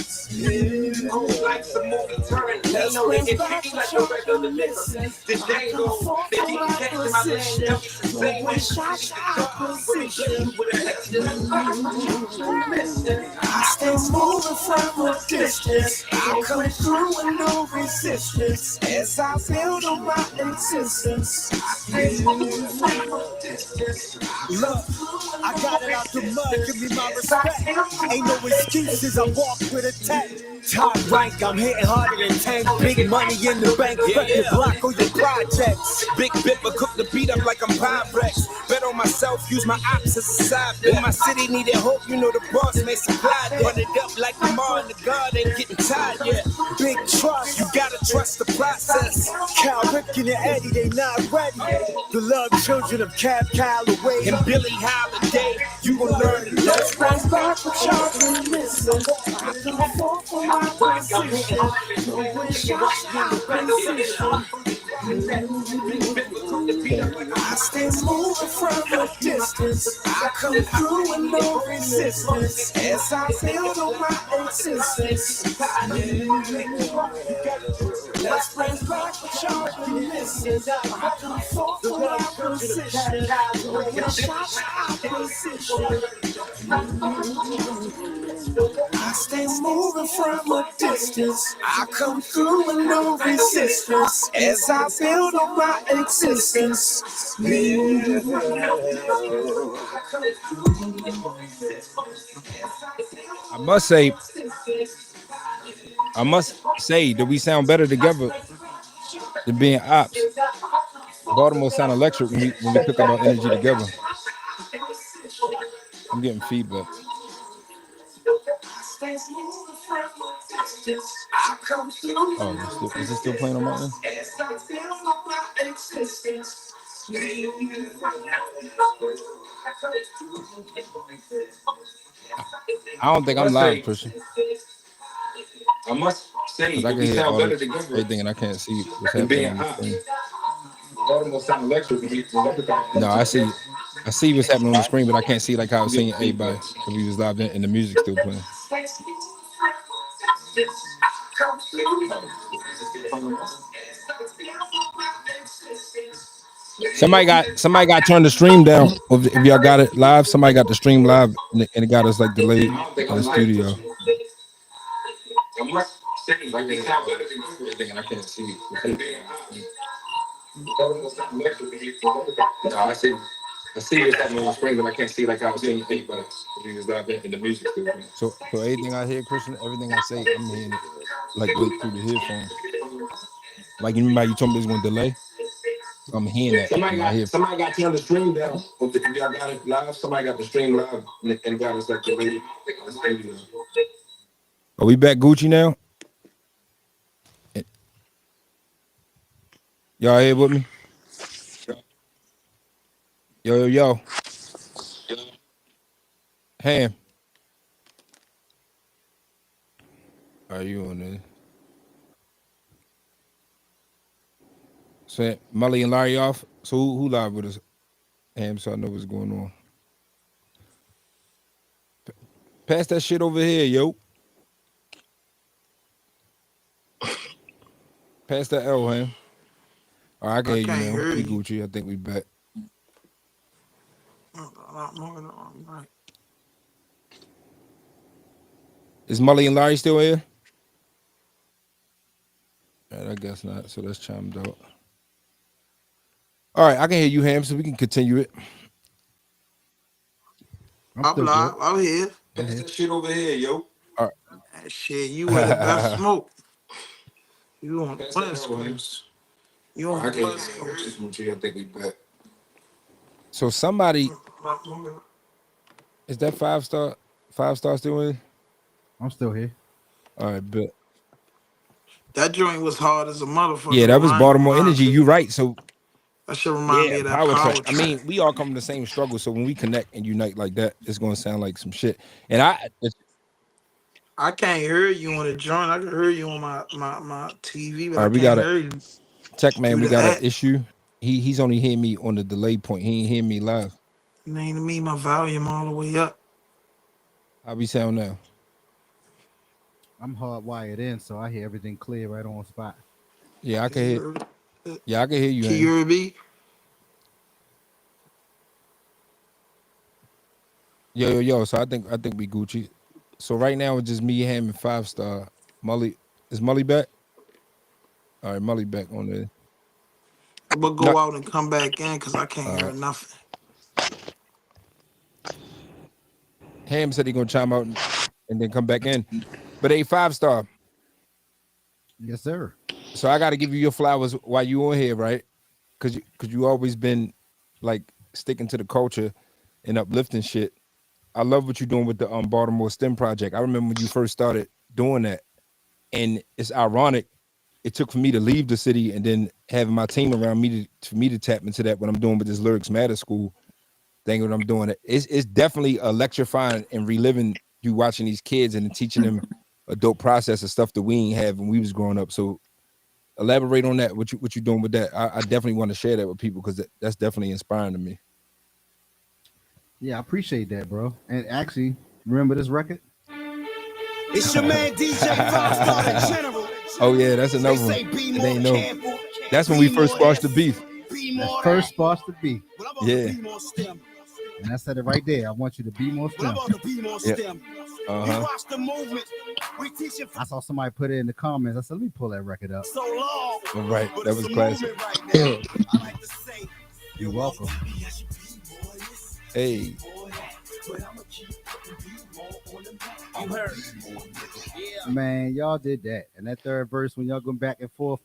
Whole life's a movie, Tarantino. They can treat me like a regular nigga. The Django, they getting cash in my land, dummies the same way. Shots opposition. I stay moving from a distance. I come through with no resistance as I build on my existence. Look, I got it out the mud, give me my respect. Ain't no excuses, I walk with a tech. Top rank, I'm hitting harder than tank. Big money in the bank, record block on your projects. Big Bipper cook the beat up like I'm Pyrex. Bet on myself, use my ops as a side. When my city needed hope, you know the boss may supply. Run it up like Lamar and the guard ain't getting tired yet. Big trust, you gotta trust the process. Cal Ripken and Eddie, they not ready. The love children of Cab Calloway and Billie Holiday. You gon' learn it. Let's bring back what y'all been missing. I don't fall for my position, throwing shots opposition. I stay moving from a distance. I come through with no resistance as I build on my existence. Let's bring back what y'all been missing. I don't fall for my position, throwing shots opposition. I stay moving from a distance. I come through with no resistance as I build on my existence. I must say that we sound better together than being ops. Baltimore sound electric when we cook up our energy together. I'm getting feedback. Oh, is it still playing on my end? I don't think I'm live, Christian. I must say, Because I can we hear sound all better the, together everything and I can't see what's than happening being on the ops. screen. Baltimore sound electric. No, I see what's happening on the screen, but I can't see like how I was seeing everybody if we was live and the music still playing. Somebody got turned the stream down. If y'all got it live, somebody got the stream live and it got us like delayed in the studio. So everything I hear, Christian, everything I say, I'm hearing it like wait through the headphones. Like you remember you told me it was gonna delay? So I'm hearing that in my headphones. Somebody got turned the stream down. If y'all got it live, somebody got the stream live and got us like delayed. Are we back Gucci now? Y'all here with me? Yo. Ham. Are you on there? So Molly and Larry off. So who live with us? Ham, so I know what's going on. Pass that shit over here, yo. Pass that L, Ham. All right, I can I hear you can't now. hear We you. Gucci. I think we back. A lot more than I'm right. Is Molly and Larry still here? I guess not. So that's chimed out. All right, I can hear you, Ham, so we can continue it. I'm live. I'm here. Pass that shit over here, yo. All right. That shit, you with the best smoke. You on the West Coast. You on the West Coast. I think we back. So somebody is that 5-star? 5-star still in? I'm still here. All right, but That joint was hard as a motherfucker. yeah, that Though. was I ain't gonna Baltimore lie Energy. to You you. right. So That should remind yeah, me of that power track. power I track. mean, we all come from the same struggle. So when we connect and unite like that, it's gonna sound like some shit. And I can't hear you on the joint. I can hear you on my TV, but all I right, we can't got a hear you tech man. through We the got an app. issue. He's only hearing me on the delay point. He ain't hearing me live. You know what I mean? My volume all the way up. How we sound now? I'm hardwired in, so I hear everything clear right on spot. Yeah, I can hear. Yeah, I can hear you. Can you hear me? Yo. So I think we Gucci. So right now it's just me, Ham, and 5-star. Mully, is Mully back? All right, Mully back on there. I'm gonna No, go out and come back in because I can't hear right. nothing. Ham said he gonna chime out and then come back in. But a 5-star. Yes, sir. So I got to give you your flowers while you on here, right? Cause you always been like sticking to the culture and uplifting shit. I love what you're doing with the Baltimore STEM project. I remember when you first started doing that, and it's ironic. It took for me to leave the city and then having my team around me for me to tap into that. What I'm doing with this Lyrics Matter School thing, what I'm doing, it's definitely electrifying and reliving you watching these kids and teaching them a dope process of stuff that we ain't have when we was growing up. So elaborate on that. What you doing with that? I definitely want to share that with people because that's definitely inspiring to me. Yeah, I appreciate that, bro. And actually, remember this record? It's your man DJ 5-star the General. Oh yeah, that's another one. They say be It more ain't no. careful. That's when Be we first more squashed the this, beef. Be That's more first that. supposed to be. But I'm about Yeah. to be more STEM. And I said it right there. I want you to be more But I'm STEM. about to be more Yeah. STEM. Uh-huh. You watch the movement. We teaching for I saw somebody put it in the comments. I said, let me pull that record up. so long. All right, But that it's was a classic. movement right now. I like to say, You're welcome. Hey. You heard. Man, y'all did that. And that third verse when y'all going back and forth.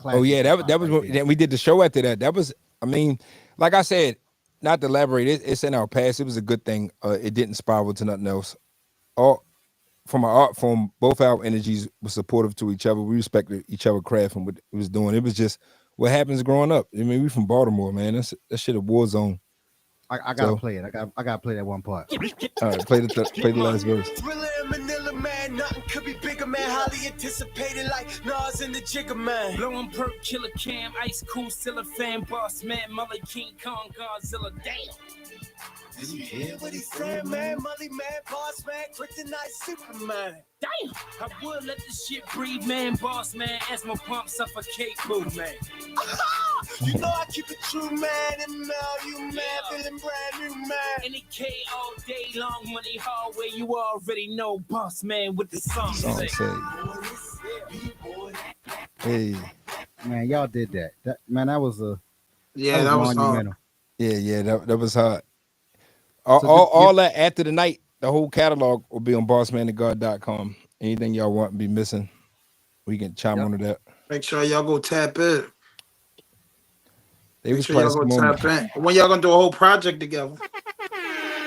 Oh yeah, that was right when, then we did the show after that. That was, I mean, like I said, not to elaborate, it's in our past. It was a good thing. It didn't spiral to nothing else. All from our art form, both our energies were supportive to each other. We respected each other craft and what it was doing. It was just what happens growing up. I mean, we from Baltimore, man. That shit a war zone. I gotta play it. I gotta play that one part. All right, play the last verse. Thriller and Manila, man. Nothing could be bigger, man. Highly anticipated like Nas and the Jigger, man. Blowing perk, killer cam, ice cool, still a fan, boss man, Mully, King Kong, Godzilla, damn. Did you hear what he said, man? Mully, man, boss man, kryptonite, Superman. Damn, I would let this shit breathe, man, boss man, as my pump suffocate, boo, man. You know I keep it true, man. ML, you man, feeling brand new, man. Any K all day long, money hallway. You already know, boss man, with the song say. Hey. Man, y'all did that. Man, that was Yeah, that was hard. monumental. Yeah, that was hard. All, So all, just give all that after the night, the whole catalog will be on bossmanandgod.com. Anything y'all want to be missing, we can chime Yep. onto that. Make sure y'all go tap in. They Make was sure y'all classic go tap moments. in. When y'all gonna do a whole project together?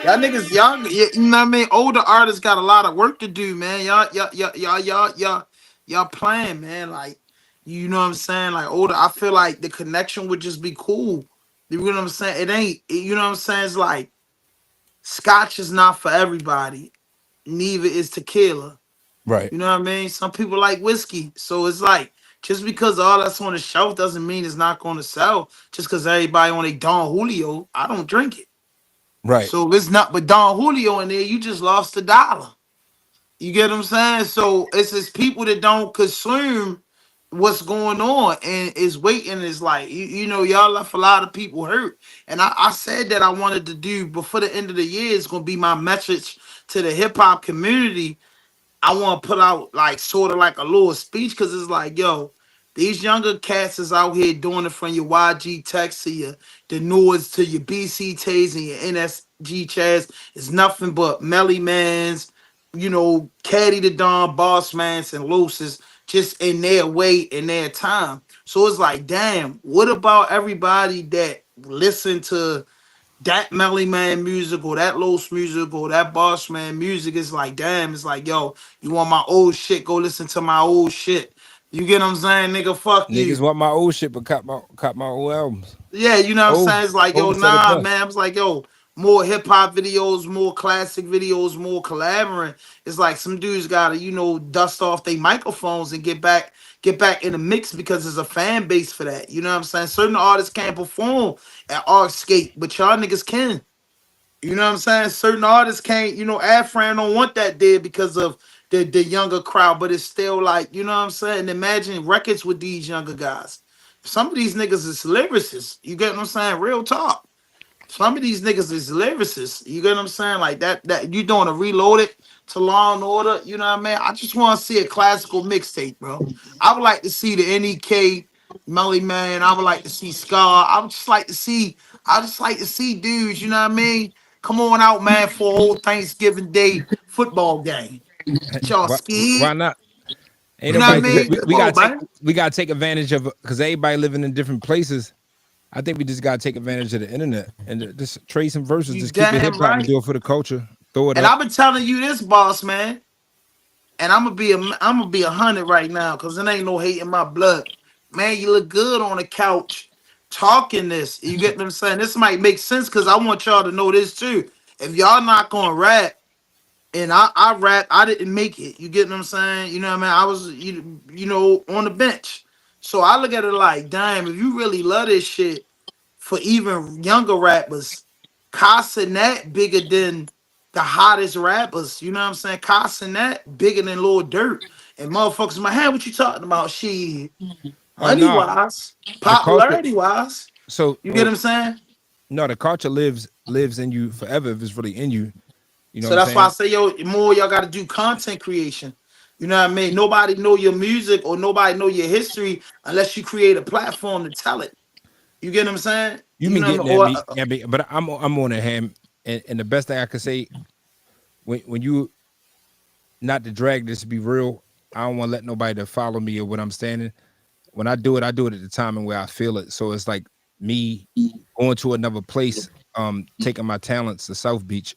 Y'all niggas, you know what I mean? Older artists got a lot of work to do, man. Y'all playing, man. Like, you know what I'm saying? Like, older, I feel like the connection would just be cool. You know what I'm saying? It ain't, you know what I'm saying? It's like, scotch is not for everybody. Neither is tequila. Right. You know what I mean? Some people like whiskey. So it's like, just because all that's on the shelf doesn't mean it's not going to sell. Just because everybody on a Don Julio, I don't drink it. Right. So if it's not but Don Julio in there, you just lost $1. You get what I'm saying? So it's just people that don't consume what's going on and is waiting. Is like you know, y'all left a lot of people hurt. And I said that I wanted to do before the end of the year is gonna be my message to the hip hop community. I want to put out like sort of like a little speech because it's like, yo, these younger cats is out here doing it from your YG Tex to your the Nords to your BC Tays and your NSG Chaz. It's nothing but Melly Mans, you know, Caddy the Don, Boss Mans, and Looses just in their way in their time. So it's like, damn, what about everybody that listen to that Melly Man music or that Los music or that Boss Man music? Is like, damn, it's like, yo, you want my old shit, go listen to my old shit. You get what I'm saying, nigga? Fuck Niggas you. want my old shit, but cop my old albums. Yeah, you know what I'm Old, saying? It's like, yo, old said it nah, best. man. It's like, yo, more hip hop videos, more classic videos, more collaborating. It's like some dudes gotta, you know, dust off their microphones and get back in the mix because there's a fan base for that. You know what I'm saying? Certain artists can't perform at Artscape, but y'all niggas can. You know what I'm saying? Certain artists can't, you know, Afran don't want that there because of the younger crowd, but it's still like, you know what I'm saying? Imagine records with these younger guys. Some of these niggas is lyricists. You get what I'm saying? Real talk. Some of these niggas is lyricists. You get what I'm saying? Like that you doing a reloaded to Law and Order. You know what I mean? I just want to see a classical mixtape, bro. I would like to see the NEK, Melly Man. I would like to see Scar. I just like to see dudes, you know what I mean? Come on out, man, for a whole Thanksgiving Day football game. Y'all Why scared? not? Ain't You know what I nobody. mean? Come We on, gotta take. man. We gotta take advantage of because everybody living in different places. I think we just gotta take advantage of the internet and just trade some verses. You Just keep it hip damn hop and right. do it for the culture. Throw it And up. I've been telling you this, boss, man. And I'm gonna be 100 right now because it ain't no hate in my blood. Man, you look good on the couch talking this. You get what I'm saying? This might make sense because I want y'all to know this too. If y'all not gonna rap and I rap, I didn't make it. You get what I'm saying? You know what I mean? I was you know on the bench. So I look at it like, damn, if you really love this shit for even younger rappers, Casanet bigger than the hottest rappers. You know what I'm saying? Casanet bigger than Lil Durk. And motherfuckers, my hand, what you talking about? Shit. Oh Money no, wise, the culture. popularity wise. So You get what I'm saying? no, the culture lives in you forever if it's really in you. You know what So I'm that's why I saying? say, yo, more y'all gotta do content creation. You know what I mean? Nobody know your music or nobody know your history unless you create a platform to tell it. You get what I'm saying? You You been know what I getting mean? at Or me, but I'm on a ham, and the best thing I can say when you not to drag this to be real. I don't want to let nobody to follow me or what I'm standing. When I do it at the time and where I feel it. So it's like me going to another place, taking my talents to South Beach.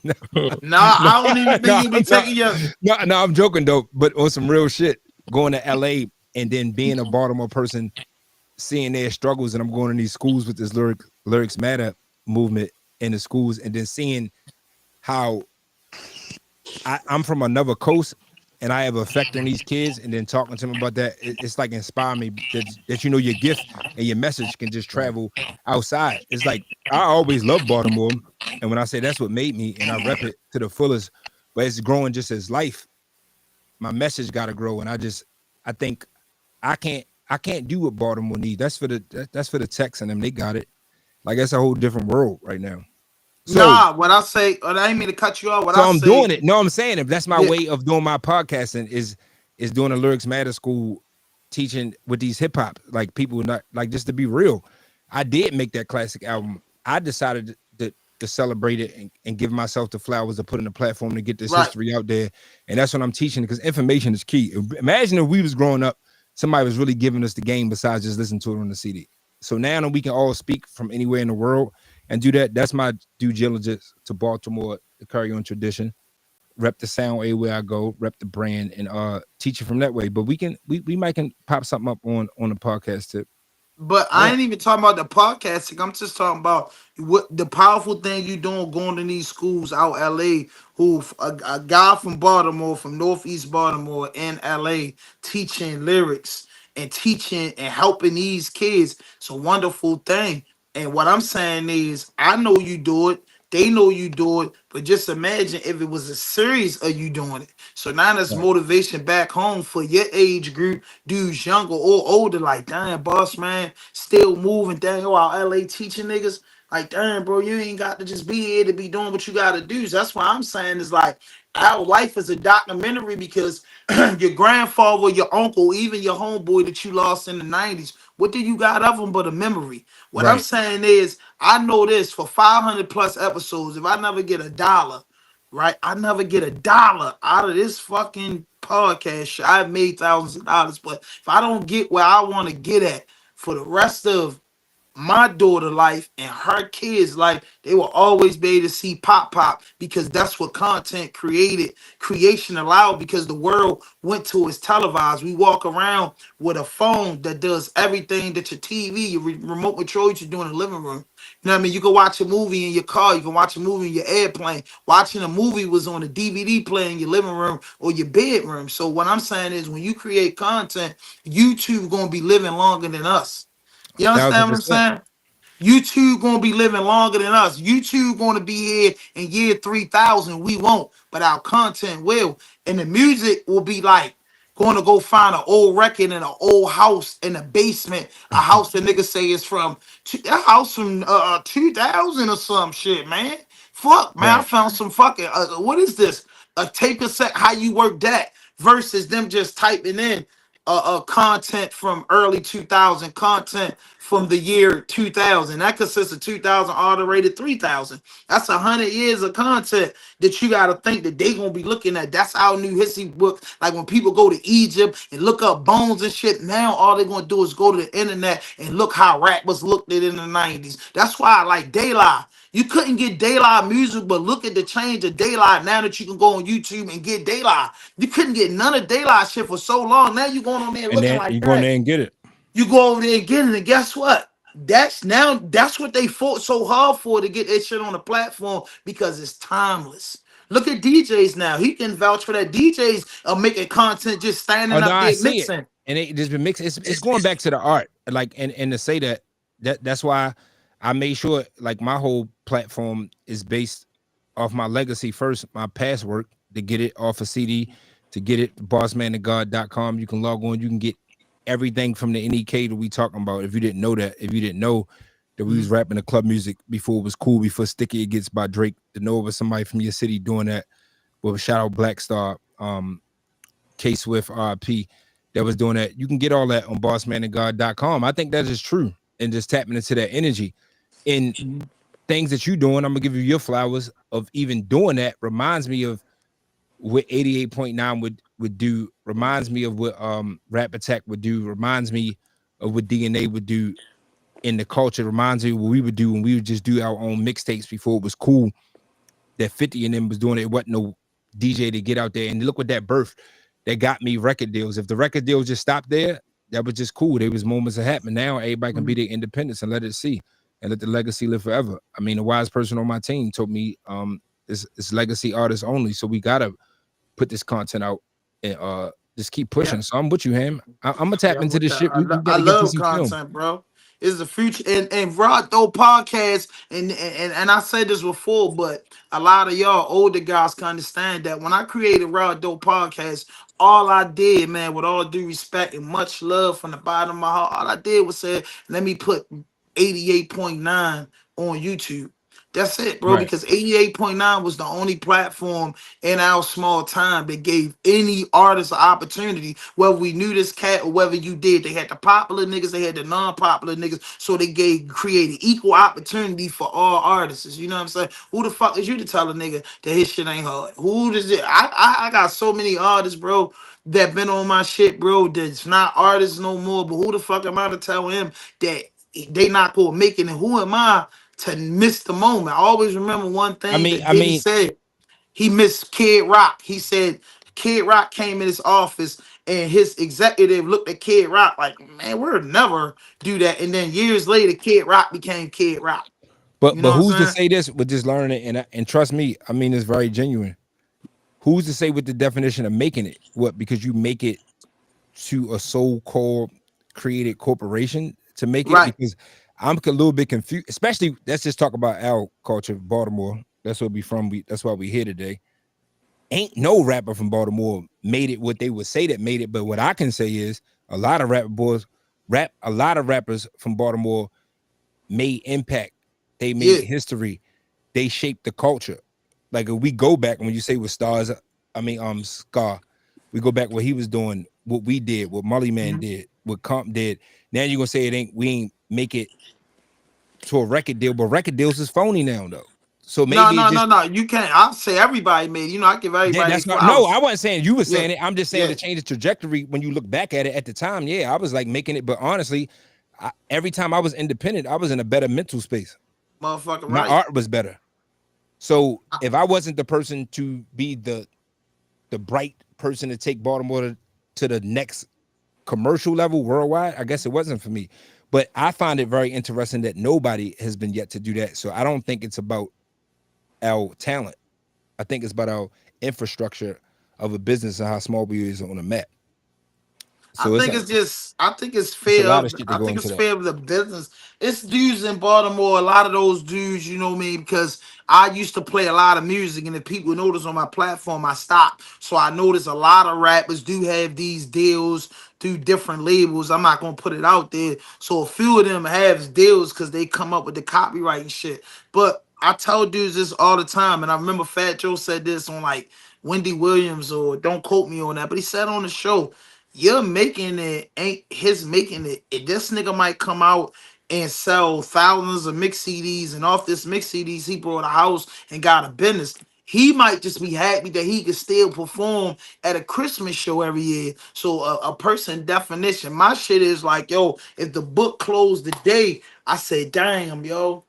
no, nah, no, I don't even think no, you be no, taking your no, I'm joking though, but on some real shit, going to LA and then being a Baltimore person, seeing their struggles, and I'm going to these schools with this lyrics matter movement in the schools, and then seeing how I'm from another coast and I have effect on these kids, and then talking to them about that, it's like inspire me that you know your gift and your message can just travel outside. It's like I always loved Baltimore, and when I say that's what made me, and I rep it to the fullest, but it's growing just as life. My message got to grow, and I think I I can't do what Baltimore needs. That's for the Techs and them. They got it. Like that's a whole different world right now. So Nah, what I say, I ain't mean to cut you off. What so I I'm say, doing it. No, I'm saying if that's my yeah, way of doing my podcasting is doing a Lyrics Matter School, teaching with these hip hop like people not like just to be real. I did make that classic album. I decided to celebrate it and give myself the flowers to put in the platform to get this right. history out there. And that's what I'm teaching because information is key. Imagine if we was growing up, somebody was really giving us the game besides just listening to it on the CD. So now that we can all speak from anywhere in the world and do that, that's my due diligence to Baltimore to carry on tradition, rep the sound everywhere I go, rep the brand, and teach it from that way. But we might can pop something up on the podcast tip. But I Yeah. ain't even talking about the podcasting. I'm just talking about what the powerful thing you doing going to these schools out LA. Who a guy from Baltimore, from Northeast Baltimore in LA, teaching lyrics and teaching and helping these kids. It's a wonderful thing. And what I'm saying is, I know you do it. They know you do it. But just imagine if it was a series of you doing it. So now there's Right. motivation back home for your age group, dudes younger or older. Like, damn, boss man, still moving. Damn, while LA teaching niggas. Like, damn, bro, you ain't got to just be here to be doing what you got to do. So that's why I'm saying is like, our life is a documentary because your grandfather, your uncle, even your homeboy that you lost in the 90s, what do you got of them but a memory? What I'm Right. saying is, I know this for 500 plus episodes. If I never get a dollar, right? I never get a dollar out of this fucking podcast. I've made thousands of dollars, but if I don't get where I want to get at for the rest of my daughter life and her kids life, they will always be able to see pop because that's what content creation allowed, because the world went to its televised. We walk around with a phone that does everything that your TV, your remote control you do in the living room. You know what I mean? You can watch a movie in your car, you can watch a movie in your airplane. Watching a movie was on a DVD player in your living room or your bedroom. So what I'm saying is, when you create content, YouTube gonna be living longer than us. You understand what I'm 1,000%. saying? YouTube gonna be living longer than us. YouTube gonna be here in year 3000. We won't, but our content will. And the music will be like going to go find an old record in an old house in the basement, a house that niggas say is from a house from 2000 or some shit, man. Fuck, man, I Right. found some fucking what is this? A tape cassette? How you work that versus them just typing in content from early 2000, content from the year 2000. That consists of 2000 all the way to 3000. That's 100 years of content that you got to think that they gonna be looking at. That's our new history book. Like when people go to Egypt and look up bones and shit, now all they're gonna do is go to the internet and look how rappers looked at in the 90s. That's why I like Daylight. You couldn't get Daylight music, but look at the change of Daylight now that you can go on YouTube and get Daylight. You couldn't get none of Daylight shit for so long. Now you going on there And looking then like you go in that. there and get it. You go over there and get it, and guess what? That's what they fought so hard for, to get that shit on the platform, because it's timeless. Look at DJs now. He can vouch for that. DJs are making content just Oh standing no, up I there see it. mixing. And it just been mixed. It's going back to the art. Like and to say that's why I made sure like my whole platform is based off my legacy first, my past work, to get it off a CD, to get it bossmanandgod.com. You can log on, you can get everything from the NEK that we talking about. If you didn't know that, if you didn't know that we was rapping the club music before it was cool, before Sticky It Gets by Drake, to know it was somebody from your city doing that. Well, shout out Black Star, K Swift, RP, that was doing that. You can get all that on bossmanandgod.com. I think that is true. And just tapping into that energy in things that you're doing. I'm gonna give you your flowers of even doing that. Reminds me of what 88.9 would do, reminds me of what Rap Attack would do, reminds me of what DNA would do in the culture, reminds me of what we would do when we would just do our own mixtapes before it was cool. That 50 and them was doing it. It wasn't no DJ to get out there. And look what that birth that got me record deals. If the record deals just stopped there, that was just cool. There was moments that happened. Now everybody can be their independence and let it see and let the legacy live forever. I mean, a wise person on my team told me it's legacy artists only. So we gotta put this content out and just keep pushing. Yeah. So I'm with you, Ham. I'm gonna Yeah, tap I'm into with this that. shit. We I gotta get to love some film. content, bro. is the future. And Rod Though podcast, and I said this before, but a lot of y'all older guys can understand that when I created Rod Though podcast, all I did, man, with all due respect and much love from the bottom of my heart, all I did was say, let me put 88.9 on YouTube. That's it, bro, Right. because 88.9 was the only platform in our small time that gave any artist an opportunity, whether we knew this cat or whether you did. They had the popular niggas, they had the non-popular niggas, so they created equal opportunity for all artists. You know what I'm saying? Who the fuck is you to tell a nigga that his shit ain't hard? Who does it? I got so many artists, bro, that been on my shit, bro, that's not artists no more, but who the fuck am I to tell him that they not gonna make it? And who am I to miss the moment? I always remember one I thing mean, that I Diddy mean, said. He missed Kid Rock. He said Kid Rock came in his office and his executive looked at Kid Rock like, man, we'll never do that. And then years later, Kid Rock became Kid Rock. You know but what I'm who's to saying? say this with just learning it? And trust me, I mean it's very genuine. Who's to say with the definition of making it? What, because you make it to a so-called created corporation to make it? Right. Because I'm a little bit confused, especially let's just talk about our culture, Baltimore. That's where we from. That's why we here today. Ain't no rapper from Baltimore made it what they would say that made it. But what I can say is a lot of a lot of rappers from Baltimore made impact. They made Yeah. history. They shaped the culture. Like if we go back when you say with stars, Scar, we go back what he was doing, what we did, what Molly Man Mhm. did, what Comp did. Now you're gonna say we ain't make it to a record deal, but record deals is phony now though. So No, maybe it no, no, just no. You can't. I'll say everybody made. You know, I give yeah, everybody their that's not no, flowers. I wasn't saying you were Yeah. saying it. I'm just saying Yeah. to change the trajectory when you look back at it at the time. Yeah, I was like making it, but honestly, every time I was independent, I was in a better mental space. Motherfucker, My right. art was better. So if I wasn't the person to be the bright person to take Baltimore to the next commercial level worldwide, I guess it wasn't for me. But I find it very interesting that nobody has been yet to do that. So I don't think it's about our talent. I think it's about our infrastructure of a business and how small we is on the map. I So think it's just, I think it's it's a fair. lot of shit to I go think into it's that. fair of the business. It's dudes in Baltimore, a lot of those dudes, you know what I mean? Because I used to play a lot of music, and if people notice on my platform, I stopped. So I notice a lot of rappers do have these deals through different labels. I'm not gonna put it out there. So a few of them have deals because they come up with the copyright and shit. But I tell dudes this all the time, and I remember Fat Joe said this on like Wendy Williams, or don't quote me on that, but he said on the show, you're making it, ain't his making it. If this nigga might come out and sell thousands of mix CDs, and off this mix CDs, he bought a house and got a business. He might just be happy that he can still perform at a Christmas show every year. So a person definition, my shit is like, yo, if the book closed today, I say, damn, yo,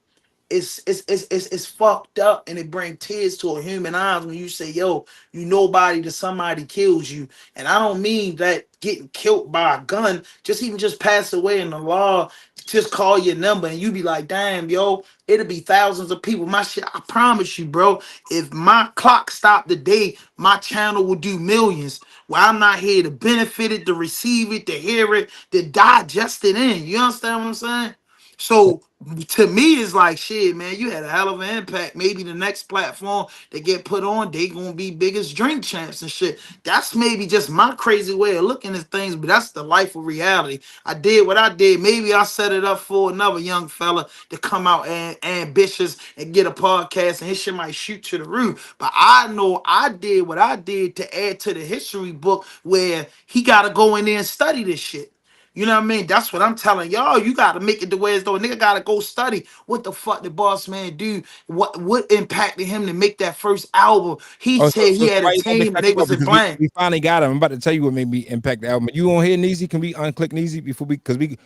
it's fucked up, and it brings tears to a human eyes when you say, yo, you nobody to somebody kills you. And I don't mean that getting killed by a gun, just even just pass away in the law, just call your number and you be like, damn, yo, it'll be thousands of people. My shit, I promise you, bro, if my clock stopped today, my channel will do millions. Well, I'm not here to benefit it, to receive it, to hear it, to digest it in. You understand what I'm saying? So to me, it's like shit, man. You had a hell of an impact. Maybe the next platform they get put on, they gonna be biggest drink champs and shit. That's maybe just my crazy way of looking at things, but that's the life of reality. I did what I did. Maybe I set it up for another young fella to come out and ambitious and get a podcast, and his shit might shoot to the roof. But I know I did what I did to add to the history book, where he got to go in there and study this shit. You know what I mean? That's what I'm telling y'all. You gotta make it the way as though a nigga gotta go study what the fuck the boss man do. What impacted him to make that first album? He Oh, said he so had a why you let me team and cut they you off? wasn't Because we, playing. we finally got him. I'm about to tell you what made me impact the album. You on here, Neezy? Can we unclick Neezy before because we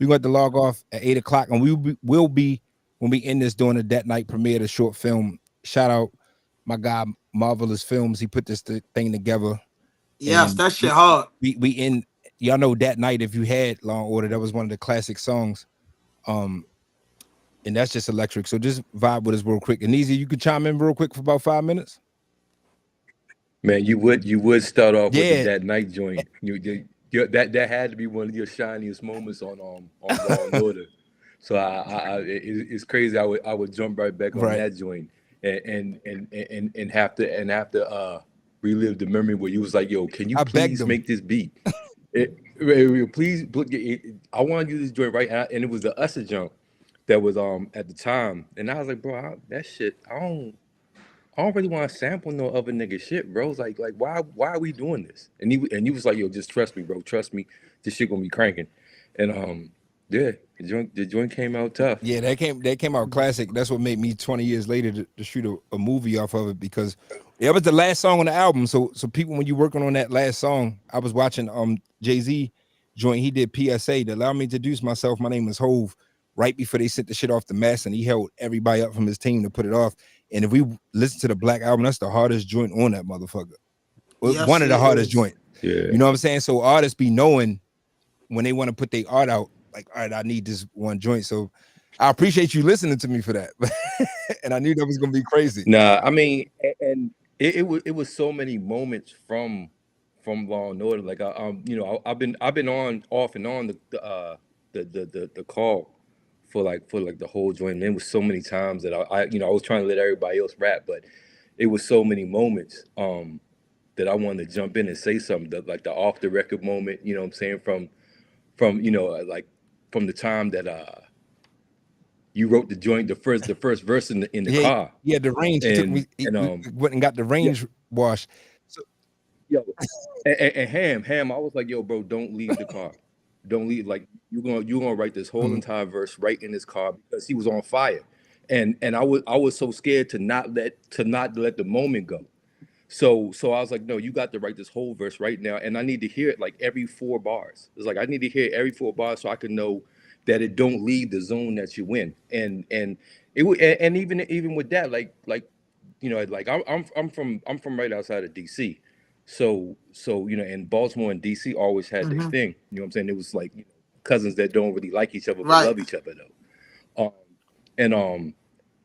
got to log off at 8 o'clock, and will be when we end this doing a that night premiere, the short film. Shout out my guy Marvelous Films. He put this thing together, Yes, and that shit hard. we in. Y'all know that night if you had Law and Order, that was one of the classic songs. And that's just electric. So just vibe with us real quick. And Neezy, you could chime in real quick for about 5 minutes. Man, you would start off with the Yeah. that night joint. That had to be one of your shiniest moments on Law and Order. So it's crazy. I would jump right back on Right. that joint and have to relive the memory where you was like, yo, can you I begged please him. make this beat? Please, I want to use this joint right now, and it was the Usher jump that was at the time, and I was like, bro, that shit, I don't really want to sample no other nigga shit, bro. It's like why are we doing this? And he was like, yo, just trust me, bro. Trust me, this shit gonna be cranking. And yeah, the joint came out tough. Yeah, that came out classic. That's what made me 20 years later to shoot a movie off of it, because it was the last song on the album. So people, when you working on that last song, I was watching Jay-Z joint. He did PSA to allow me to introduce myself. My name is Hove. Right before they sent the shit off the mess, and he held everybody up from his team to put it off. And if we listen to the Black Album, that's the hardest joint on that motherfucker. One Yes, of the it hardest is. joint. Yeah. You know what I'm saying? So artists be knowing when they want to put their art out, like, all right, I need this one joint. So I appreciate you listening to me for that. And I knew that was gonna be crazy. Nah, I mean, and it was so many moments from Law and Order. Like I've been on off and on the call for the whole joint. And there was so many times that I was trying to let everybody else rap, but it was so many moments that I wanted to jump in and say something, like the off the record moment. You know what I'm saying, from like from the time that you wrote the joint, the first verse in the Yeah, car, yeah, the range. He took and me, he and went and got the yeah, range wash. So yo, and Ham, I was like, yo, bro, don't leave the car, don't leave. Like you're gonna write this whole mhm. entire verse right in this car, because he was on fire, and I was so scared to not let the moment go. So I was like, no, you got to write this whole verse right now, and I need to hear it like every 4 bars. It's like I need to hear it every 4 bars so I can know that it don't leave the zone that you in. And it would, and even with that, like I'm from right outside of DC, so and Baltimore and DC always had their Hmm. thing. You know what I'm saying? It was like cousins that don't really like each other but Right. love each other though. And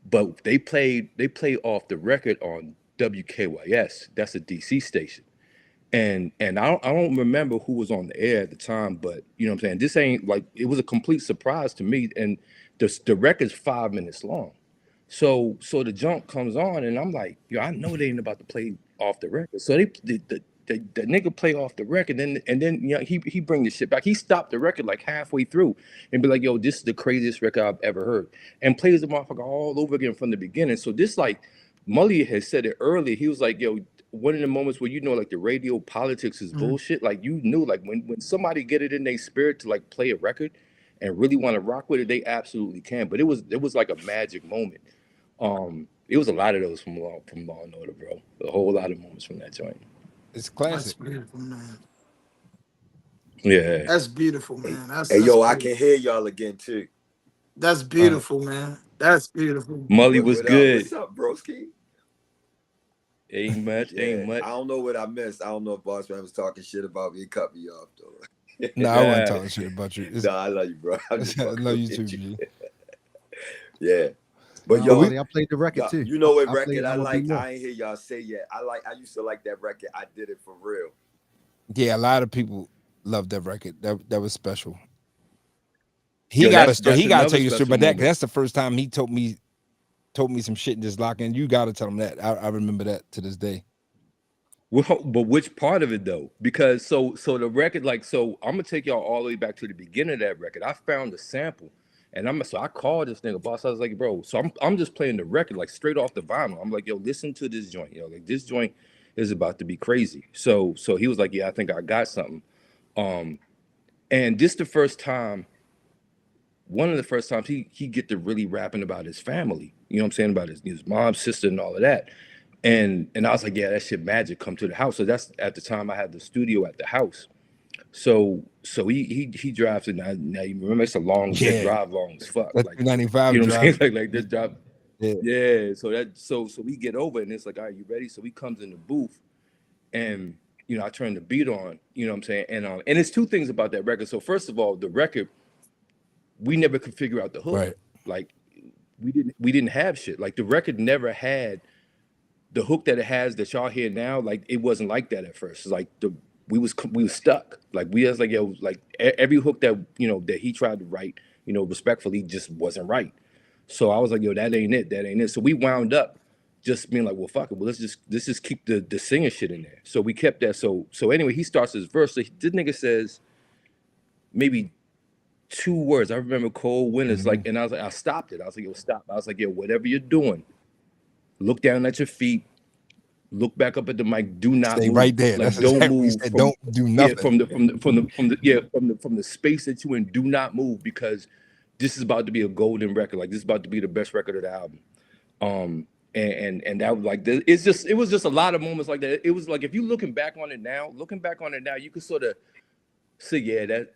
but they played off the record on WKYS. That's a DC station. And I don't remember who was on the air at the time, but you know what I'm saying? This ain't like, it was a complete surprise to me. And the record's 5 minutes long. So the jump comes on, and I'm like, yo, I know they ain't about to play off the record. So the nigga play off the record, and then he bring the shit back. He stopped the record like halfway through and be like, yo, this is the craziest record I've ever heard, and plays the motherfucker all over again from the beginning. So this, like, Mully has said it earlier. He was like, yo, one of the moments where like the radio politics is Hmm. bullshit. Like, you knew, like, when somebody get it in their spirit to like play a record and really want to rock with it, they absolutely can. But it was like a magic moment. It was a lot of those from Law and Order, bro. A whole lot of moments from that joint. it's That's classic. beautiful, man. Yeah. That's beautiful, Hey, man. That's hey, that's yo, I can beautiful. hear y'all again too. That's All right. beautiful, man. That's beautiful. Mully What was what up? good. What's up, broski? Ain't much, ain't Yeah, I much. don't know what I missed. I don't know if Boss Man was talking shit about me and cut me off though. No, I wasn't talking shit about you. No, I love you, bro. I'm just I fucking love you with too, you. G. Yeah. But No, But we yo, Molly, I played the record y'all, too. you know what I played record I I'm gonna be like? more. I ain't hear y'all say yet. I used to like that record. I did it for real. Yeah, a lot of people love that record. That was special. He Yo, got a that's story. that's He got to tell another you a story special about that, because moment. that's the first time he told me some shit and just lock in. You got to tell him that. I remember that to this day. Well, but which part of it though? Because so the record, like, so I'm gonna take y'all all the way back to the beginning of that record. I found the sample, and I called this nigga boss. I was like, bro, so I'm just playing the record like straight off the vinyl. I'm like, yo, listen to this joint, like this joint is about to be crazy. So he was like, yeah, I think I got something. Um, and this the first time, one of the first times he get to really rapping about his family. You know what I'm saying, about his mom, sister, and all of that. And I was like, yeah, that shit magic come to the house. So that's at the time I had the studio at the house. So he drives it now. You remember, it's a long, that Yeah, drive long as fuck. that Like, you 295 know what I'm saying? drive. Like this drive. Yeah, Yeah. So we get over it, and it's like, all right, you ready? So he comes in the booth, and I turn the beat on. You know what I'm saying? And it's two things about that record. So first of all, the record, we never could figure out the hook. right. Like, we didn't have shit. Like, the record never had the hook that it has that y'all hear now. Like, it wasn't like that at first. It's like we was stuck. Like, we was like, yo, like every hook that that he tried to write respectfully just wasn't right. So I was like, yo, that ain't it. That ain't it. So we wound up just being like, well, fuck it. Well, let's just keep the singing shit in there. So we kept that. So anyway, he starts his verse. So this nigga says maybe 2 words. I remember cold winters, like, and I was like, I stopped it. I was like, yo, stop. I was like, yo, whatever you're doing, look down at your feet, look back up at the mic, do not Stay move. right there. Like, That's don't exactly what he move said. from Don't do nothing. from the space that you in. Do not move, because this is about to be a golden record. Like, this is about to be the best record of the album. And that was like, it was just a lot of moments like that. It was like, if you looking back on it now, you could sort of see, yeah, that,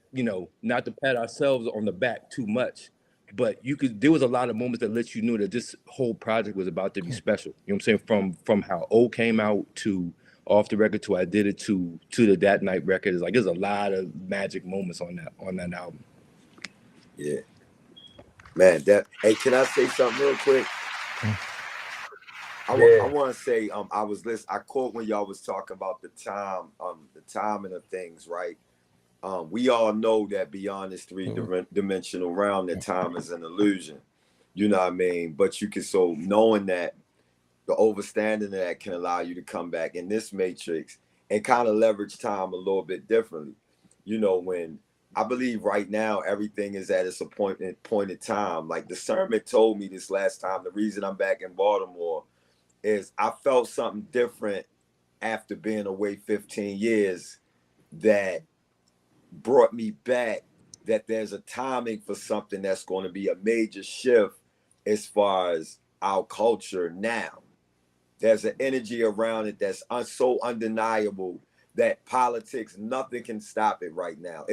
not to pat ourselves on the back too much, but there was a lot of moments that let you know that this whole project was about to be special. You know what I'm saying? From how O came out to Off the Record to I Did It to the That Night record. It's like, there's a lot of magic moments on that album. Yeah. Man, hey, can I say something real quick? I want to say, I caught when y'all was talking about the timing of things, right? We all know that beyond this three-dimensional realm, that time is an illusion. You know what I mean? But knowing that, the overstanding of that can allow you to come back in this matrix and kind of leverage time a little bit differently. When I believe right now everything is at its appointed time. Like discernment told me this last time. The reason I'm back in Baltimore is I felt something different after being away 15 years that brought me back, that there's a timing for something that's going to be a major shift as far as our culture now. There's an energy around it that's so undeniable that politics, nothing can stop it right now.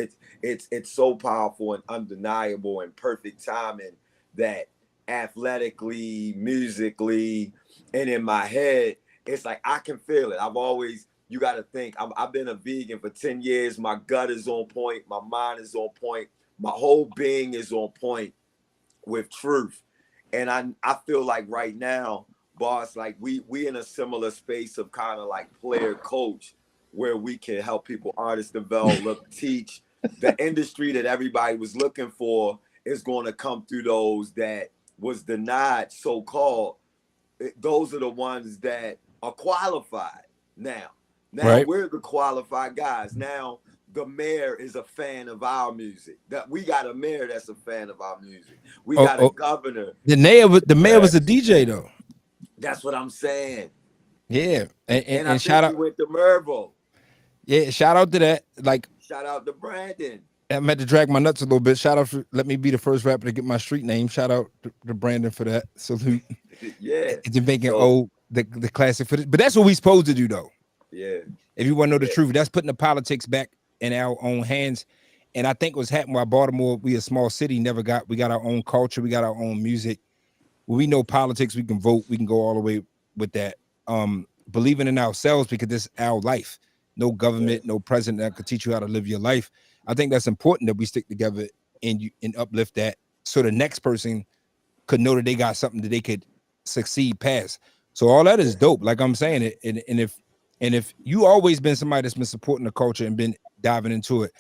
It's so powerful and undeniable and perfect timing that athletically, musically, and in my head, it's like I can feel it. You got to think, I've been a vegan for 10 years. My gut is on point. My mind is on point. My whole being is on point with truth. And I feel like right now, boss, like we in a similar space of kind of like player coach, where we can help people, artists develop, teach. The industry that everybody was looking for is going to come through those that was denied, so-called. Those are the ones that are qualified now. Now we're the qualified guys. Now the mayor is a fan of our music. That we got a mayor that's a fan of our music. We got a governor. The mayor was a DJ though. That's what I'm saying. Yeah, and I shout think out. he went to Mervo. Yeah, shout out to that. Like, shout out to Brandon. I had to drag my nuts a little bit. Shout out for let me be the first rapper to get my street name. Shout out to Brandon for that. Salute. Yeah. It's making the classic footage. But that's what we supposed to do though. Yeah. If you want to know the truth, that's putting the politics back in our own hands. And I think what's happened while Baltimore, we a small city, we got our own culture, we got our own music. When we know politics, we can vote, we can go all the way with that. Believing in ourselves, because this is our life. No government, no president that could teach you how to live your life. I think that's important that we stick together and uplift that, so the next person could know that they got something that they could succeed past. So all that is dope. Like I'm saying it, and if you always been somebody that's been supporting the culture and been diving into it,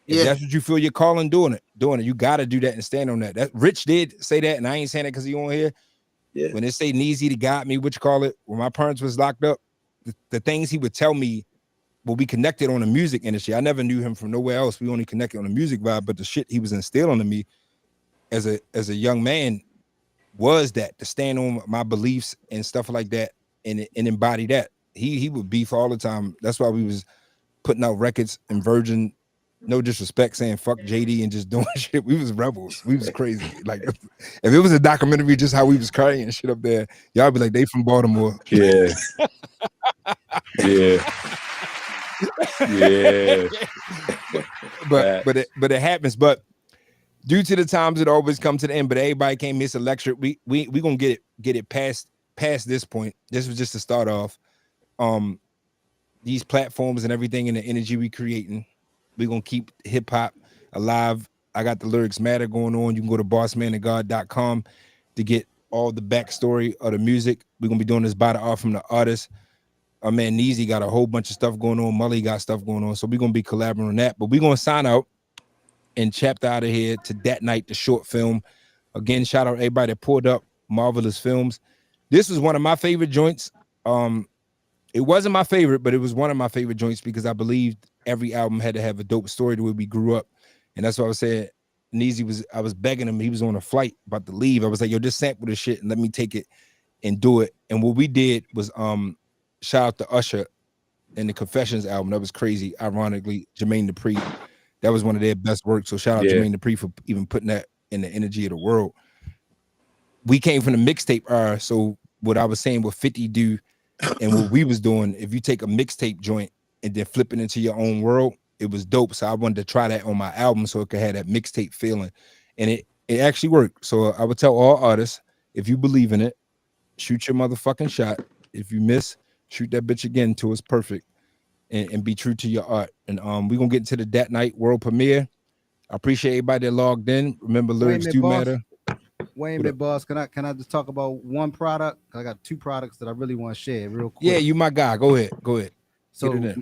if that's what you feel you're calling, doing it, you got to do that and stand on that. That Rich did say that, and I ain't saying that because he on here. Yeah. When they say Neezy to got me, what you call it? When my parents was locked up, the things he would tell me, well, we connected on the music industry. I never knew him from nowhere else. We only connected on the music vibe, but the shit he was instilling in me as a young man was that to stand on my beliefs and stuff like that and embody that. He would beef all the time. That's why we was putting out records and Virgin, no disrespect, saying fuck JD and just doing shit. We was rebels. We was crazy. Like if it was a documentary just how we was crying and shit up there, y'all be like, they from Baltimore. Yeah. Yeah. Yeah. but it happens. But due to the times, it always comes to the end. But everybody came here, it's a lecture. We gonna get it past this point. This was just to start off. These platforms and everything and the energy we creating, we're gonna keep hip hop alive. I got the Lyrics Matter going on. You can go to bossmanandgod.com to get all the backstory of the music. We're gonna be doing this by the art from the artist. Our man Neezy got a whole bunch of stuff going on. Mully got stuff going on. So we're gonna be collaborating on that. But we're gonna sign out and Chapter Out of Here to That Night, the short film. Again, shout out everybody that pulled up Marvelous Films. This was one of my favorite joints. It wasn't my favorite, but it was one of my favorite joints because I believed every album had to have a dope story the way we grew up. And that's why I said, I was begging him. He was on a flight about to leave. I was like, yo, just sample this shit and let me take it and do it. And what we did was shout out to Usher and the Confessions album. That was crazy. Ironically, Jermaine Dupri, that was one of their best work. So shout out Jermaine Dupri for even putting that in the energy of the world. We came from the mixtape era. So what I was saying, what 50 do and what we was doing, if you take a mixtape joint and then flip it into your own world, it was dope. So I wanted to try that on my album so it could have that mixtape feeling. And it actually worked. So I would tell all artists, if you believe in it, shoot your motherfucking shot. If you miss, shoot that bitch again till it's perfect. And be true to your art. And we're gonna get into the That Night world premiere. I appreciate everybody that logged in. Remember, lyrics do matter. Wait a minute, boss. Can I just talk about one product? I got two products that I really want to share real quick. Yeah, you my guy. Go ahead. So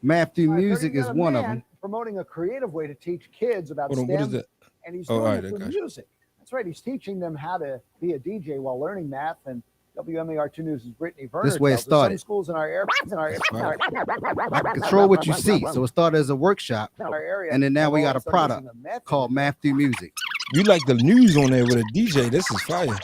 Matthew Music is one of them. Promoting a creative way to teach kids about STEM, what is that? and he's doing it through music. That's right. He's teaching them how to be a DJ while learning math. And WMAR2 News' Brittany Verner. This way it started. Some schools in our area. I control what you see. So it started as a workshop, and then now we got a product called Matthew Music. You like the news on there with a DJ? This is fire.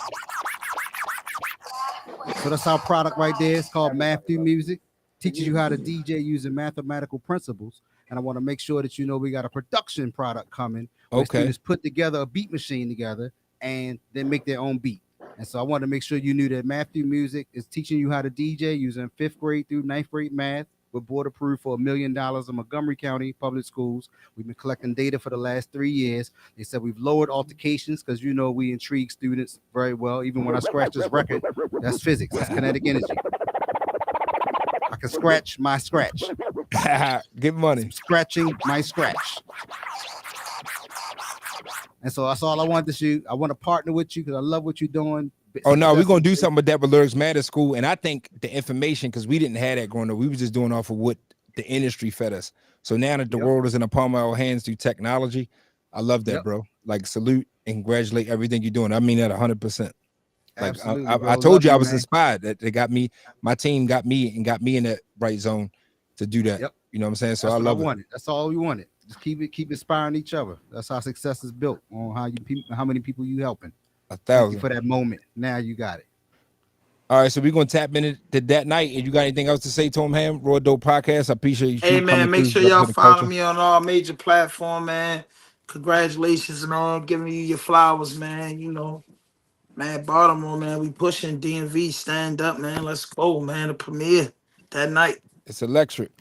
So that's our product right there. It's called Matthew Music. Teaches you how to DJ using mathematical principles. And I want to make sure that you know we got a production product coming. Where students put together a beat machine together and then make their own beat. And so I wanted to make sure you knew that Matthew Music is teaching you how to DJ using 5th grade through 9th grade math. We're board approved for $1 million in Montgomery County public schools. We've been collecting data for the last 3 years. They said we've lowered altercations because, you know, we intrigue students very well. Even when I scratch this record, that's physics. That's kinetic energy. I can scratch my scratch. Give money. I'm scratching my scratch. And so that's all I wanted to shoot. I want to partner with you because I love what you're doing. Oh no, we're gonna do something with that with Lyrics Matter School. And I think the information, because we didn't have that growing up, we were just doing off of what the industry fed us. So now that the world is in the palm of our hands through technology, I love that, bro. Like, salute and congratulate everything you're doing. I mean that 100%. Like, I told you I was inspired. That they got me, my team got me in that right zone to do that. You know what I'm saying? So I love it. That's all we wanted. Just keep inspiring each other. That's how success is built, on how many people you helping. 1,000. Thank you for that moment. Now you got it. All right, so we're gonna tap into That Night. And you got anything else to say, Tom Ham? Raw Dope Podcast. I appreciate you. Hey man, make sure y'all follow me on all major platforms, man. Congratulations, man. Giving you your flowers, man. You know, man, Baltimore, man. We pushing DMV, stand up, man. Let's go, man. The premiere that night. It's electric.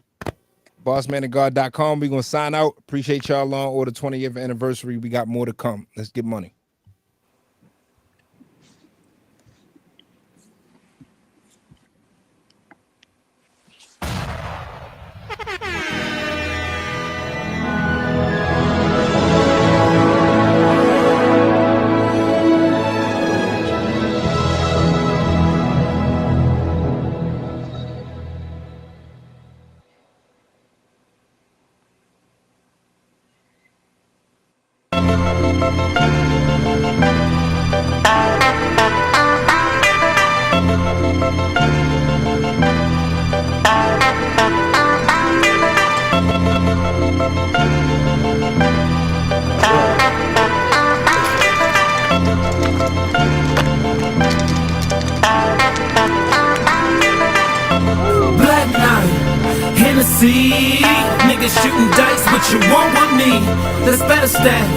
BossManandGod.com. We're gonna sign out. Appreciate y'all on or the 20th anniversary. We got more to come. Let's get money. Black night, Hennessy, niggas shooting dice, what you want with me? That's better stack.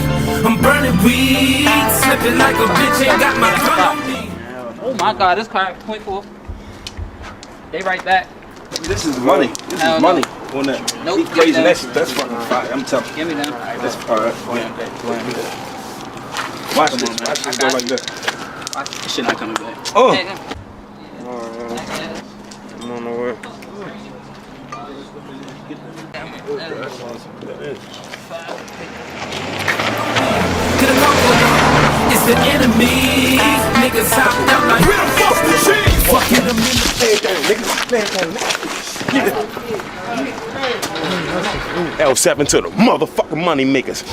I'm burning weed, slipping like a bitch, ain't got my gun on me. Oh my God, this car 24. They right back. This is money. This is money. On that. Nope. He's blazing that shit. That's fucking fire. I'm telling you. Give me them. That's all right. Watch this. Watch this go like that. This shit not coming back. Oh. Hey, I'm on the way. It's the enemy. Niggas out there like where the fuck the cheese? Fucking them in the niggas. L7 to the motherfucking money makers.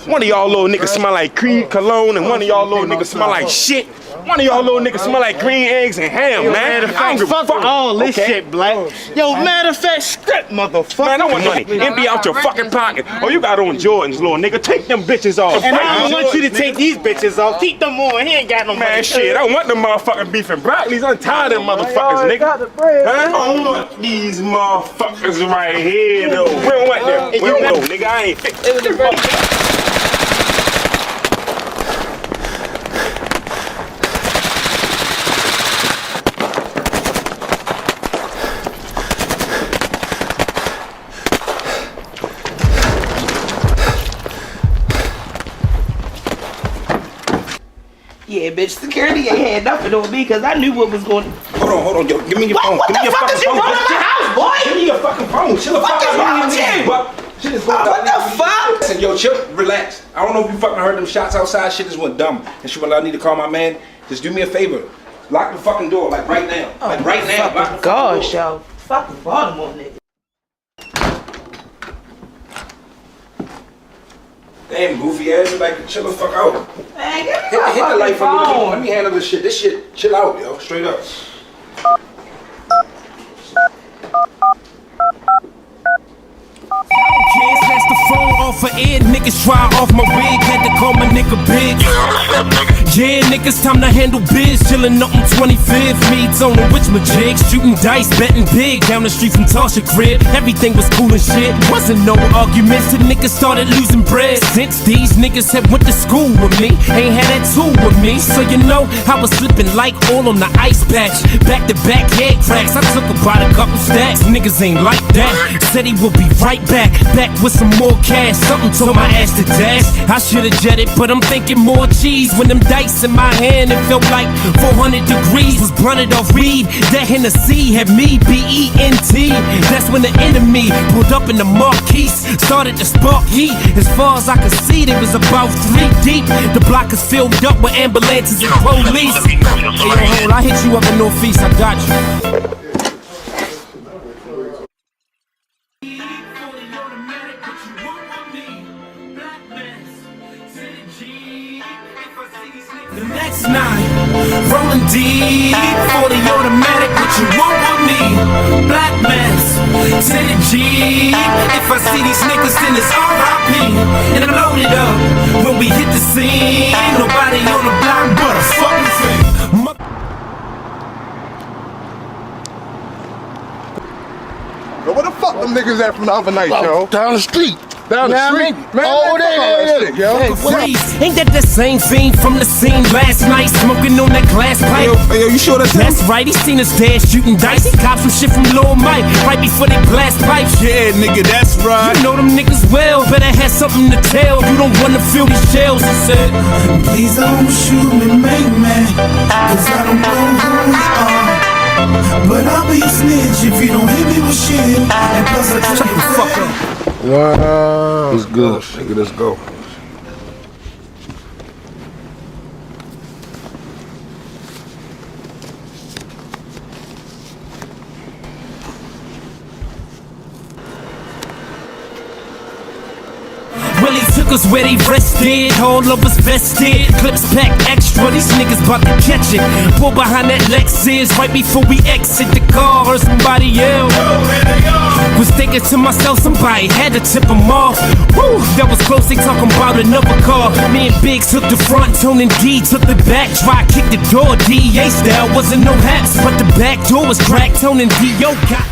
One of y'all little niggas smell like Creed cologne, and one of y'all little niggas smell like shit. One of y'all little niggas smell like green eggs and ham, man. I don't give a fuck. All this shit, Black. Yo, matter of fact, script, motherfucker. Man, I want money. It be out your fucking pocket. Oh, you got on Jordans, little nigga. Take them bitches off. And I don't want you to take these bitches off. Keep them on. He ain't got no money. Man, shit, I want them motherfucking beef and broccolis. I'm tired of them motherfuckers, nigga. Huh? I want these motherfuckers right here, though. We don't want them. We don't know, nigga. I ain't fixing it. Yeah, bitch, security ain't had nothing on me because I knew what was going on. Hold on, yo, give me your phone. What the fuck is you running out your house, boy? Give me your fucking phone. Chill the fuck out. What is wrong with you? Shit is going What the fuck? Listen, yo, chill, relax. I don't know if you fucking heard them shots outside. Shit just went dumb. And she I need to call my man. Just do me a favor. Lock the fucking door, like right now. Like right now. Lock the Gosh, yo. Fucking Baltimore nigga. Damn, goofy ass, like chill the fuck out. Man, give me Hit my the fucking light for me. phone. Let me handle this shit. This shit, chill out, yo. Straight up. Can't snatch the phone off of Ed. Niggas try off my wig. Had to call my nigga big. Yeah, niggas, time to handle biz. Chillin' up on 25th. Meads on the Richmond jigs. Shooting dice, betting big. Down the street from Tasha crib. Everything was cool and shit. Wasn't no arguments till niggas started losing bread. Since these niggas had went to school with me, ain't had that tool with me. So you know, I was slipping like all on the ice patch. Back to back head cracks. I took about a couple stacks. Niggas ain't like that. Said he would be right back. Back with some more cash. Something told my ass to dash. I should've jetted, but I'm thinking more cheese. When them dice in my hand, it felt like 400 degrees. Was blunted off weed. That Hennessy had me BENT. That's when the enemy pulled up in the Marquise. Started to spark heat. As far as I could see, there was about 3 deep. The block is filled up with ambulances and police. Hey, yo, hold, I hit you up in Northeast. I got you. The next night, rolling deep, 40 automatic, what you want with me? Black mess, to the G. If I see these niggas, then it's R.I.P. And I'm loaded up. When we hit the scene, nobody on the block but a fucking thing. Yo, where the fuck them niggas at from the other night, yo? Down the street. Down the street. Man, oh, there, yo. Ain't that the same fiend from the scene last night, smoking on that glass pipe? Yo, you sure that's him? That's right, he seen us there shooting dice. He copped some shit from Lil Mike right before they blast pipes. Yeah, nigga, that's right. You know them niggas well, better have something to tell. You don't wanna feel these shells, he said. Please don't shoot me, make man, cause I don't know who you are. But I'll be a snitch if you don't hit me with shit. And plus I tell you fuck up. Wow. It's good, nigga. Let's go. Willie took us where they rested, all of us vested. Clips pack extra, these niggas bout to catch it. Pull behind that Lexus right before we exit the car or somebody else. Was thinking to myself, somebody had to tip them off. Woo, that was close, they talking about another car. Me and Biggs took the front, Tone and D took the back. Try kick the door, DA style, wasn't no haps, but the back door was cracked. Tone and D.O. got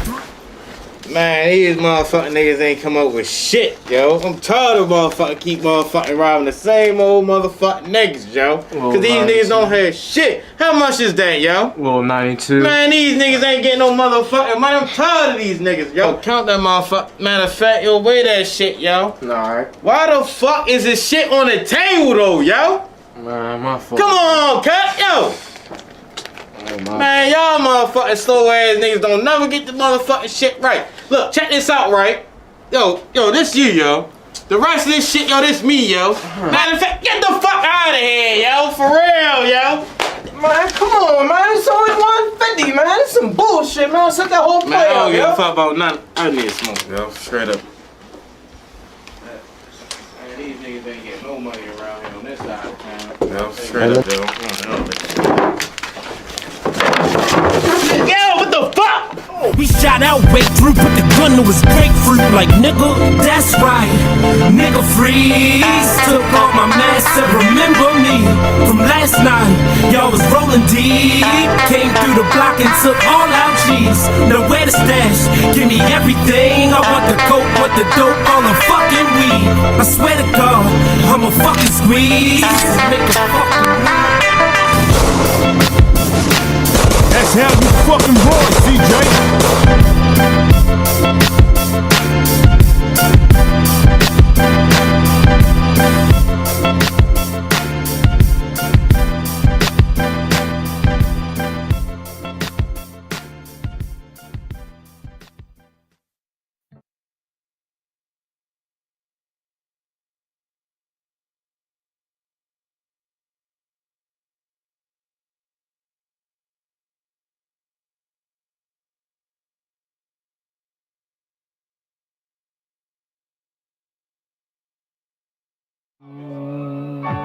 Man, these motherfucking niggas ain't come up with shit, yo. I'm tired of motherfucking keep motherfucking robbing the same old motherfucking niggas, yo. Cause these niggas don't have shit. How much is that, yo? Well, 92. Man, these niggas ain't getting no motherfucking money. I'm tired of these niggas, yo. Count that motherfucker. Matter of fact, yo, weigh that shit, yo. Alright. Why the fuck is this shit on the table, though, yo? Man, my fault. Come on, cut, yo. Man, y'all motherfucking slow ass niggas don't never get the motherfucking shit right. Look, check this out, right? Yo, this you, yo. The rest of this shit, yo, this me, yo. Matter of fact, get the fuck out of here, yo. For real, yo. Man, come on, man. It's only 150, man. It's some bullshit, man. Set that whole play Man, I don't up, give yo. a fuck about nothing. I need smoke, yo. Straight up. ain't get no money around here on this side of town. No, straight up, though. Yo, what the fuck? He shot out, way through, put the gun to his grapefruit like nigga, that's right, nigga freeze. Took off my mask and remember me from last night. Y'all was rolling deep, came through the block and took all our G's. Now where the stash? Give me everything. I want the coke, want the dope, all the fucking weed. I swear to God, I'm a fucking squeeze. Make a fucking That's how you fucking roll, CJ.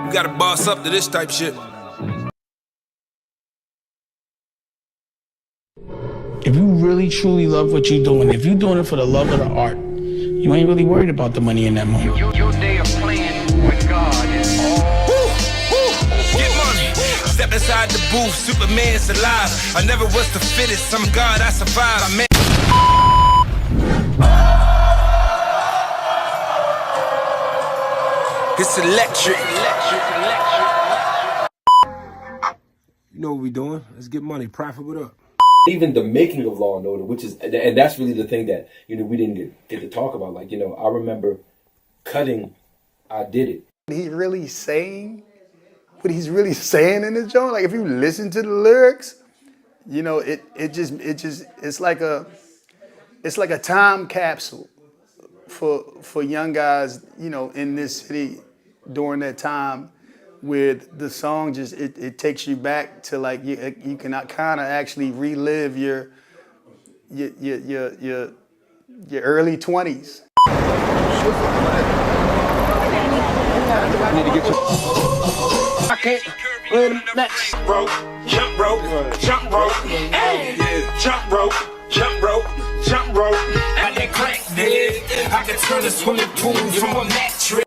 You gotta boss up to this type shit. If you really truly love what you're doing, if you're doing it for the love of the art, you ain't really worried about the money in that moment. Your day of playing with God is Get money. Step inside the booth, Superman's alive. I never was the fittest, some God I survived. I mean, it's electric. You know what we doing? Let's get money. Profit, what up? Even the making of Law and Order, which is, and that's really the thing that, you know, we didn't get to talk about. Like, you know, I remember cutting I Did It. He's really saying what he's really saying in this joint. Like if you listen to the lyrics, you know, it's like a time capsule for young guys, you know, in this city during that time, with the song just it takes you back to like you can kind of actually relive your early 20s. I can't let him next. Rope, jump rope, jump rope, hey, jump rope, jump rope, jump rope. I can crack dead. I can turn a swimming pool from a mattress.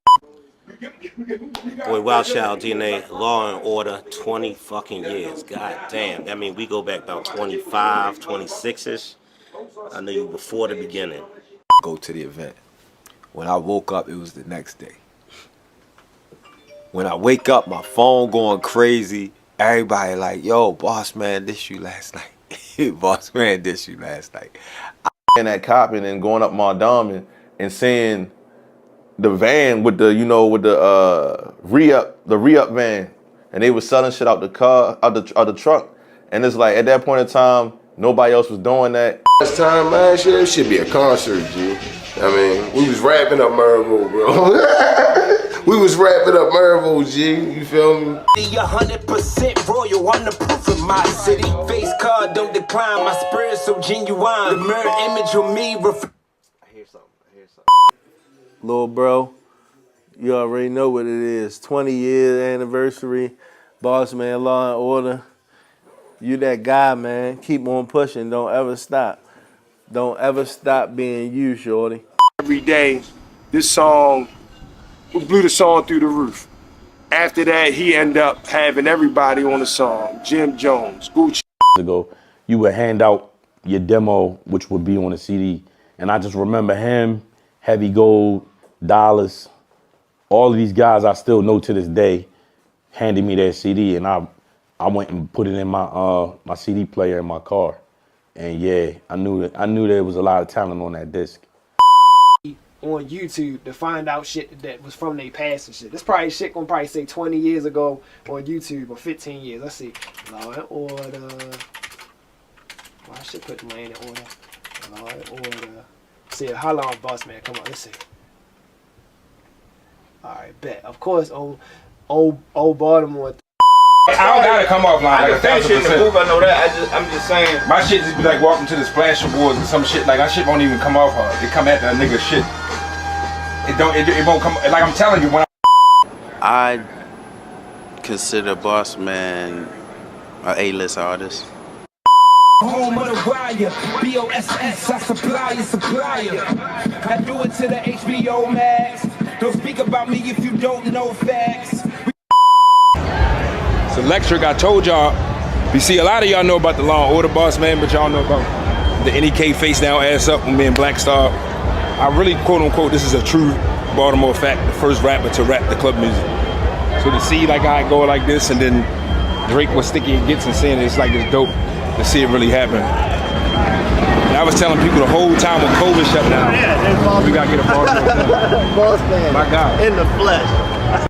Boy, Wild Child DNA, Law and Order, 20 fucking years. God damn. That means we go back about 25, 26-ish. I knew you before the beginning. Go to the event. When I woke up, it was the next day. When I wake up, my phone going crazy. Everybody like, yo, boss man, this you last night. Boss man, this you last night. And that cop and then going up Mondawmin and seeing the van with the, you know, with the re-up van, and they was selling shit out the car, out the truck, and it's like at that point in time, nobody else was doing that. Last time, man, shit, it should be a concert, G. I mean, we was wrapping up Mervo, bro. We was wrapping up Mervo, G. You feel me? 100% royal, I'm the proof in my city. Face card don't decline, my spirit so genuine. The mirror image of me Little bro, you already know what it is. 20-year anniversary, Boss Man, Law and Order. You that guy, man. Keep on pushing. Don't ever stop. Don't ever stop being you, shorty. Every day, this song, we blew the song through the roof. After that, he ended up having everybody on the song. Jim Jones, Gucci. Ago, you would hand out your demo, which would be on a CD. And I just remember him, Heavy Gold, Dollars, all of these guys I still know to this day, handed me that CD, and I went and put it in my my CD player in my car. And yeah, I knew there was a lot of talent on that disc. On YouTube to find out shit that was from their past and shit. This probably shit gonna probably say 20 years ago on YouTube or 15 years. Let's see. Law and Order. Well, I should put the land in order. Law and Order. See how long, Boss Man? Come on, let's see. Alright, bet. Of course, old Baltimore. I don't gotta come offline like 1,000%. I know that. I'm just saying. My shit just be like walking to the splash boards and some shit. Like that shit won't even come off hard. It come at the nigga shit. It won't come. Like I'm telling you, when I consider Boss Man a A-list artist. Home of the wire, BOSS, I supplier. I do it to the HBO Max. Don't speak about me if you don't know facts. It's electric. I told y'all. You see, a lot of y'all know about the Law and Order Boss Man, but y'all know about the NEK face down, ass up with me and Black Star. I really, quote unquote, this is a true Baltimore fact, the first rapper to rap the club music. So to see like how I go like this, and then Drake was Sticky and Gets and saying it's like it's dope to see it really happen. And I was telling people the whole time when COVID shut down, we gotta get a Baltimore. Boss Man. My God. In the flesh.